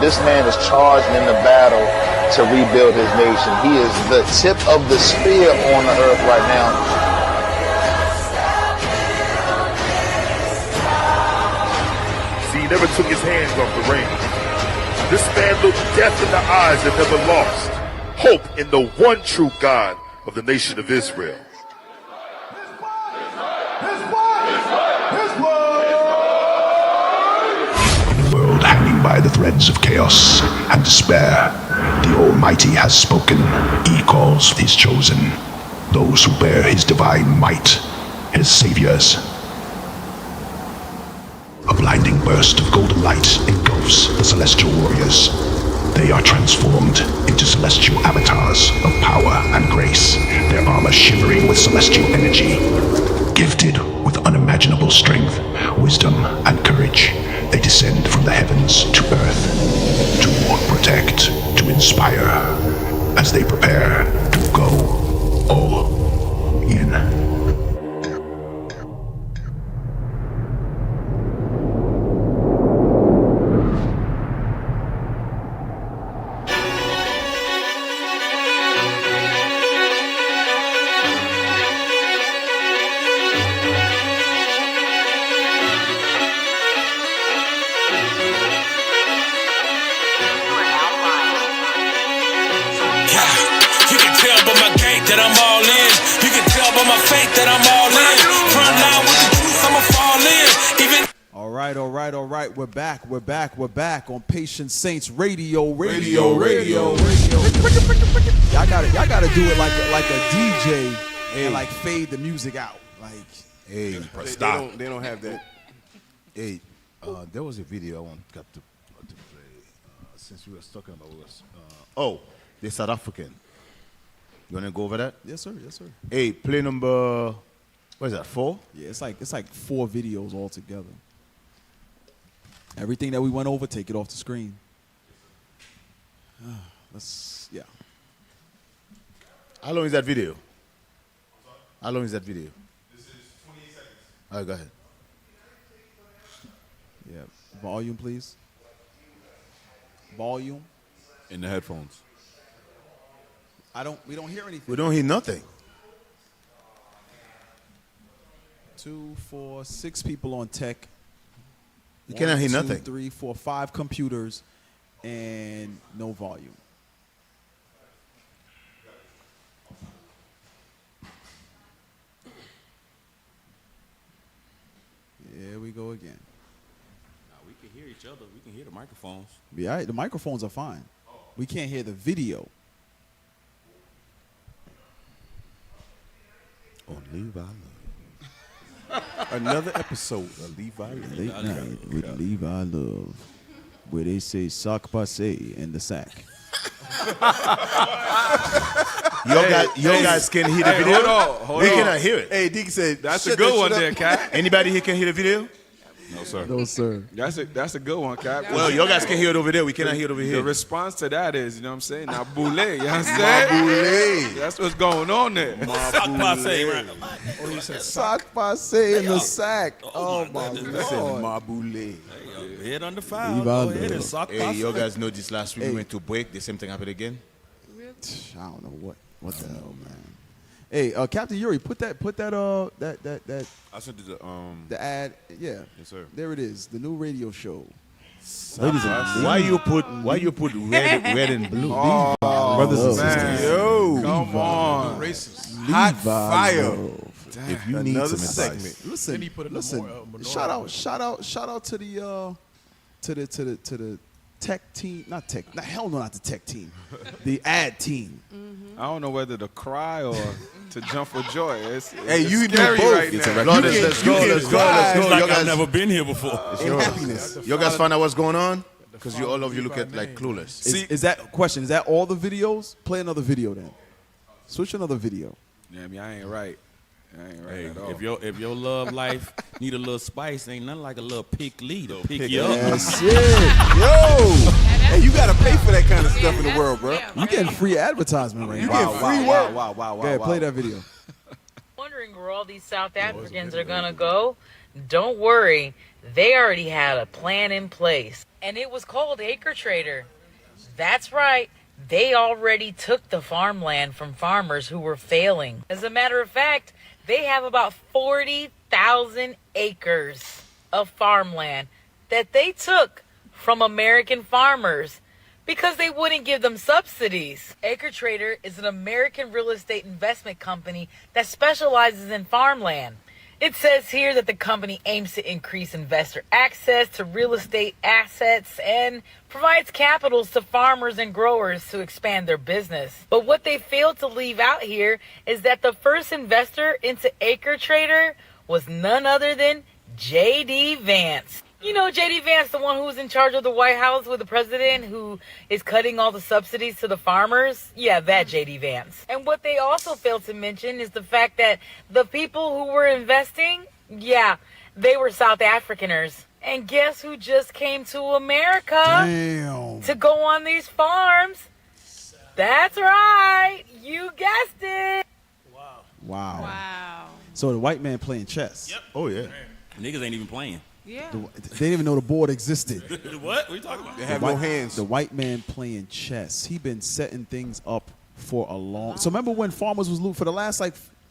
This man is charged in the battle to rebuild his nation. He is the tip of the spear on the earth right now. See, he never took his hands off the reins. This man looked death in the eyes and never lost hope in the one true God of the nation of Israel. World hanging by the threads of chaos and despair, the Almighty has spoken. He calls his chosen, those who bear his divine might, his saviors. A blinding burst of golden light engulfs the celestial warriors. They are transformed into celestial avatars of power and grace, their armor shivering with celestial energy. Gifted with unimaginable strength, wisdom, and courage, they descend from the heavens to earth to protect, to inspire, as they prepare to go all in. That I'm all in. You can tell by my faith that I'm all in. Front line with the truth, I'ma fall in. Even All right. We're back on Patient Saints Radio. Radio. Y'all gotta do it like a DJ and like fade the music out. Like, hey, stop. They don't have that. Hey, there was a video I want to play since we were talking about the South African. You want to go over that? Yes, sir. Hey, play number, what is that, 4? Yeah, it's like 4 videos all together. Everything that we went over, take it off the screen. Yeah. How long is that video? This is 28 seconds. All right, go ahead. Yeah. Volume, please. Volume. In the headphones. We don't hear anything. We don't hear nothing. 2, 4, 6 people on tech. You cannot hear 2, nothing. 3, 4, 5 computers and no volume. Here we go again. We can hear each other. We can hear the microphones. Yeah, the microphones are fine. We can't hear the video. On Levi Love. Another episode of Levi Love. Late night with Levi Love, where they say sac passe in the sack. Your guys can hear the video? Hold on. We cannot hear it. Hey, Deke said, That's a good one there, Cap. Anybody here can hear the video? No, sir. No, sir. That's a good one, Cap. Well, your guys can hear it over there. We cannot hear it over here. The response to that is, you know what I'm saying? Now, boule, you know what I'm saying? Maboule. That's what's going on there. He said Sac passe in the sack. Oh, my Lord. Maboule. Head under fire. Levi Go ahead Love. and sock Hey, you guys know this last week we went to break. The same thing happened again. I don't know what the hell, man. Hey, Captain Yuri, put that I sent it to the ad. Yeah. Yes, sir. There it is. The new radio show. Why you put red and blue? Brothers and sisters. Yo, Come on. racist. Hot fire. If you need Another some segment. advice. Then he put it in the Listen. more, Shout out to the tech team. Not hell no, not the tech team. The ad team. I don't know whether to cry or to jump for joy. It's You do scary both. right now. Let's go. Like I've never been here before. Happiness. You guys find out what's going on? Because all of you look at like clueless. Is that all the videos? Play another video then. Switch another video. Yeah, I mean, I ain't right. Hey, if your love life need a little spice, ain't nothing like a little pick lead to pick you up. That's it. Yo. Hey, you got to pay for that kind of stuff in the world, bro. You getting free advertisement right You now. get free work. Go ahead, play that video. Wondering where all these South Africans are gonna go? Don't worry, they already had a plan in place, and it was called Acre Trader. That's right, they already took the farmland from farmers who were failing. As a matter of fact, they have about 40,000 acres of farmland that they took from American farmers because they wouldn't give them subsidies. Acre Trader is an American real estate investment company that specializes in farmland. It says here that the company aims to increase investor access to real estate assets and provides capitals to farmers and growers to expand their business. But what they failed to leave out here is that the first investor into Acre Trader was none other than J.D. Vance. You know J.D. Vance, the one who was in charge of the White House with the president who is cutting all the subsidies to the farmers? Yeah, that J.D. Vance. And what they also failed to mention is the fact that the people who were investing, yeah, they were South Africaners. And guess who just came to America to go on these farms? That's right. You guessed it. Wow. So the white man playing chess. Yep. Oh, yeah. Niggas ain't even playing. Yeah. They didn't even know the board existed. What? What are you talking about? They have no hands. The white man playing chess. He been setting things up for a long. So remember when farmers was looting for the last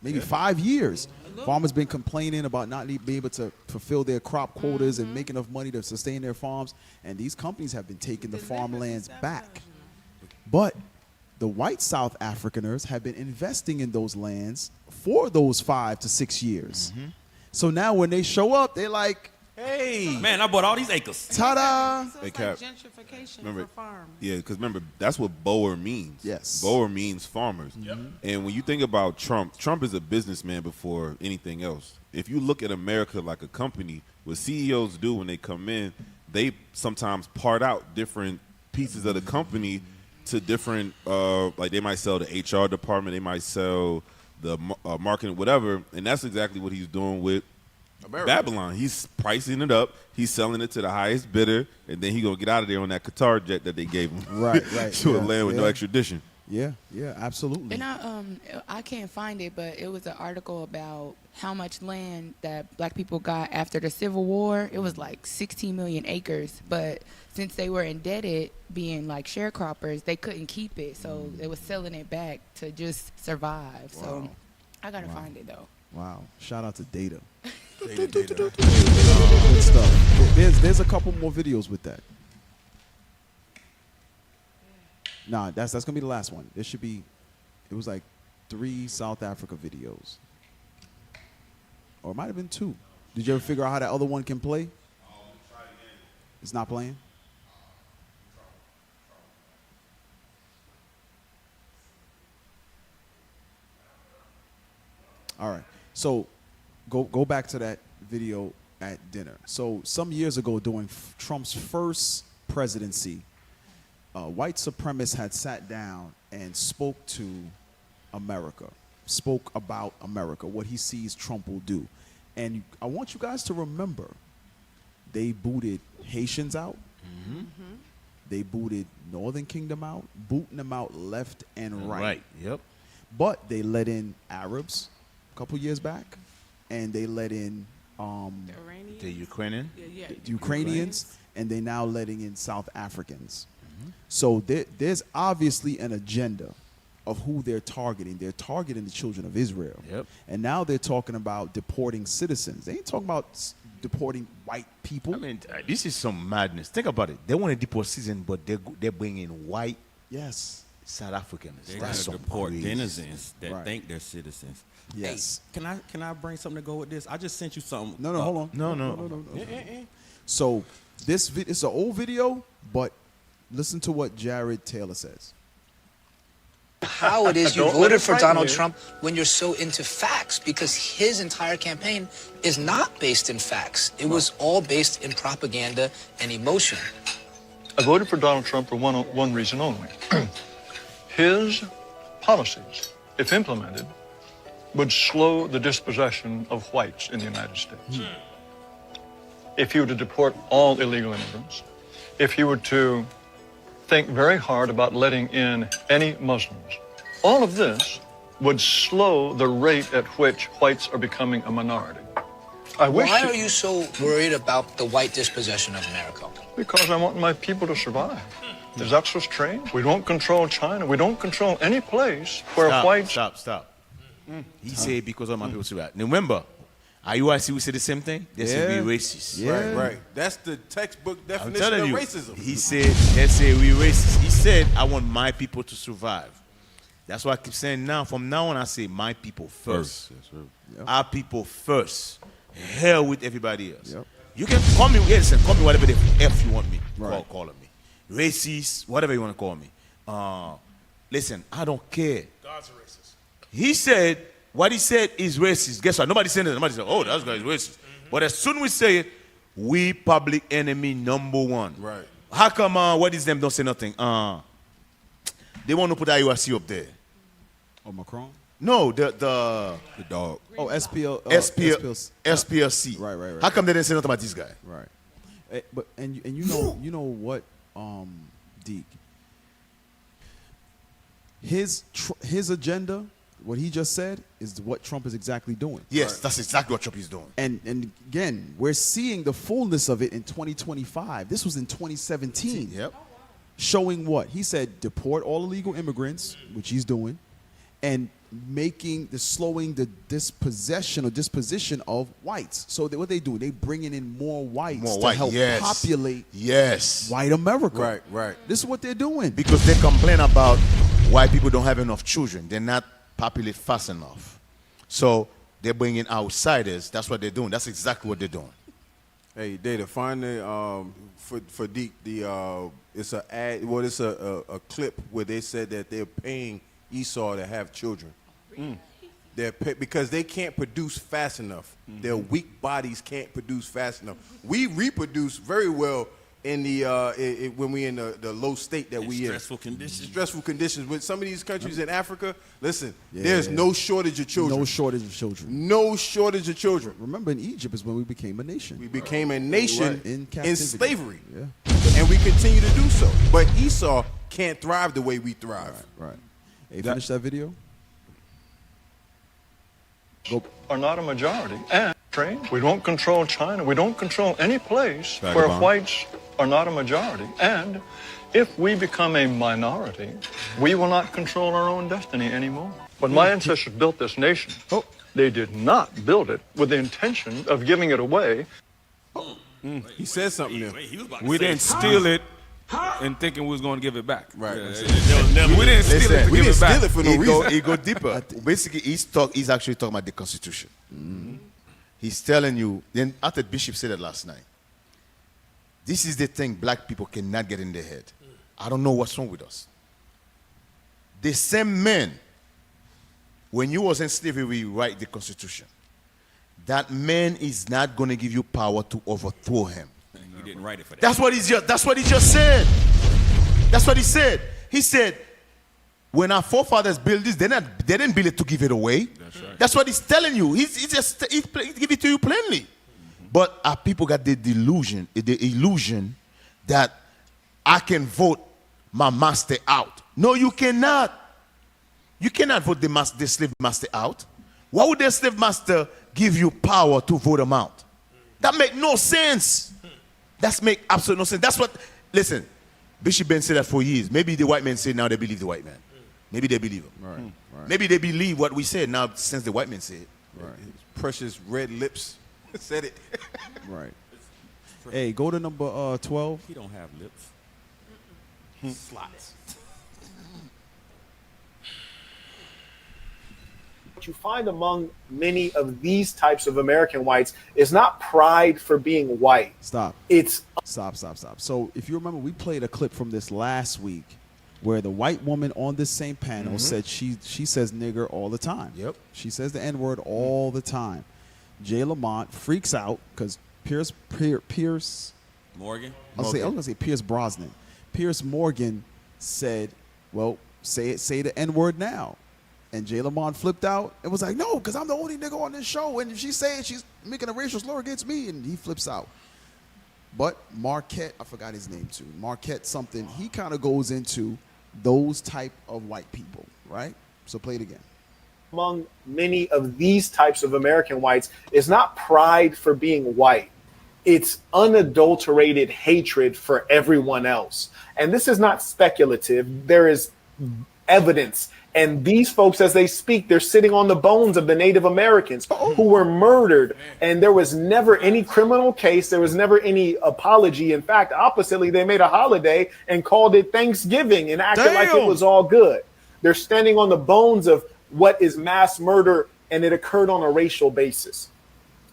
maybe 5 years? Farmers been complaining about not being able to fulfill their crop quotas and make enough money to sustain their farms, and these companies have been taking the farmlands back. But the white South Africaners have been investing in those lands for those 5 to 6 years. So now when they show up, they're like, hey, man, I bought all these acres. Ta-da! So it's like gentrification for farms. Yeah, because remember, that's what Boer means. Yes. Boer means farmers. And when you think about Trump, Trump is a businessman before anything else. If you look at America like a company, what CEOs do when they come in, they sometimes part out different pieces of the company to different, like they might sell the HR department, they might sell the marketing, whatever. And that's exactly what he's doing with Babylon. He's pricing it up. He's selling it to the highest bidder, and then he gonna get out of there on that Qatar jet that they gave him. Right. To a land with no extradition. Yeah, absolutely. And I can't find it, but it was an article about how much land that black people got after the Civil War. It was like 16 million acres, but since they were indebted, being like sharecroppers, they couldn't keep it, so they was selling it back to just survive. So I gotta find it though. Wow. Shout out to Data. Data. Good stuff. There's a couple more videos with that. Nah, that's gonna be the last one. It was like 3 South Africa videos. Or it might have been 2. Did you ever figure out how that other one can play? It's not playing? All right. So go back to that video at dinner. So some years ago during Trump's first presidency, white supremacists had sat down and spoke to America, spoke about America, what he sees Trump will do. And I want you guys to remember, they booted Haitians out. They booted Northern Kingdom out, booting them out left and right. Yep. But they let in Arabs a couple years back, and they let in the Ukrainian? Ukrainians, and they now letting in South Africans. So there's obviously an agenda of who they're targeting. They're targeting the children of Israel. Yep. And now they're talking about deporting citizens. They ain't talking about deporting white people. I mean, this is some madness. Think about it. They want to deport citizens, but they're bringing white South Africans. They're That's gonna some deport crazy. denizens that think they're citizens. Yes. Hey, can I bring something to go with this? I just sent you something. No, hold on. No. So it's an old video, but listen to what Jared Taylor says. How it is you voted for Donald Trump when you're so into facts, because his entire campaign is not based in facts. It was all based in propaganda and emotion. I voted for Donald Trump for one reason only. His policies, if implemented, would slow the dispossession of whites in the United States. If you were to deport all illegal immigrants, if you were to think very hard about letting in any Muslims, all of this would slow the rate at which whites are becoming a minority. Why are you so worried about the white dispossession of America? Because I want my people to survive. Is that so strange? We don't control China. We don't control any place where whites... Stop. He said because of my people survive. Now remember, IUIC will say the same thing. They say we racist. Right. That's the textbook I'm definition telling of you. racism. He said, they say we racist. He said, I want my people to survive. That's why I keep saying now. From now on, I say my people first. Our people first. Hell with everybody else. You can call me, listen, call me whatever the F you want me. Call me. Racist, whatever you want to call me. Listen, I don't care. God's a racist. He said, what he said is racist. Guess what? Nobody said it. Nobody said, oh, that guy is racist. But as soon as we say it, we public enemy number one. Right. How come, what is them don't say nothing? They want to put IURC up there. Oh, Macron? No, the dog. Oh, SPLC. Right. How come they didn't say nothing about this guy? Right. But you know what, Deke? His agenda, what he just said, is what Trump is exactly doing. Yes, that's exactly what Trump is doing. And again, we're seeing the fullness of it in 2025. This was in 2017. Yep. Showing what? He said deport all illegal immigrants, which he's doing, and slowing the disposition of whites. So what they do? They bringing in more whites to help populate white America. Right. This is what they're doing. Because they complain about why people don't have enough children. They're not populate fast enough. So they're bringing outsiders. That's what they're doing. That's exactly what they're doing. Hey, Data, find the for Deke it's a ad. Well, it's a clip where they said that they're paying Esau to have children. Because they can't produce fast enough. Their weak bodies can't produce fast enough. We reproduce very well in the when we in the low state that we in. Stressful conditions. Stressful conditions. With some of these countries in Africa, listen, there's no shortage of children. No shortage of children. No shortage of children. Remember, in Egypt is when we became a nation. We became a nation in slavery. Yeah. And we continue to do so. But Esau can't thrive the way we thrive. Right. Hey, finish that video. Are not a majority. And we don't control China. We don't control any place where whites are not a majority. And if we become a minority, we will not control our own destiny anymore. When my ancestors built this nation, they did not build it with the intention of giving it away. He said something there. We didn't steal it and thinking we was going to give it back. Right. We didn't steal it to give it back. for no reason. He go deeper. Basically, he's actually talking about the Constitution. He's telling you, then after Bishop said it last night, this is the thing black people cannot get in their head. I don't know what's wrong with us. The same man, when you was in slavery, write the Constitution. That man is not going to give you power to overthrow him. He didn't write it for that. That's what he just said. That's what he said. He said, when our forefathers built this, they didn't build it to give it away. That's right. That's what he's telling you. He give it to you plainly. But our people got the illusion that I can vote my master out. No, you cannot. You cannot vote the slave master out. Why would the slave master give you power to vote him out? That make no sense. That make absolutely no sense. That's what, listen, Bishop Ben said that for years. Maybe the white man said now they believe the white man. Maybe they believe him. Right. Maybe they believe what we said now since the white man said it. Right. His precious red lips said it. Right. Hey, go to number 12. He don't have lips. Slots. What you find among many of these types of American whites is not pride for being white. Stop. Stop. So if you remember, we played a clip from this last week where the white woman on this same panel said she says nigger all the time. Yep. She says the N-word all the time. Jay Lamont freaks out because Pierce Morgan. I was gonna say Pierce Brosnan. Pierce Morgan said, "Well, say the N-word now." And Jay Lamont flipped out and was like, no, because I'm the only nigga on this show. And if she's saying she's making a racial slur against me, and he flips out. But Marquette, I forgot his name too. Marquette something, he kind of goes into those type of white people, right? So play it again. Among many of these types of American whites is not pride for being white. It's unadulterated hatred for everyone else. And this is not speculative. There is evidence. And these folks, as they speak, they're sitting on the bones of the Native Americans who were murdered. And there was never any criminal case. There was never any apology. In fact, oppositely, they made a holiday and called it Thanksgiving and acted like it was all good. They're standing on the bones of what is mass murder, and it occurred on a racial basis.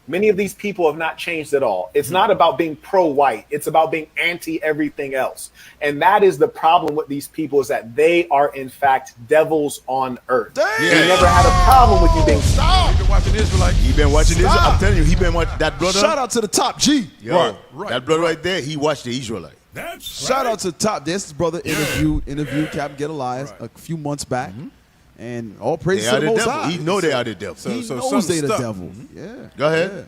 Many of these people have not changed at all. It's not about being pro-white. It's about being anti-everything else. And that is the problem with these people, is that they are, in fact, devils on earth. They never had a problem with you being... Stop! You've been watching Israelites. He been watching this. I'm telling you, he been watching that brother. Shout out to the top G. Yo, that brother right there, he watched the Israelite. Shout out to the top. This brother interviewed Captain Get Elias a few months back. And all praise to the Most High. He know they are the devil. He knows they the devil. Yeah. Go ahead. The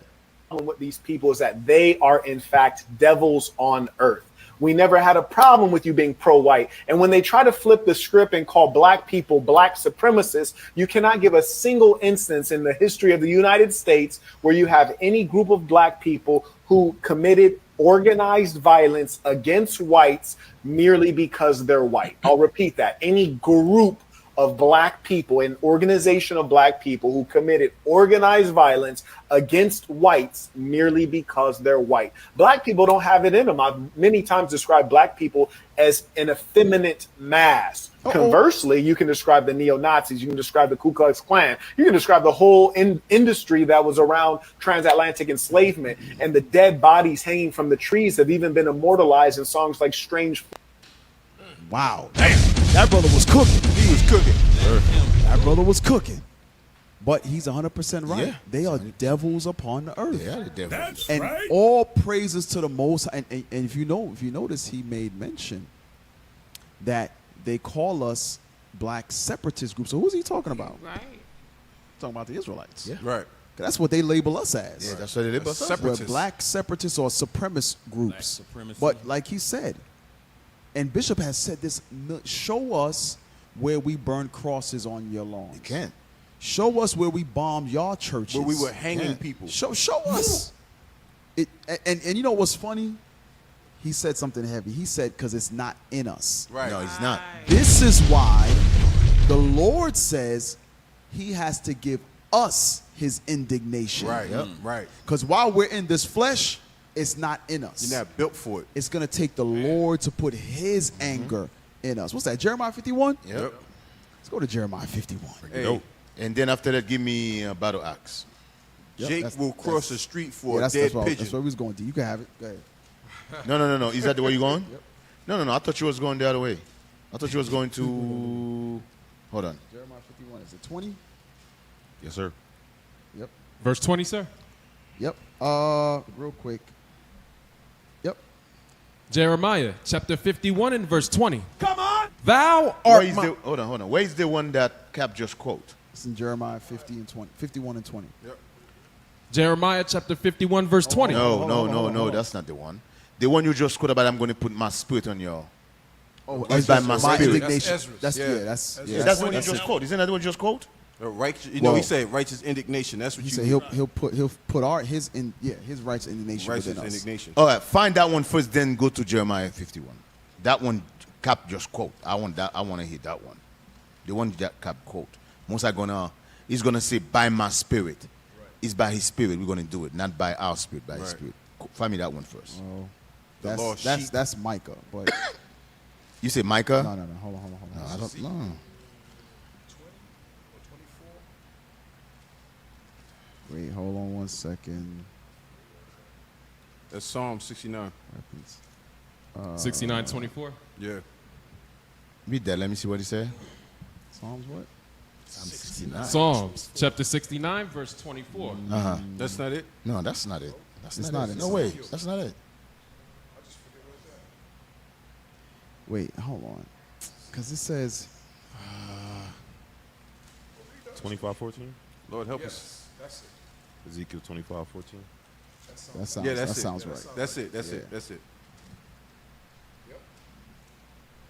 problem with these people is that they are, in fact, devils on earth. We never had a problem with you being pro-white. And when they try to flip the script and call black people black supremacists, you cannot give a single instance in the history of the United States where you have any group of black people who committed organized violence against whites merely because they're white. I'll repeat that. Any group of black people, an organization of black people who committed organized violence against whites merely because they're white. Black people don't have it in them. I've many times described black people as an effeminate mass. Conversely, you can describe the neo-Nazis, you can describe the Ku Klux Klan, you can describe the whole industry that was around transatlantic enslavement, and the dead bodies hanging from the trees have even been immortalized in songs like Strange. Wow. Damn. That brother was cooking. He was cooking. That brother was cooking. But he's 100% right. Yeah. They are devils upon the earth. They are the devils. That's And right. all praises to the Most High. And if you notice, he made mention that they call us black separatist groups. So who's he talking about? Right. Talking about the Israelites. Yeah. Right. That's what they label us as. Yeah, that's what they label us as. We're black separatists or supremacist groups. supremacy. But like he said, and Bishop has said this, show us where we burn crosses on your lawns. You can't. Show us where we bombed your churches. Where we were hanging people. Show us. And you know what's funny? He said something heavy. He said, because it's not in us. Right. No, he's not. This is why the Lord says he has to give us his indignation. Right. Right. Because while we're in this flesh, it's not in us. You're not built for it. It's going to take the Lord to put his anger in us. What's that, Jeremiah 51? Yep. Let's go to Jeremiah 51. Hey, And then after that, give me a battle axe. Yep, Jake that's- will cross the street for a dead that's where pigeon. we was going to. You can have it. Go ahead. No. Is that the way you're going? Yep. No. I thought you was going the other way. I thought you was going to... Hold on. Jeremiah 51, is it 20? Yes, sir. Yep. Verse 20, sir. Yep. Real quick. Yep. Jeremiah chapter 51 and verse 20. Come on. Thou art Hold on. Where is the one that Cap just quote? It's in Jeremiah 50 and 20, 51 and 20. Yep. Jeremiah chapter 51 verse 20. No, that's not the one. The one you just quote about, I'm going to put my spirit on your... Oh, it's by my spirit. indignation. That's That's the one you just quote. Isn't that the one you just quote? Righteous, Well, he said righteous indignation. That's what He you said he'll put his righteous indignation righteous within us. indignation. All right, find that one first, then go to Jeremiah 51. That one Cap just quote. I want to hear that one. The one that Cap quote. He's gonna say by my spirit. It's by his spirit we're gonna do it, not by our spirit, by his spirit. Find me that one first. Oh, The lost sheep. that's Micah, but You say Micah? no. Hold on. No, I don't know. Wait, hold on 1 second. That's Psalm 69. 69:24. Yeah. Read that. Let me see what he said. Psalms what? Psalm 69. Psalms chapter 69 verse 24. That's not it? No, that's not it. That's It's not not it. it. No way. That's not it. Wait, hold on. Because it says, 25:14. Lord help us. That's it. Ezekiel 25:14. That sounds, Yeah, that's that it. sounds right. That's it. That's it. That's it.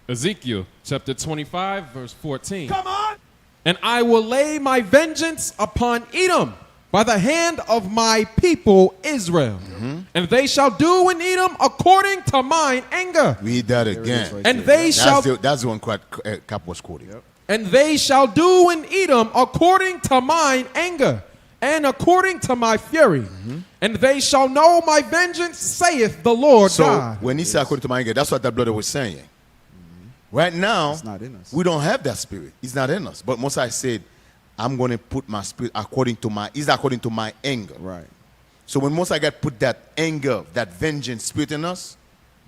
Ezekiel chapter 25, verse 14. Come on! And I will lay my vengeance upon Edom by the hand of my people Israel. And they shall do in Edom according to mine anger. Read that again. Right and they shall. That's the one Cap was quoting. Yep. And they shall do in Edom according to mine anger and according to my fury. And they shall know my vengeance, saith the Lord God. So when he said according to my anger, that's what that brother was saying. Right now, It's not in us. we don't have that spirit. It's not in us. But Moses said, I'm going to put my spirit according to my anger. Right. So when Moses got put that anger, that vengeance spirit in us,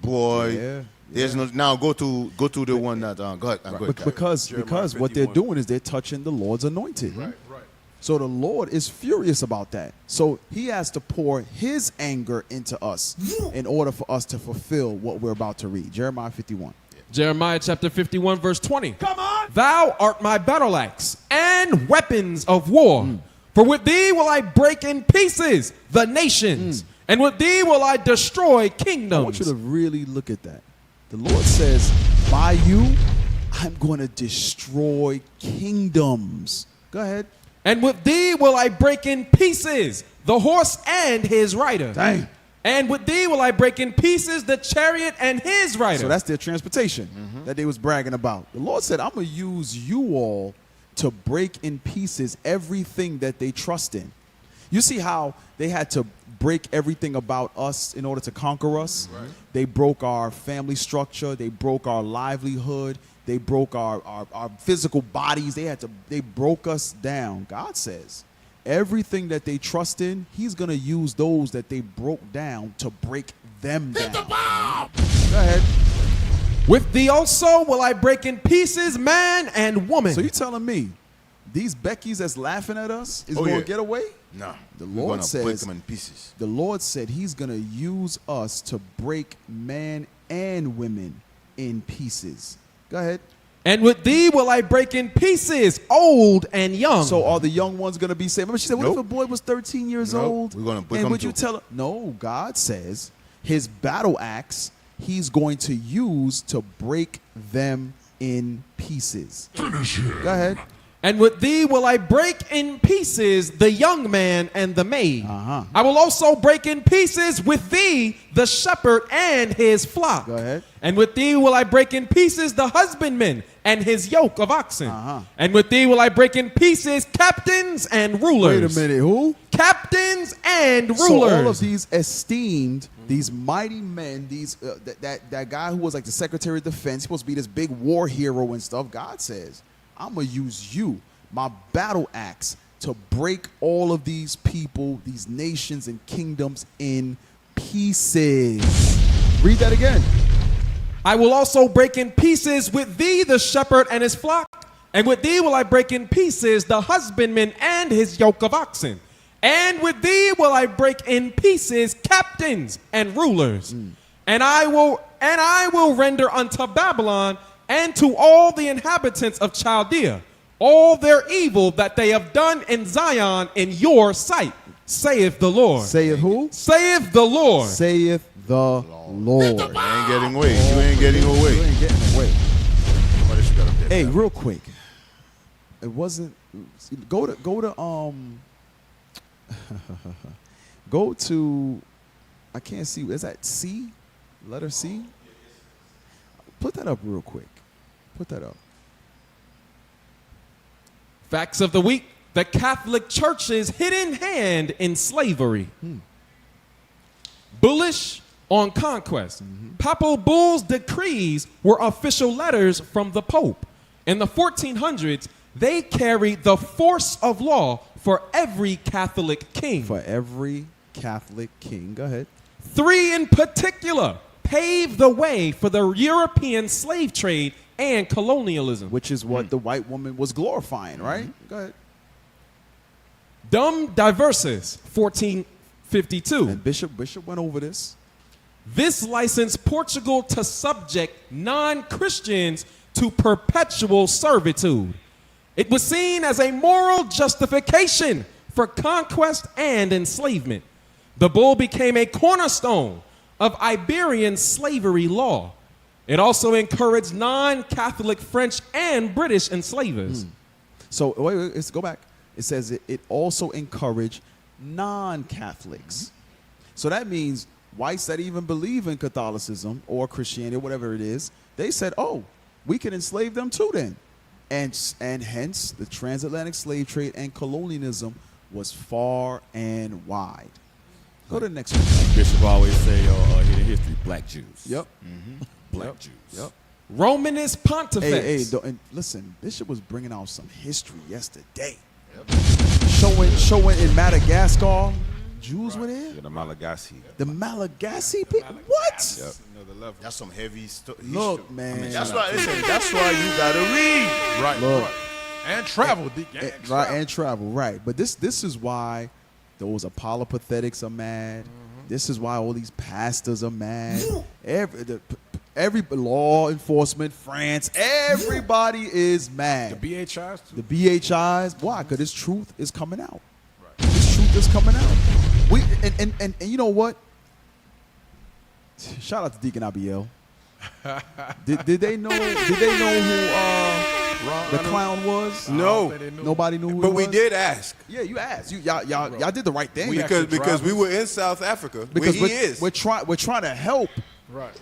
boy, there's no. Now go to the one that go ahead. Because what they're doing is they're touching the Lord's anointed. Right. So the Lord is furious about that. So he has to pour his anger into us in order for us to fulfill what we're about to read. Jeremiah 51. Jeremiah chapter 51, verse 20. Come on! Thou art my battle axe and weapons of war. For with thee will I break in pieces the nations, and with thee will I destroy kingdoms. I want you to really look at that. The Lord says, by you, I'm going to destroy kingdoms. Go ahead. And with thee will I break in pieces the horse and his rider. Dang. And with thee will I break in pieces the chariot and his rider. So that's their transportation that they was bragging about. The Lord said, I'm going to use you all to break in pieces everything that they trust in. You see how they had to break everything about us in order to conquer us? Right. They broke our family structure. They broke our livelihood. They broke our physical bodies. They broke us down. God says, everything that they trust in, he's going to use those that they broke down to break them down. Go ahead. With thee also will I break in pieces man and woman. So you telling me these Beckys that's laughing at us is going to get away? No. The Lord says, break them in pieces. The Lord said he's going to use us to break man and women in pieces. Go ahead. And with thee will I break in pieces old and young. So are the young ones going to be saved? Remember she said, what if a boy was 13 years old? We're going to break and them would you tell him? No, God says his battle axe he's going to use to break them in pieces. Finish him. Go ahead. And with thee will I break in pieces the young man and the maid. I will also break in pieces with thee the shepherd and his flock. Go ahead. And with thee will I break in pieces the husbandman and his yoke of oxen. And with thee will I break in pieces captains and rulers. Wait a minute, who? Captains and rulers. So all of these esteemed, these mighty men, these that guy who was like the Secretary of Defense, supposed to be this big war hero and stuff. God says, I'm going to use you, my battle axe, to break all of these people, these nations and kingdoms in pieces. Read that again. I will also break in pieces with thee the shepherd and his flock, and with thee will I break in pieces the husbandman and his yoke of oxen. And with thee will I break in pieces captains and rulers. And I will render unto Babylon and to all the inhabitants of Chaldea all their evil that they have done in Zion in your sight, saith the Lord. Saith who? Saith the Lord. Saith the Lord. You ain't getting away. You ain't getting away. You ain't getting away. Hey, real quick. It wasn't. Go to go to. I can't see. Is that C? Letter C? Put that up real quick. Put that up. Facts of the week. The Catholic Church's hidden hand in slavery. Bullish on conquest. Papal bulls' decrees were official letters from the Pope. In the 1400s, they carried the force of law for every Catholic king. For every Catholic king. Go ahead. 3 in particular paved the way for the European slave trade and colonialism. Which is what the white woman was glorifying, right? Go ahead. Dum diversis, 1452. And Bishop went over this. This licensed Portugal to subject non-Christians to perpetual servitude. It was seen as a moral justification for conquest and enslavement. The bull became a cornerstone of Iberian slavery law. It also encouraged non-Catholic French and British enslavers. So wait, let's go back. It says it also encouraged non-Catholics. So that means whites that even believe in Catholicism or Christianity or whatever it is, they said, oh, we can enslave them too then. And hence the transatlantic slave trade and colonialism was far and wide. Go to the next one. Bishop always say, in history, black Jews. Yep. Black Jews. Yep. Romanist Pontifex. And listen, Bishop was bringing out some history yesterday. Showing in Madagascar, Jews were there. Yeah, the Malagasy. The Malagasy people? What? Yep. That's some heavy stuff. Look, man. That's why you gotta read. Right. Look. Right. And travel. Right, and travel, right. But this is why those apolopathetics are mad. This is why all these pastors are mad. Every law enforcement, France, everybody is mad. The BHIs too. The BHIs. Why? Because this truth is coming out. Right. This truth is coming out. And you know what? Shout out to Deacon Abiel. did they know who the clown was? No. Nobody knew who But he we was? did ask. Yeah, you asked. Y'all did the right thing. Because we were in South Africa, where he is. We're trying to help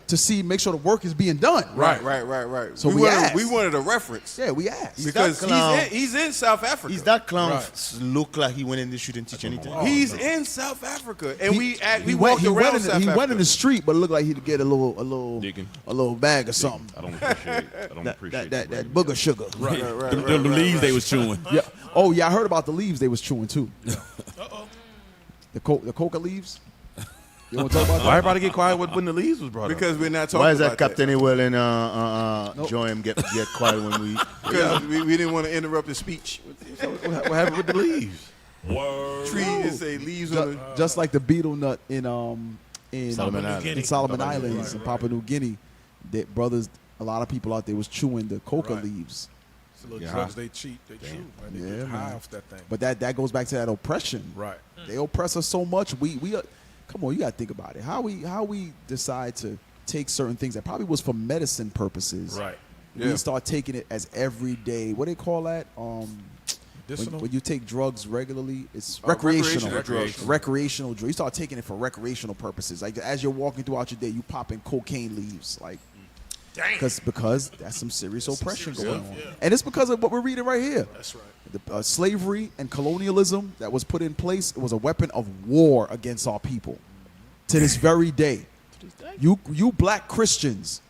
to make sure the work is being done. Right. So we asked. wanted a reference. Yeah, we asked. Because he's in South Africa. Is that clown look like he went in there shouldn't teach anything? He's in South Africa, and we walked he around went in, South he Africa. went in the street, but it looked like he'd get a little bag or something. I don't appreciate that booger sugar. Right. The leaves they was chewing. Yeah. Oh yeah, I heard about the leaves they was chewing too. The coca leaves. You want to talk about that? Why everybody get quiet when the leaves was brought up? Because we're not talking Why is about that Captain Ewell and Joem get quiet when we? Because we didn't want to interrupt his speech. What happened with the leaves? Trees say leaves on the... Just like the beetle nut in Solomon Islands in Papua New Guinea. A lot of people out there was chewing the coca leaves. It's the little drugs they chew. They get high off that thing. But that goes back to that oppression. Right. They oppress us so much. We come on, you gotta think about it. How we decide to take certain things that probably was for medicine purposes. Right. We start taking it as everyday. What do they call that? When you take drugs regularly, it's recreational. Recreational drugs. You start taking it for recreational purposes. Like as you're walking throughout your day, you popping cocaine leaves. Like because that's some serious oppression going on. Yeah. And it's because of what we're reading right here. That's right. The slavery and colonialism that was put in place, it was a weapon of war against our people. To this very day. You black Christians,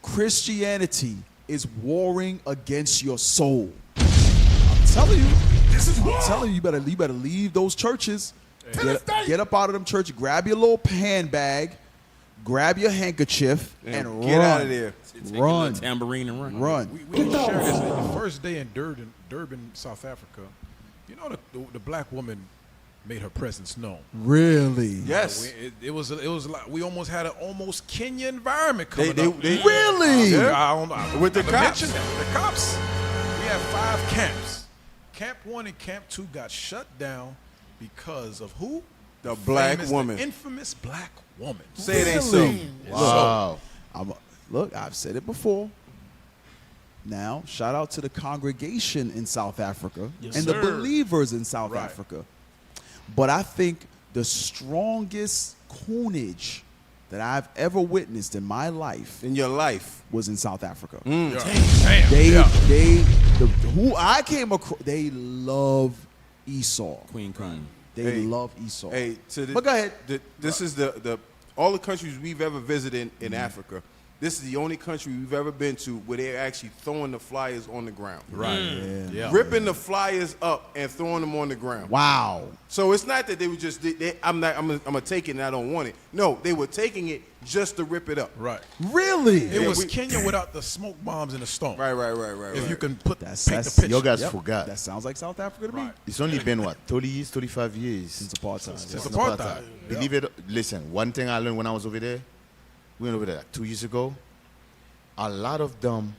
Christianity is warring against your soul. I'm telling you. I'm telling you, you better leave those churches. Get up out of them churches, grab your little pan bag, grab your handkerchief, and run. Get out of there. Run. Tambourine and Run. We didn't share this. The first day in Durban, South Africa, you know the black woman made her presence known. Really? Yes. It was like we almost had an almost Kenya environment coming up. Really? With the cops. The cops. We had 5 camps. Camp 1 and Camp 2 got shut down because of who? The black woman. The infamous black woman. Say it ain't so. Wow. Look, I've said it before. Now, shout out to the congregation in South Africa and the believers in South Africa. But I think the strongest coonage that I've ever witnessed in my life, in your life, was in South Africa. Damn. Who I came across, they love Esau. Queen. They love Esau. But go ahead. This is all the countries we've ever visited in Africa. This is the only country we've ever been to where they're actually throwing the flyers on the ground. Right. Ripping the flyers up and throwing them on the ground. Wow. So it's not that they were just, I'm gonna take it and I don't want it. No, they were taking it just to rip it up. Right. Really? It was Kenya without the smoke bombs and the storm. Right. If you can paint the picture. You guys forgot. That sounds like South Africa to me. It's only been 30 years, 35 years since apartheid. Since apartheid. Believe it. Listen, one thing I learned when I was over there, we went over there like 2 years ago. A lot of them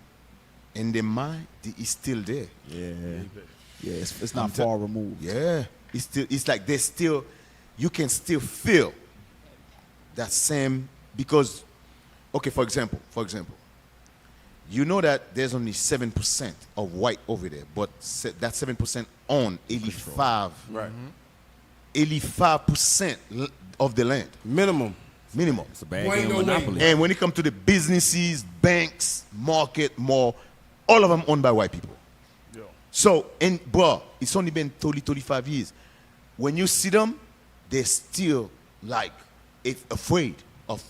in their mind, it's still there. Yeah, it's not far removed. Yeah, it's like they still, you can still feel that same, because, okay, for example, you know that there's only 7% of white over there, but that 7% own 85% of the land. Minimum. It's a bad game of Monopoly. And when it comes to the businesses, banks, market, mall, all of them owned by white people. So, bro, it's only been 35 years. When you see them, they're still like afraid of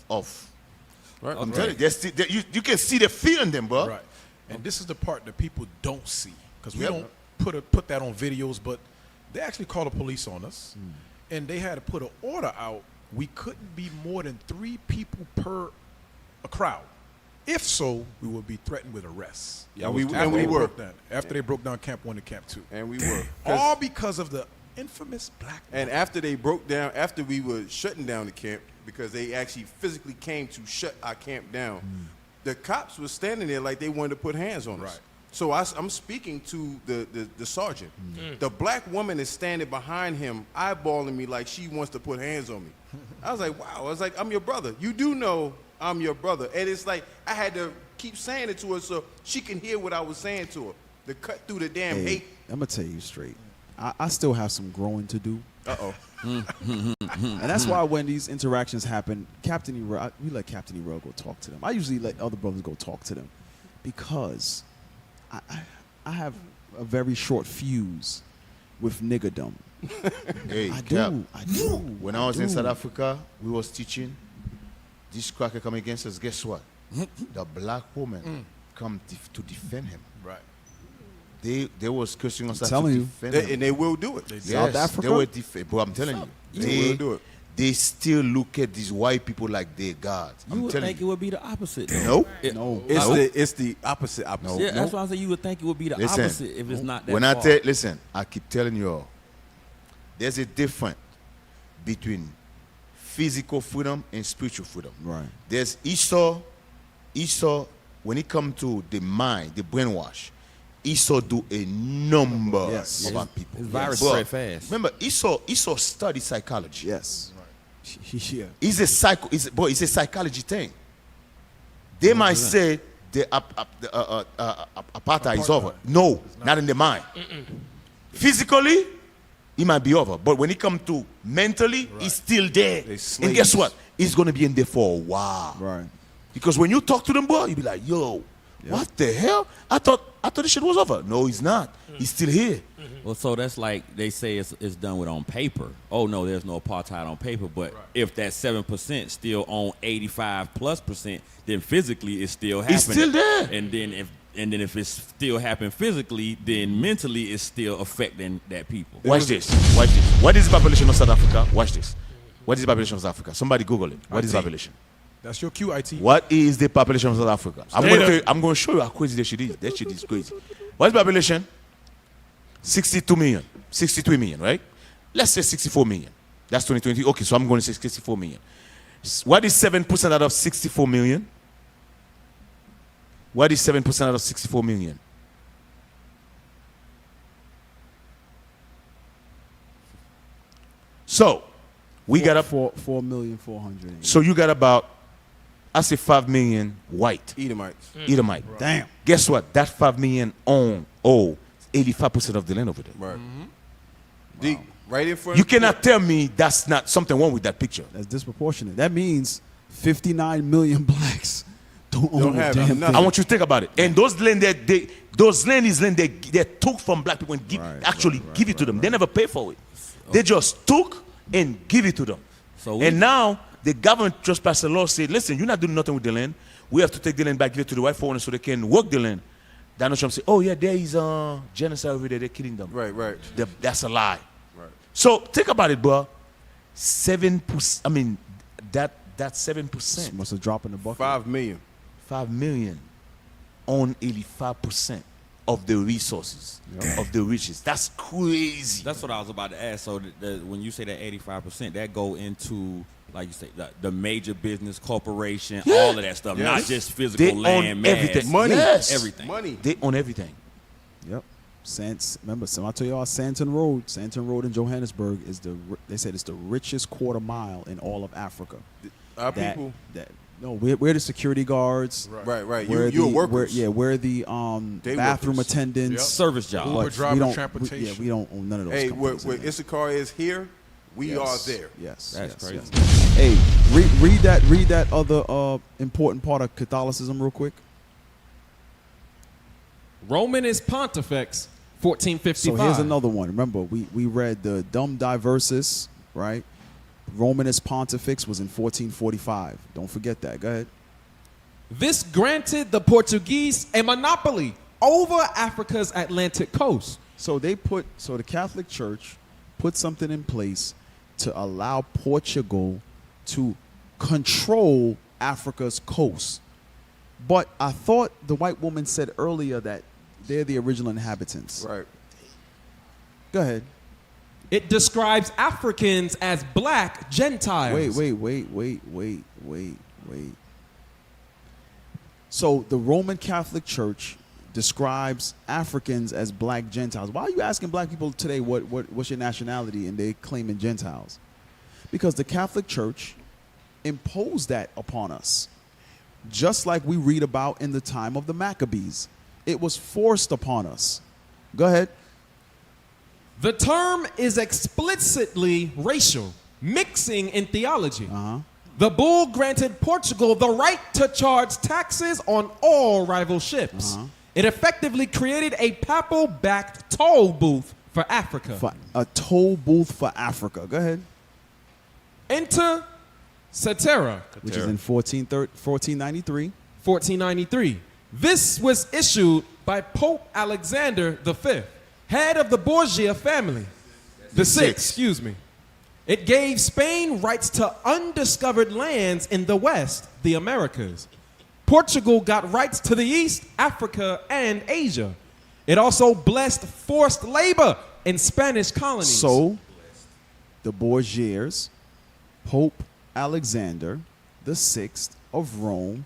Right. I'm telling you, they're still, you can see the fear in them, bro. Right. And this is the part that people don't see, because we Yep. don't put that on videos, but they actually called the police on us, and they had to put an order out. We couldn't be more than 3 people per a crowd. If so, we would be threatened with arrests. Yeah, we were. After they broke down Camp 1 and Camp 2. And we were. All because of the infamous black And after they broke down, after we were shutting down the camp, because they actually physically came to shut our camp down, the cops were standing there like they wanted to put hands on us. Right. So I'm speaking to the sergeant. The black woman is standing behind him, eyeballing me like she wants to put hands on me. I was like, wow. I was like, I'm your brother. You do know I'm your brother. And it's like I had to keep saying it to her so she can hear what I was saying to her. To cut through the damn hate. I'm gonna tell you straight. I still have some growing to do. And that's why when these interactions happen, we let Captain E. go talk to them. I usually let other brothers go talk to them because I have a very short fuse with niggerdom. Hey, I Cap, do. When I was in South Africa, we was teaching. This cracker come against us. Guess what? The black woman come to defend him. Right. They was cursing us. I'm telling you. Defend him. And they will do it. Yes, South Africa? they were defend. But I'm telling you, They will do it. They still look at these white people like they're gods. You I'm would telling think you. it would be the opposite. though. Nope. No. It's the opposite. Yeah, that's why I say you would think it would be the Listen, opposite if it's not that when far. listen, I keep telling you all, there's a difference between physical freedom and spiritual freedom. Right. There's Esau, when it comes to the mind, the brainwash, Esau do a number of our people. His virus But spread fast. Remember, Esau studied psychology. Yes. Yeah. It's a psychology thing. They might say the apartheid is over. No, not in the mind. Physically, it might be over, but when it comes to mentally, it's still there. And guess what? It's gonna be in there for a while. Right. Because when you talk to them, boy, you be like, "Yo, what the hell? I thought this shit was over." No, it's not. It's still here. Well, so that's like they say it's done with on paper. Oh no, there's no apartheid on paper. But if that 7% still own 85+%, then physically it's still happening. It's still there. And then if it's still happening physically, then mentally it's still affecting that people. Watch this. What is the population of South Africa? Watch this. What is the population of South Africa? Somebody Google it. What is the population? That's your QIT. What is the population of South Africa? I'm going to show you how crazy that shit is. That shit is crazy. What is the population? 62 million. 63 million, right? Let's say 64 million. That's 2020. Okay, so I'm going to say 64 million. What is 7% out of 64 million? What is 7% out of 64 million? So, we got up 4,400,000. So you got about, I say 5 million white. Edomites. Edomite. Right. Damn. Guess what? That 5 million own 85% of the land over there. Right. Right in front. You cannot tell me that's not something wrong with that picture. That's disproportionate. That means 59 million blacks don't own a damn thing. I want you to think about it. And those land those land is land they took from black people and give it to them. They never pay for it. They just took and give it to them. And now the government just passed a law saying, listen, you're not doing nothing with the land. We have to take the land back, give it to the white foreigners so they can work the land. Donald Trump said, oh yeah, there is genocide over there. They're killing them. Right. That's a lie. Right. So think about it, bro. 7%. I mean, that 7% must have dropped in the bucket. 5 million. 5 million own 85% of the resources of the riches. That's crazy. That's what I was about to ask. So when you say that 85%, that go into like you say, the major business corporation, all of that stuff, not just physical They land, own mass, everything. Money. Yes. everything. Money. They own everything. Yep. Remember, so I tell y'all, Santon Road in Johannesburg is they said it's the richest quarter mile in all of Africa. Our people. We're the security guards. Right. We're You're the, workers. we're the bathroom workers. attendants, service jobs. Uber but driver, we don't, transportation. we don't own none of those. Hey, companies where in there. Issachar is here, we are there. Yes, That's crazy. yes. Hey, read that other important part of Catholicism real quick. Romanus Pontifex, 1455. So here's another one. Remember, we read the Dum Diversus, right? Romanus Pontifex was in 1445. Don't forget that. Go ahead. This granted the Portuguese a monopoly over Africa's Atlantic coast. So the Catholic Church put something in place to allow Portugal to control Africa's coast. But I thought the white woman said earlier that they're the original inhabitants. Right. Go ahead. It describes Africans as black Gentiles. Wait. So the Roman Catholic Church describes Africans as black Gentiles. Why are you asking black people today what's your nationality and they claiming Gentiles? Because the Catholic Church imposed that upon us. Just like we read about in the time of the Maccabees. It was forced upon us. Go ahead. The term is explicitly racial, mixing in theology. The bull granted Portugal the right to charge taxes on all rival ships. It effectively created a papal-backed toll booth for Africa. A toll booth for Africa. Go ahead. Enter Cetera, which is in 1493. 1493. This was issued by Pope Alexander V, head of the Borgia family. The sixth, excuse me. It gave Spain rights to undiscovered lands in the West, the Americas. Portugal got rights to the East, Africa, and Asia. It also blessed forced labor in Spanish colonies. So, the Borgias, Pope Alexander VI of Rome,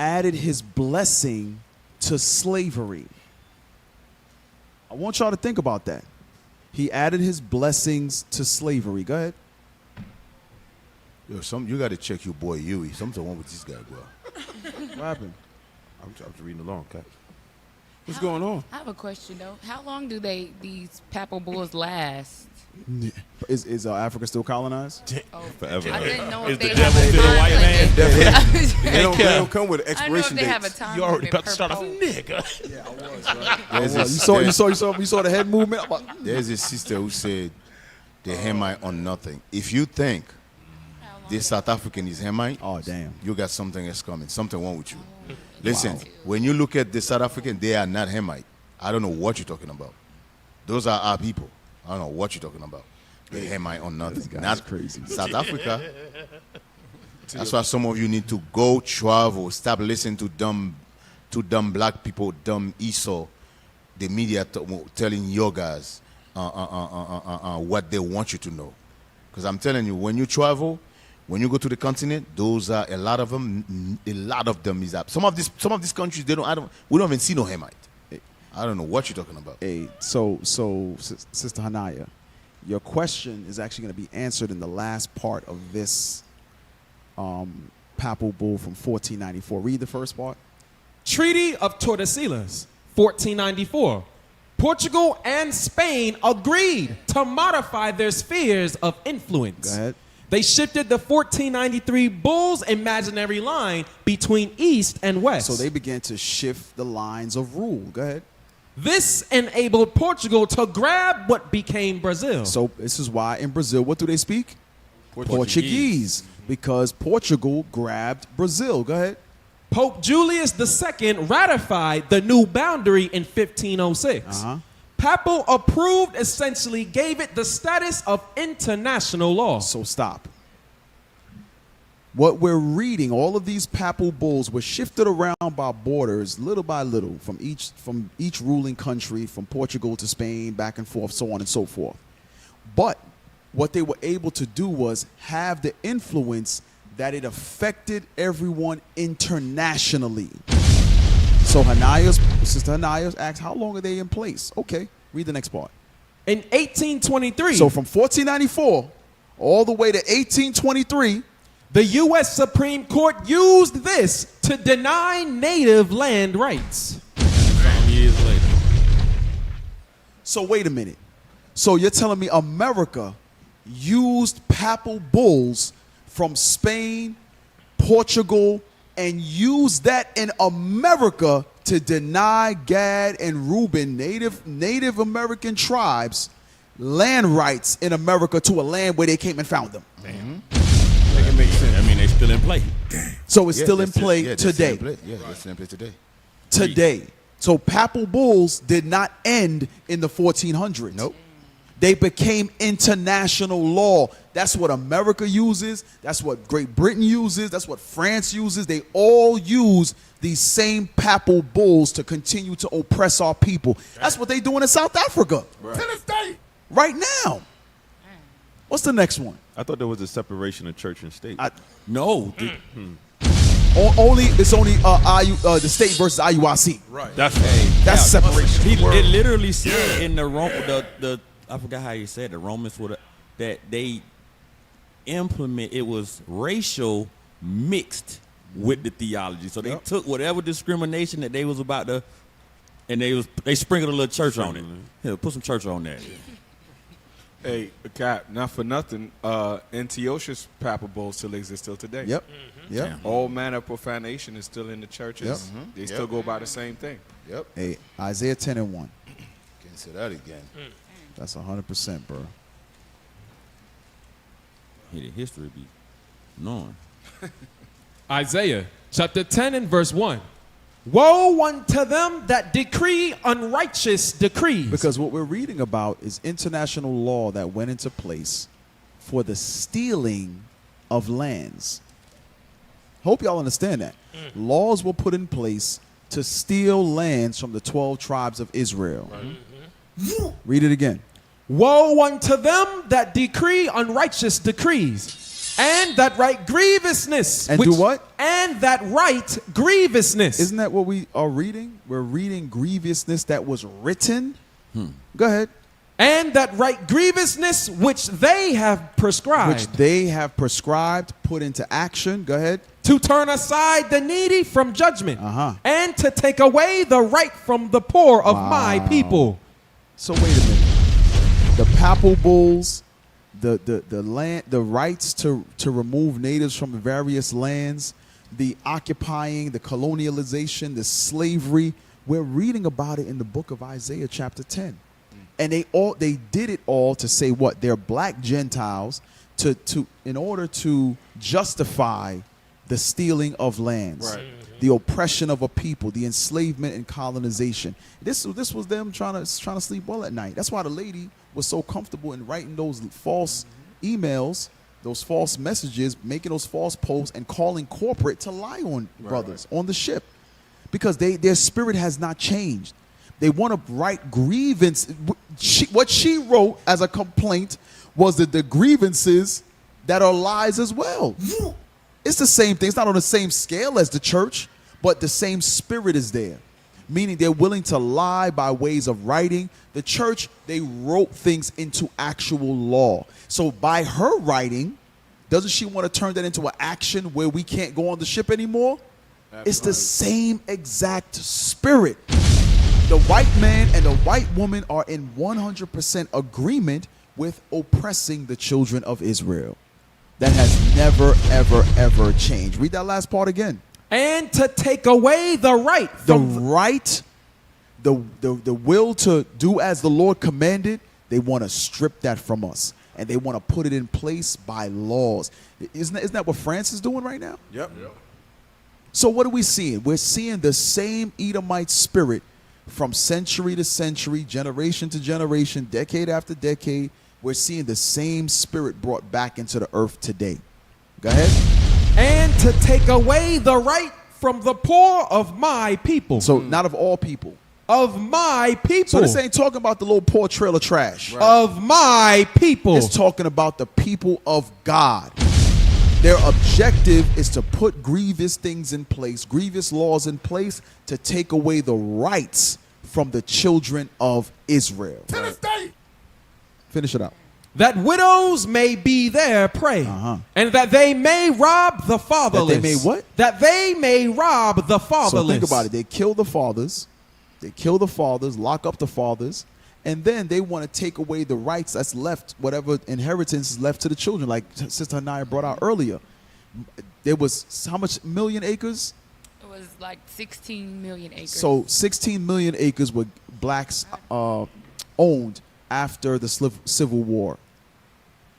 added his blessing to slavery. I want y'all to think about that. He added his blessings to slavery. Go ahead. Yo, you got to check your boy Huey. Something wrong with this guy, bro. What happened? I'm just reading along, okay? What's going on? I have a question though. How long do these papal bulls last? Is Africa still colonized? Forever. I didn't know Is if the they devil have a still a time white man? limit. They don't come with I know if expiration they have a dates. time You already limit about to per start off, pope. nigga. Yeah, I was. Right? You saw the head movement. There's a sister who said the Hamite on nothing. If you think this South African is Hamite, oh damn, you got something else coming. Something wrong with you. Listen, when you look at the South African, they are not Hamite. I don't know what you're talking about. Those are our people. I don't know what you're talking about. They Hamite on nothing. Not crazy. South Africa. That's why some of you need to go travel. Stop listening to dumb black people, dumb Esau, the media telling your guys what they want you to know. Because I'm telling you, when you travel, when you go to the continent, those are a lot of them. A lot of them is up. Some of these countries we don't even see no Hamite. I don't know what you're talking about. Hey, so Sister Hanaya, your question is actually going to be answered in the last part of this papal bull from 1494. Read the first part. Treaty of Tordesillas, 1494. Portugal and Spain agreed to modify their spheres of influence. Go ahead. They shifted the 1493 bull's imaginary line between East and West. So they began to shift the lines of rule. Go ahead. This enabled Portugal to grab what became Brazil. So this is why in Brazil, what do they speak? Portuguese. Because Portugal grabbed Brazil. Go ahead. Pope Julius II ratified the new boundary in 1506. Papal approved essentially gave it the status of international law. So stop. What we're reading, all of these papal bulls were shifted around by borders little by little from each ruling country, from Portugal to Spain, back and forth, so on and so forth. But what they were able to do was have the influence that it affected everyone internationally. So Sister Hanaya's asked, how long are they in place? Okay, read the next part. In 1823. So from 1494 all the way to 1823, the U.S. Supreme Court used this to deny native land rights. Some years later. So wait a minute. So you're telling me America used papal bulls from Spain, Portugal, and used that in America to deny Gad and Reuben, Native American tribes, land rights in America to a land where they came and found them. It makes sense. I mean, they still in play. So it's still in play today. It's still in play today. Today. So papal bulls did not end in the 1400s. Nope. They became international law. That's what America uses. That's what Great Britain uses. That's what France uses. They all use these same papal bulls to continue to oppress our people. That's what they're doing in South Africa. Right. To this day. Right now. What's the next one? I thought there was a separation of church and state. No. It's only the state versus IUIC. Right. That's separation. It literally said in the I forgot how you said the Romans would that they implement it was racial mixed with the theology. So they took whatever discrimination that they was about to, and they sprinkled a little church on it. Yeah, put some church on that. Hey, Cap, not for nothing, Antiochus papal bull still exists till today. Yep. Yep. All manner of profanation is still in the churches. Yep. They still go by the same thing. Yep. Hey, Isaiah 10 and 1. Can't say that again. That's 100%, bro. Hey, the history be knowing. Isaiah chapter 10 and verse 1. Woe unto them that decree unrighteous decrees. Because what we're reading about is international law that went into place for the stealing of lands. Hope y'all understand that. Laws were put in place to steal lands from the 12 tribes of Israel. Read it again. Woe unto them that decree unrighteous decrees, and that write grievousness. And do what? And that write grievousness. Isn't that what we are reading? We're reading grievousness that was written. Go ahead. And that write grievousness which they have prescribed. Which they have prescribed, put into action. Go ahead. To turn aside the needy from judgment. And to take away the right from the poor of my people. So wait a minute. The papal bulls, the rights to remove natives from various lands, the occupying, the colonialization, the slavery. We're reading about it in the book of Isaiah chapter 10. And they did it all to say what? They're black Gentiles in order to justify the stealing of lands. Right. The oppression of a people, the enslavement and colonization. This was them trying to sleep well at night. That's why the lady was so comfortable in writing those false emails, those false messages, making those false posts, and calling corporate to lie on brothers on the ship, because their spirit has not changed. They want to write grievance. What she wrote as a complaint was that the grievances that are lies as well. It's the same thing. It's not on the same scale as the church, but the same spirit is there. Meaning they're willing to lie by ways of writing. The church, they wrote things into actual law. So by her writing, doesn't she want to turn that into an action where we can't go on the ship anymore? Absolutely. It's the same exact spirit. The white man and the white woman are in 100% agreement with oppressing the children of Israel. That has never, ever, ever changed. Read that last part again. And to take away the right. The will to do as the Lord commanded, they want to strip that from us. And they want to put it in place by laws. Isn't that what France is doing right now? Yep. So what are we seeing? We're seeing the same Edomite spirit from century to century, generation to generation, decade after decade. We're seeing the same spirit brought back into the earth today. Go ahead. And to take away the right from the poor of my people. So not of all people. of my people. So this ain't talking about the little poor trailer trash. Of my people. It's talking about the people of God. Their objective is to put grievous things in place, grievous laws in place to take away the rights from the children of Israel. Finish it out. That widows may be their prey, and that they may rob the fatherless. That they may what? That they may rob the fatherless. So think about it. They kill the fathers. They kill the fathers, lock up the fathers, and then they want to take away the rights that's left, whatever inheritance is left to the children, like Sister Hanaya brought out earlier. There was how much million acres? It was like 16 million acres. So 16 million acres were blacks owned after the Civil War.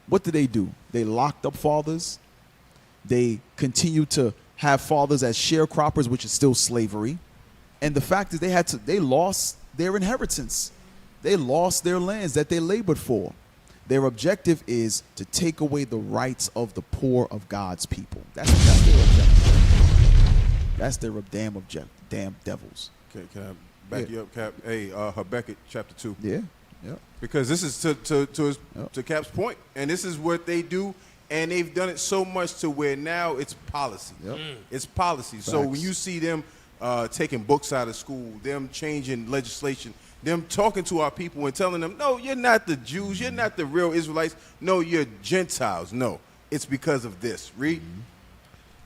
What did they do? They locked up fathers. They continued to have fathers as sharecroppers, which is still slavery. And the fact is they lost their inheritance. They lost their lands that they labored for. Their objective is to take away the rights of the poor of God's people. That's their objective. That's their damn devils. Can I back you up, Cap? Hey, Habakkuk chapter 2. Yeah. Yeah. Because this is to Cap's point, and this is what they do, and they've done it so much to where now it's policy. It's policy. Facts. So when you see them taking books out of school, them changing legislation, them talking to our people and telling them, no, you're not the Jews, you're not the real Israelites, no, you're Gentiles. No, it's because of this. Read.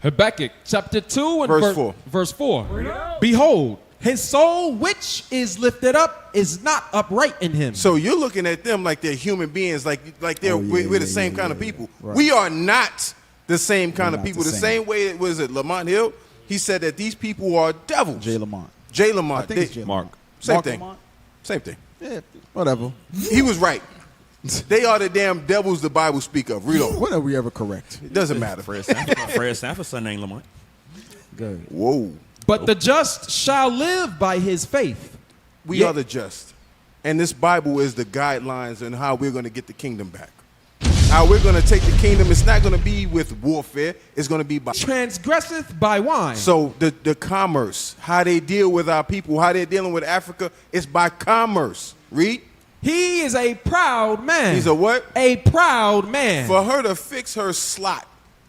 Habakkuk chapter 2 and Verse 4. Verse 4. Behold, his soul which is lifted up is not upright in him. So you're looking at them like they're human beings, like we're the same kind of people. Right. We are not the same kind We're of not people. the The same. same way it was at Lamont Hill, he said that these people are devils. J. Lamont. J. Lamont. I think it's J. Lamont. Same Mark thing. Lamont? Same thing. Yeah, whatever. He was right. They are the damn devils the Bible speak of. Read on. When are we ever correct? It doesn't matter. Fred Sanford's son named Lamont. Good. Whoa. But the just shall live by his faith. We are the just. And this Bible is the guidelines on how we're going to get the kingdom back. How we're going to take the kingdom. It's not going to be with warfare. It's going to be by transgresseth by wine. So the commerce, how they deal with our people, how they're dealing with Africa, is by commerce. Read. He is a proud man. He's a what? A proud man. For her to fix her slot,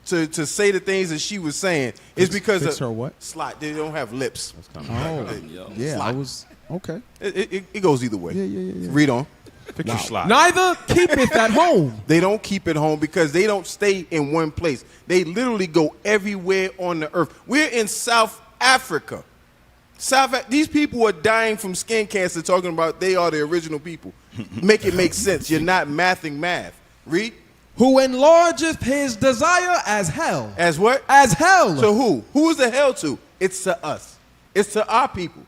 to say the things that she was saying, is because fix of her what? Slot. They don't have lips. Yeah, Slot. I was okay. It goes either way. Yeah. Read on. Fix your slot. Neither keepeth at home. They don't keep it home because they don't stay in one place. They literally go everywhere on the earth. We're in South Africa. These people are dying from skin cancer talking about they are the original people. Make it make sense. You're not mathing math. Read. Who enlargeth his desire as hell. As what? As hell. To who? Who is the hell to? It's to us. It's to our people.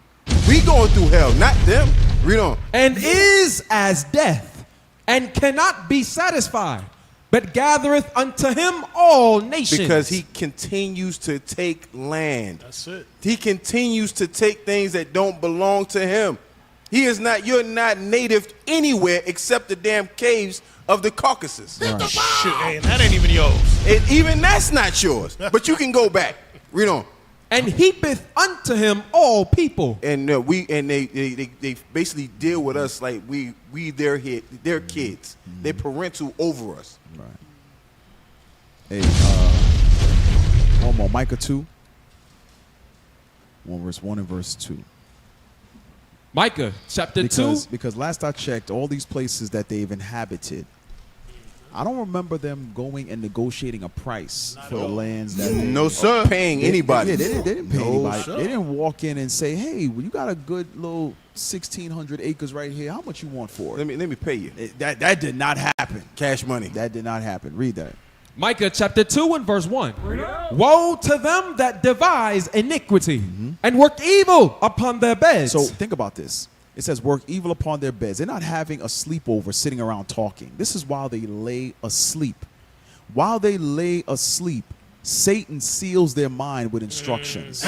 We going through hell, not them. Read on. And is as death, and cannot be satisfied, but gathereth unto him all nations. Because he continues to take land. That's it. He continues to take things that don't belong to him. You're not native anywhere except the damn caves of the Caucasus. Shit, hey, that ain't even yours. Even that's not yours. But you can go back. Read on. And heapeth unto him all people. And they basically deal with us like we their kids. They're parental over us. Right. Hey, one more. Micah 2. 1 verse 1 and verse 2. Micah chapter 2. Because last I checked, all these places that they've inhabited, I don't remember them going and negotiating a price for the lands that No, sir. Paying anybody. Yeah, they didn't pay anybody. sir. They didn't walk in and say, "Hey, well, you got a good little 1,600 acres right here. How much you want for it?" Let me pay you. That did not happen. Cash money. That did not happen. Read that. Micah chapter 2 and verse 1. Woe to them that devise iniquity and work evil upon their beds. So think about this. It says work evil upon their beds. They're not having a sleepover sitting around talking. This is while they lay asleep. While they lay asleep, Satan seals their mind with instructions.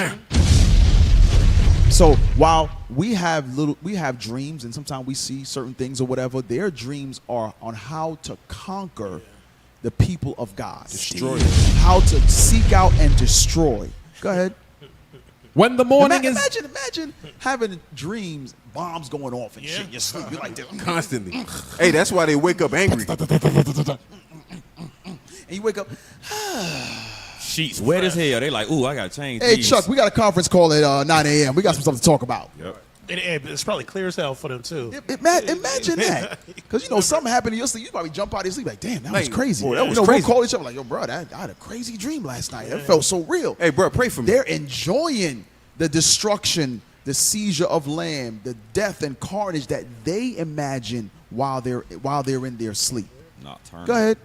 So while we have dreams and sometimes we see certain things or whatever, their dreams are on how to conquer the people of God. Destroy How to seek out and destroy. Go ahead. When the morning is imagine having dreams, bombs going off and shit in your sleep. You're like constantly. Hey, that's why they wake up angry. And you wake up. Sheets wet as hell. They like, ooh, I gotta change. Hey, these. Chuck, we got a conference call at 9 a.m. We got some stuff to talk about. And it's probably clear as hell for them too. Imagine that. Because, you know, something happened in your sleep. You probably jump out of your sleep like, damn, that was crazy. Boy, that was We'll crazy. call each other like, yo, bro, I had a crazy dream last night. That felt so real. Hey, bro, pray for me. They're enjoying the destruction, the seizure of land, the death and carnage that they imagine while they're in their sleep. Nocturnal. Go ahead.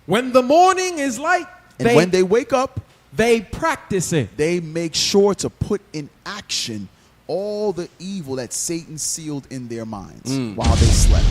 when the morning is light, And when they wake up, they practice it. They make sure to put in action all the evil that Satan sealed in their minds while they slept.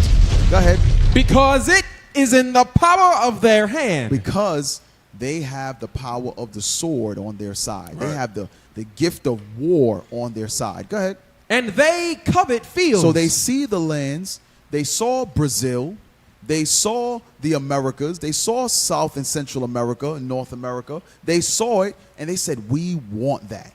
Go ahead. Because it is in the power of their hand. Because they have the power of the sword on their side. They have the gift of war on their side. Go ahead. And they covet fields. So they see the lands. They saw Brazil. They saw the Americas. They saw South and Central America and North America. They saw it, and they said, we want that.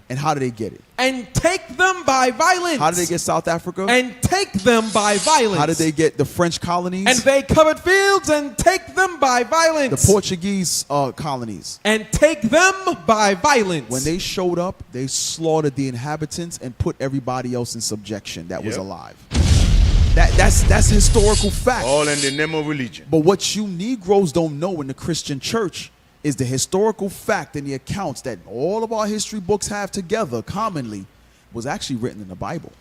And how did they get it? And take them by violence. How did they get South Africa? And take them by violence. How did they get the French colonies? And they covered fields and take them by violence. The Portuguese colonies. And take them by violence. When they showed up, they slaughtered the inhabitants and put everybody else in subjection that was alive. That's historical fact. All in the name of religion. But what you Negroes don't know in the Christian church is the historical fact and the accounts that all of our history books have together commonly was actually written in the Bible.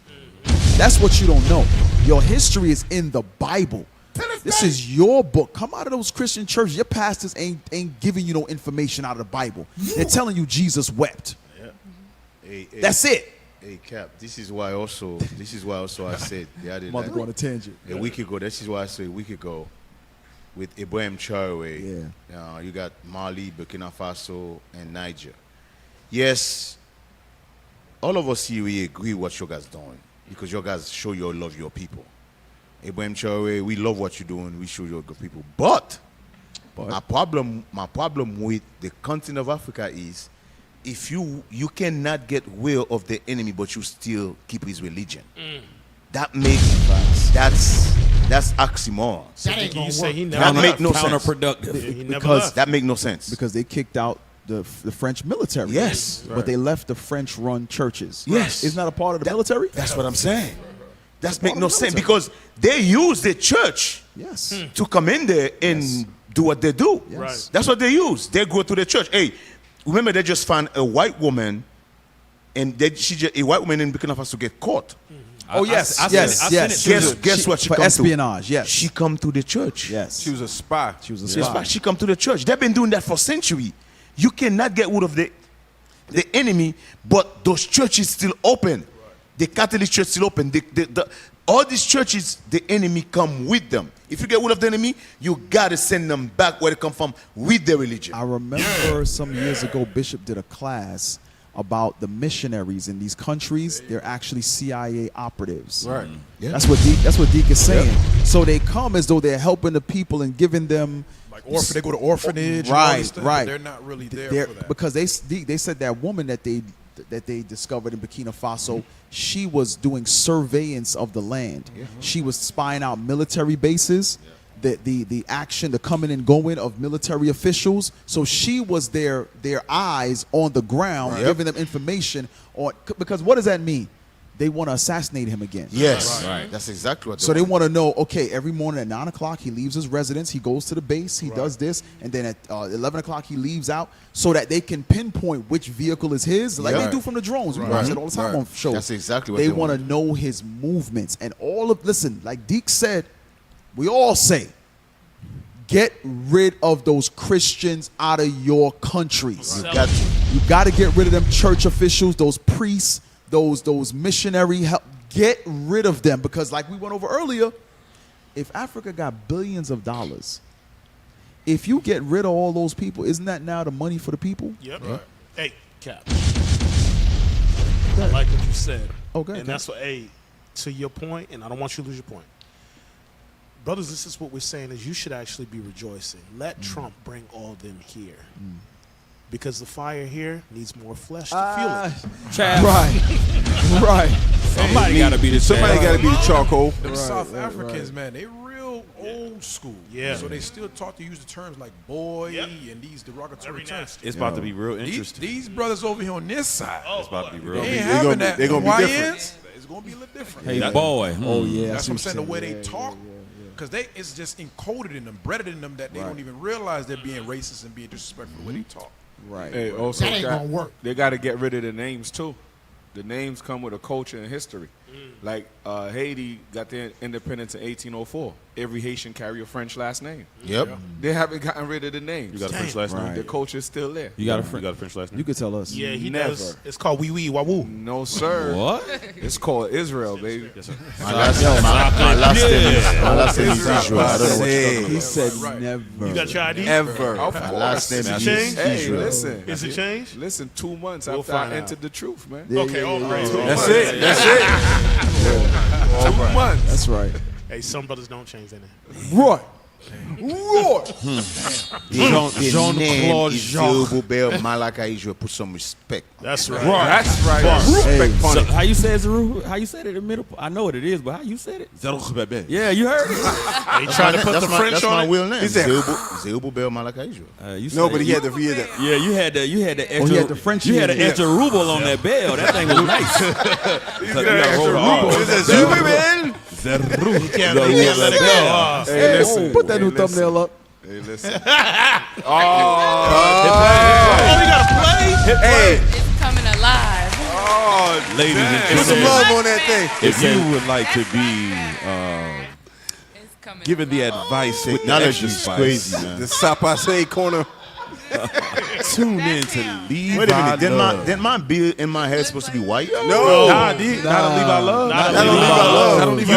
That's what you don't know. Your history is in the Bible. This is your book. Come out of those Christian churches. Your pastors ain't giving you no information out of the Bible. They're telling you Jesus wept. That's it. Hey Cap, this is why also I said the other Mother go on a tangent. a week ago. This is why I said a week ago with Ibrahim Traore. You got Mali, Burkina Faso, and Niger. Yes, all of us here we agree what your guys doing because your guys show you love your people. Ibrahim Traore, we love what you're doing. We show your good people. But my problem with the continent of Africa is if you cannot get will of the enemy, but you still keep his religion. That makes that's oxymoron. That make no sense. Counterproductive. Because that make no sense. Because they kicked out the French military. Yes. But they left the French-run churches. Yes. Isn't that a part of the military? That's what I'm saying. That make no sense because they use the church to come in there and do what they do. Yes. Right. That's what they use. They go to the church. Hey, remember they just found a white woman, and a white woman in Burkina Faso get caught. Oh yes, Guess what? She for come espionage. Yes, she come to the church. Yes, She was a spy. she was a spy. She come to the church. They've been doing that for centuries. You cannot get rid of the enemy, but those churches still open. The Catholic Church still open. All these churches, the enemy come with them. If you get rid of the enemy, you gotta send them back where they come from with their religion. I remember some years ago, Bishop did a class about the missionaries in these countries. They're actually CIA operatives. Right. Yeah. That's what Deke is saying. So they come as though they're helping the people and giving them They go to orphanage. Right, and all this stuff, right. But they're not really there for that. Because they said that woman that they discovered in Burkina Faso, she was doing surveillance of the land. She was spying out military bases, the action, the coming and going of military officials. So she was their eyes on the ground, giving them information on. Because what does that mean? They want to assassinate him again. Yes, right. That's exactly what. So they want to know. Okay, every morning at 9 o'clock he leaves his residence. He goes to the base. He does this, and then at 11 o'clock he leaves out, so that they can pinpoint which vehicle is his, like they do from the drones. We watch it all the time on shows. That's exactly what they want to know his movements and all of. Listen, like Deke said, we all say, get rid of those Christians out of your countries. You got to get rid of them church officials, those priests. Those missionary help, get rid of them, because like we went over earlier, if Africa got billions of dollars, if you get rid of all those people, isn't that now the money for the people? Yep. Right. Hey, Cap. I like what you said. Okay. And that's what, to your point, and I don't want you to lose your point. Brothers, this is what we're saying is you should actually be rejoicing. Let Trump bring all them here. because the fire here needs more flesh to fuel it. Right. Somebody got to be the Somebody got to be the charcoal. Them South Africans, man, they real old school. Yeah. So they still taught to use the terms like boy and these derogatory terms. It's about to be real interesting. These brothers over here on this side, It's about to be real. they ain't They're having that. They're gonna be different. YNs, it's gonna be a little different. Hey, boy. Oh yeah, That's what I'm saying. The way they talk, because it's just encoded in them, bred in them, that they don't even realize they're being racist and being disrespectful the way they talk. Right. Hey, also That ain't gonna work. They got to get rid of the names too. The names come with a culture and history. Like Haiti got their independence in 1804. Every Haitian carry a French last name. Yep. They haven't gotten rid of the names. You got a French last name? The culture is still there. You got a French last name? You could tell us. Yeah, he Never. does. It's called wee wee wawoo. No, sir. What? It's called Israel, baby. Yes, sir. My last name is Israel. I don't know what you're talking about. He said never. You got your ID? Ever. Of My course. last name Is it is changed? Hey, Israel. listen. Is it changed? Listen, 2 months We'll after find I out. entered the truth, man. Okay, all praise. That's it. That's it. 2 months. That's right. Hey, some brothers don't change their name. Right. The name is Zerubbabel Malachi Israel. Put some respect. That's right. That's right. Respect So on it. how you say it, How you said it in the middle? I know what it is, but how you said it? Zerubbabel. Yeah, you heard it. They trying to put the French That's on my it. real name. He said- Zerubbabel Malachi Israel. You No, said but he you- had the Yeah, you had the extra. he had the French You had in the it. extra ruble on that bell. That thing was nice. You gotta roll the R. He said Zerubbabel. You can't let it go. Hey, listen. Put that new Hey, listen. thumbnail up. Hey, listen. Oh, we got to play? Hey, It's coming alive. Oh, Ladies and put some gentlemen, love on that thing. if you would like to be It's coming given the alive. advice with the Technology extra is spice, crazy, man. The Sapase corner. tune in to Levi Wait a minute. Love. Didn't my beard in my head supposed to be white? No. Nah, not Levi Love. Not Not Levi Love. Not Levi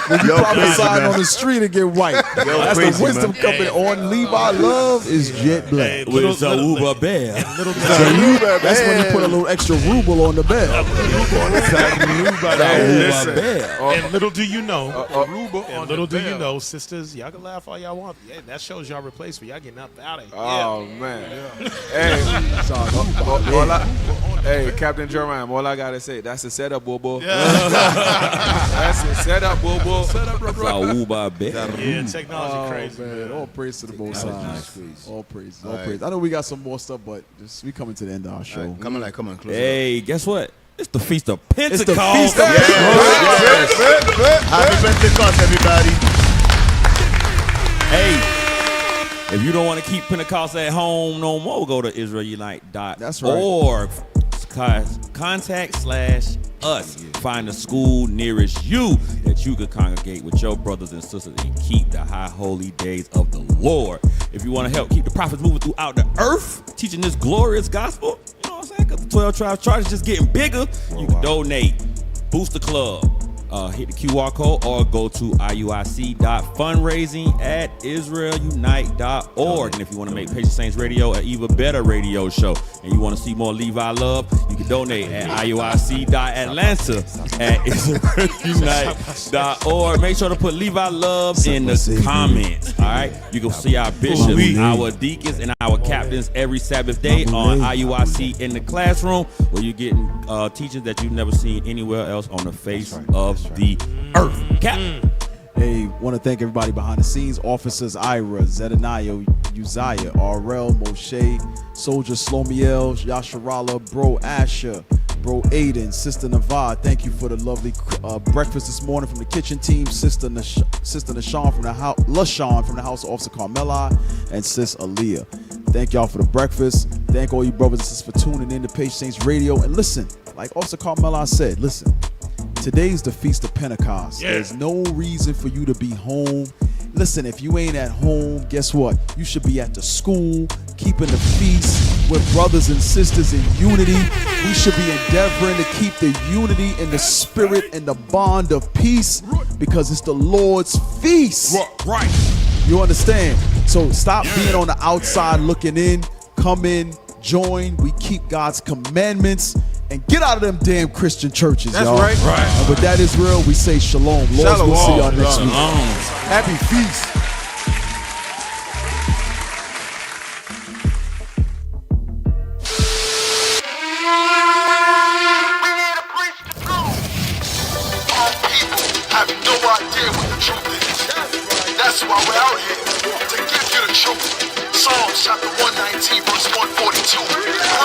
When you Yo, probably crazy, sign man. on the street and get white. That's crazy, the wisdom man. coming on Levi Love is jet black. Hey, With a Uber bell. That's when you put a little extra ruble on the bell. And little do you know, Aruba and on little the do you bell. know, sisters, y'all can laugh all y'all want. Yeah, that shows y'all replaced for y'all getting up out of here. Oh, man. Hey, Captain Jeremiah, all I got to say, that's a setup, Bobo. That's a setup, Bobo. It's a Uber bell. Yeah, technology crazy. Man, all praise to the Most High. nice. All praise. All All right. praise. I know we got some more stuff, but just we coming to the end of our show. Come on, close it Hey, guess what? It's the Feast of It's the Pentecost. feast of up. Happy Pentecost, everybody. Hey, if you don't want to keep Pentecost at home no more, go to Israelite.org. That's right. Contact/us. Find a school nearest you that you could congregate with your brothers and sisters and keep the high holy days of the Lord. If you want to help keep the prophets moving throughout the earth, teaching this glorious gospel, you know what I'm saying? Because the 12 Tribes Charge is just getting bigger. You can donate, boost the club. Hit the QR code or go to iuic.fundraising@israelunite.org. And if you want to make Patient Saints Radio an even better radio show and you want to see more Levi Love, you can donate at iuic.atlanta@israelunite.org. Make sure to put Levi Love in the comments. All right, you can see our bishops, our deacons, and our captains every Sabbath day on IUIC in the classroom, where you're getting teachings that you've never seen anywhere else on the face of the earth. Cap. Hey, want to thank everybody behind the scenes. Officers Ira, Zedaniah, Uzziah, RL, Moshe, Soldier Slomiel, Yasharala, Bro Asher, Bro Aiden, Sister Navad. Thank you for the lovely breakfast this morning from the kitchen team. Sister Nashawn from the house, LaShawn from the house of Officer Carmela, and Sis Aaliyah. Thank y'all for the breakfast. Thank all you brothers and sisters for tuning in to Patient Saints Radio. And listen, like Officer Carmela said, listen. Today's the Feast of Pentecost. Yeah. There's no reason for you to be home. Listen, if you ain't at home, guess what? You should be at the school, keeping the feast with brothers and sisters in unity. We should be endeavoring to keep the unity and the spirit and the bond of peace because it's the Lord's feast. Right. You understand? So stop being on the outside looking in. Come in, join. We keep God's commandments. And get out of them damn Christian churches, That's y'all. right. And with that, Israel, we say shalom. Lord, Shalom. we'll see y'all next week. Happy feast. Romans chapter 119, verse 142.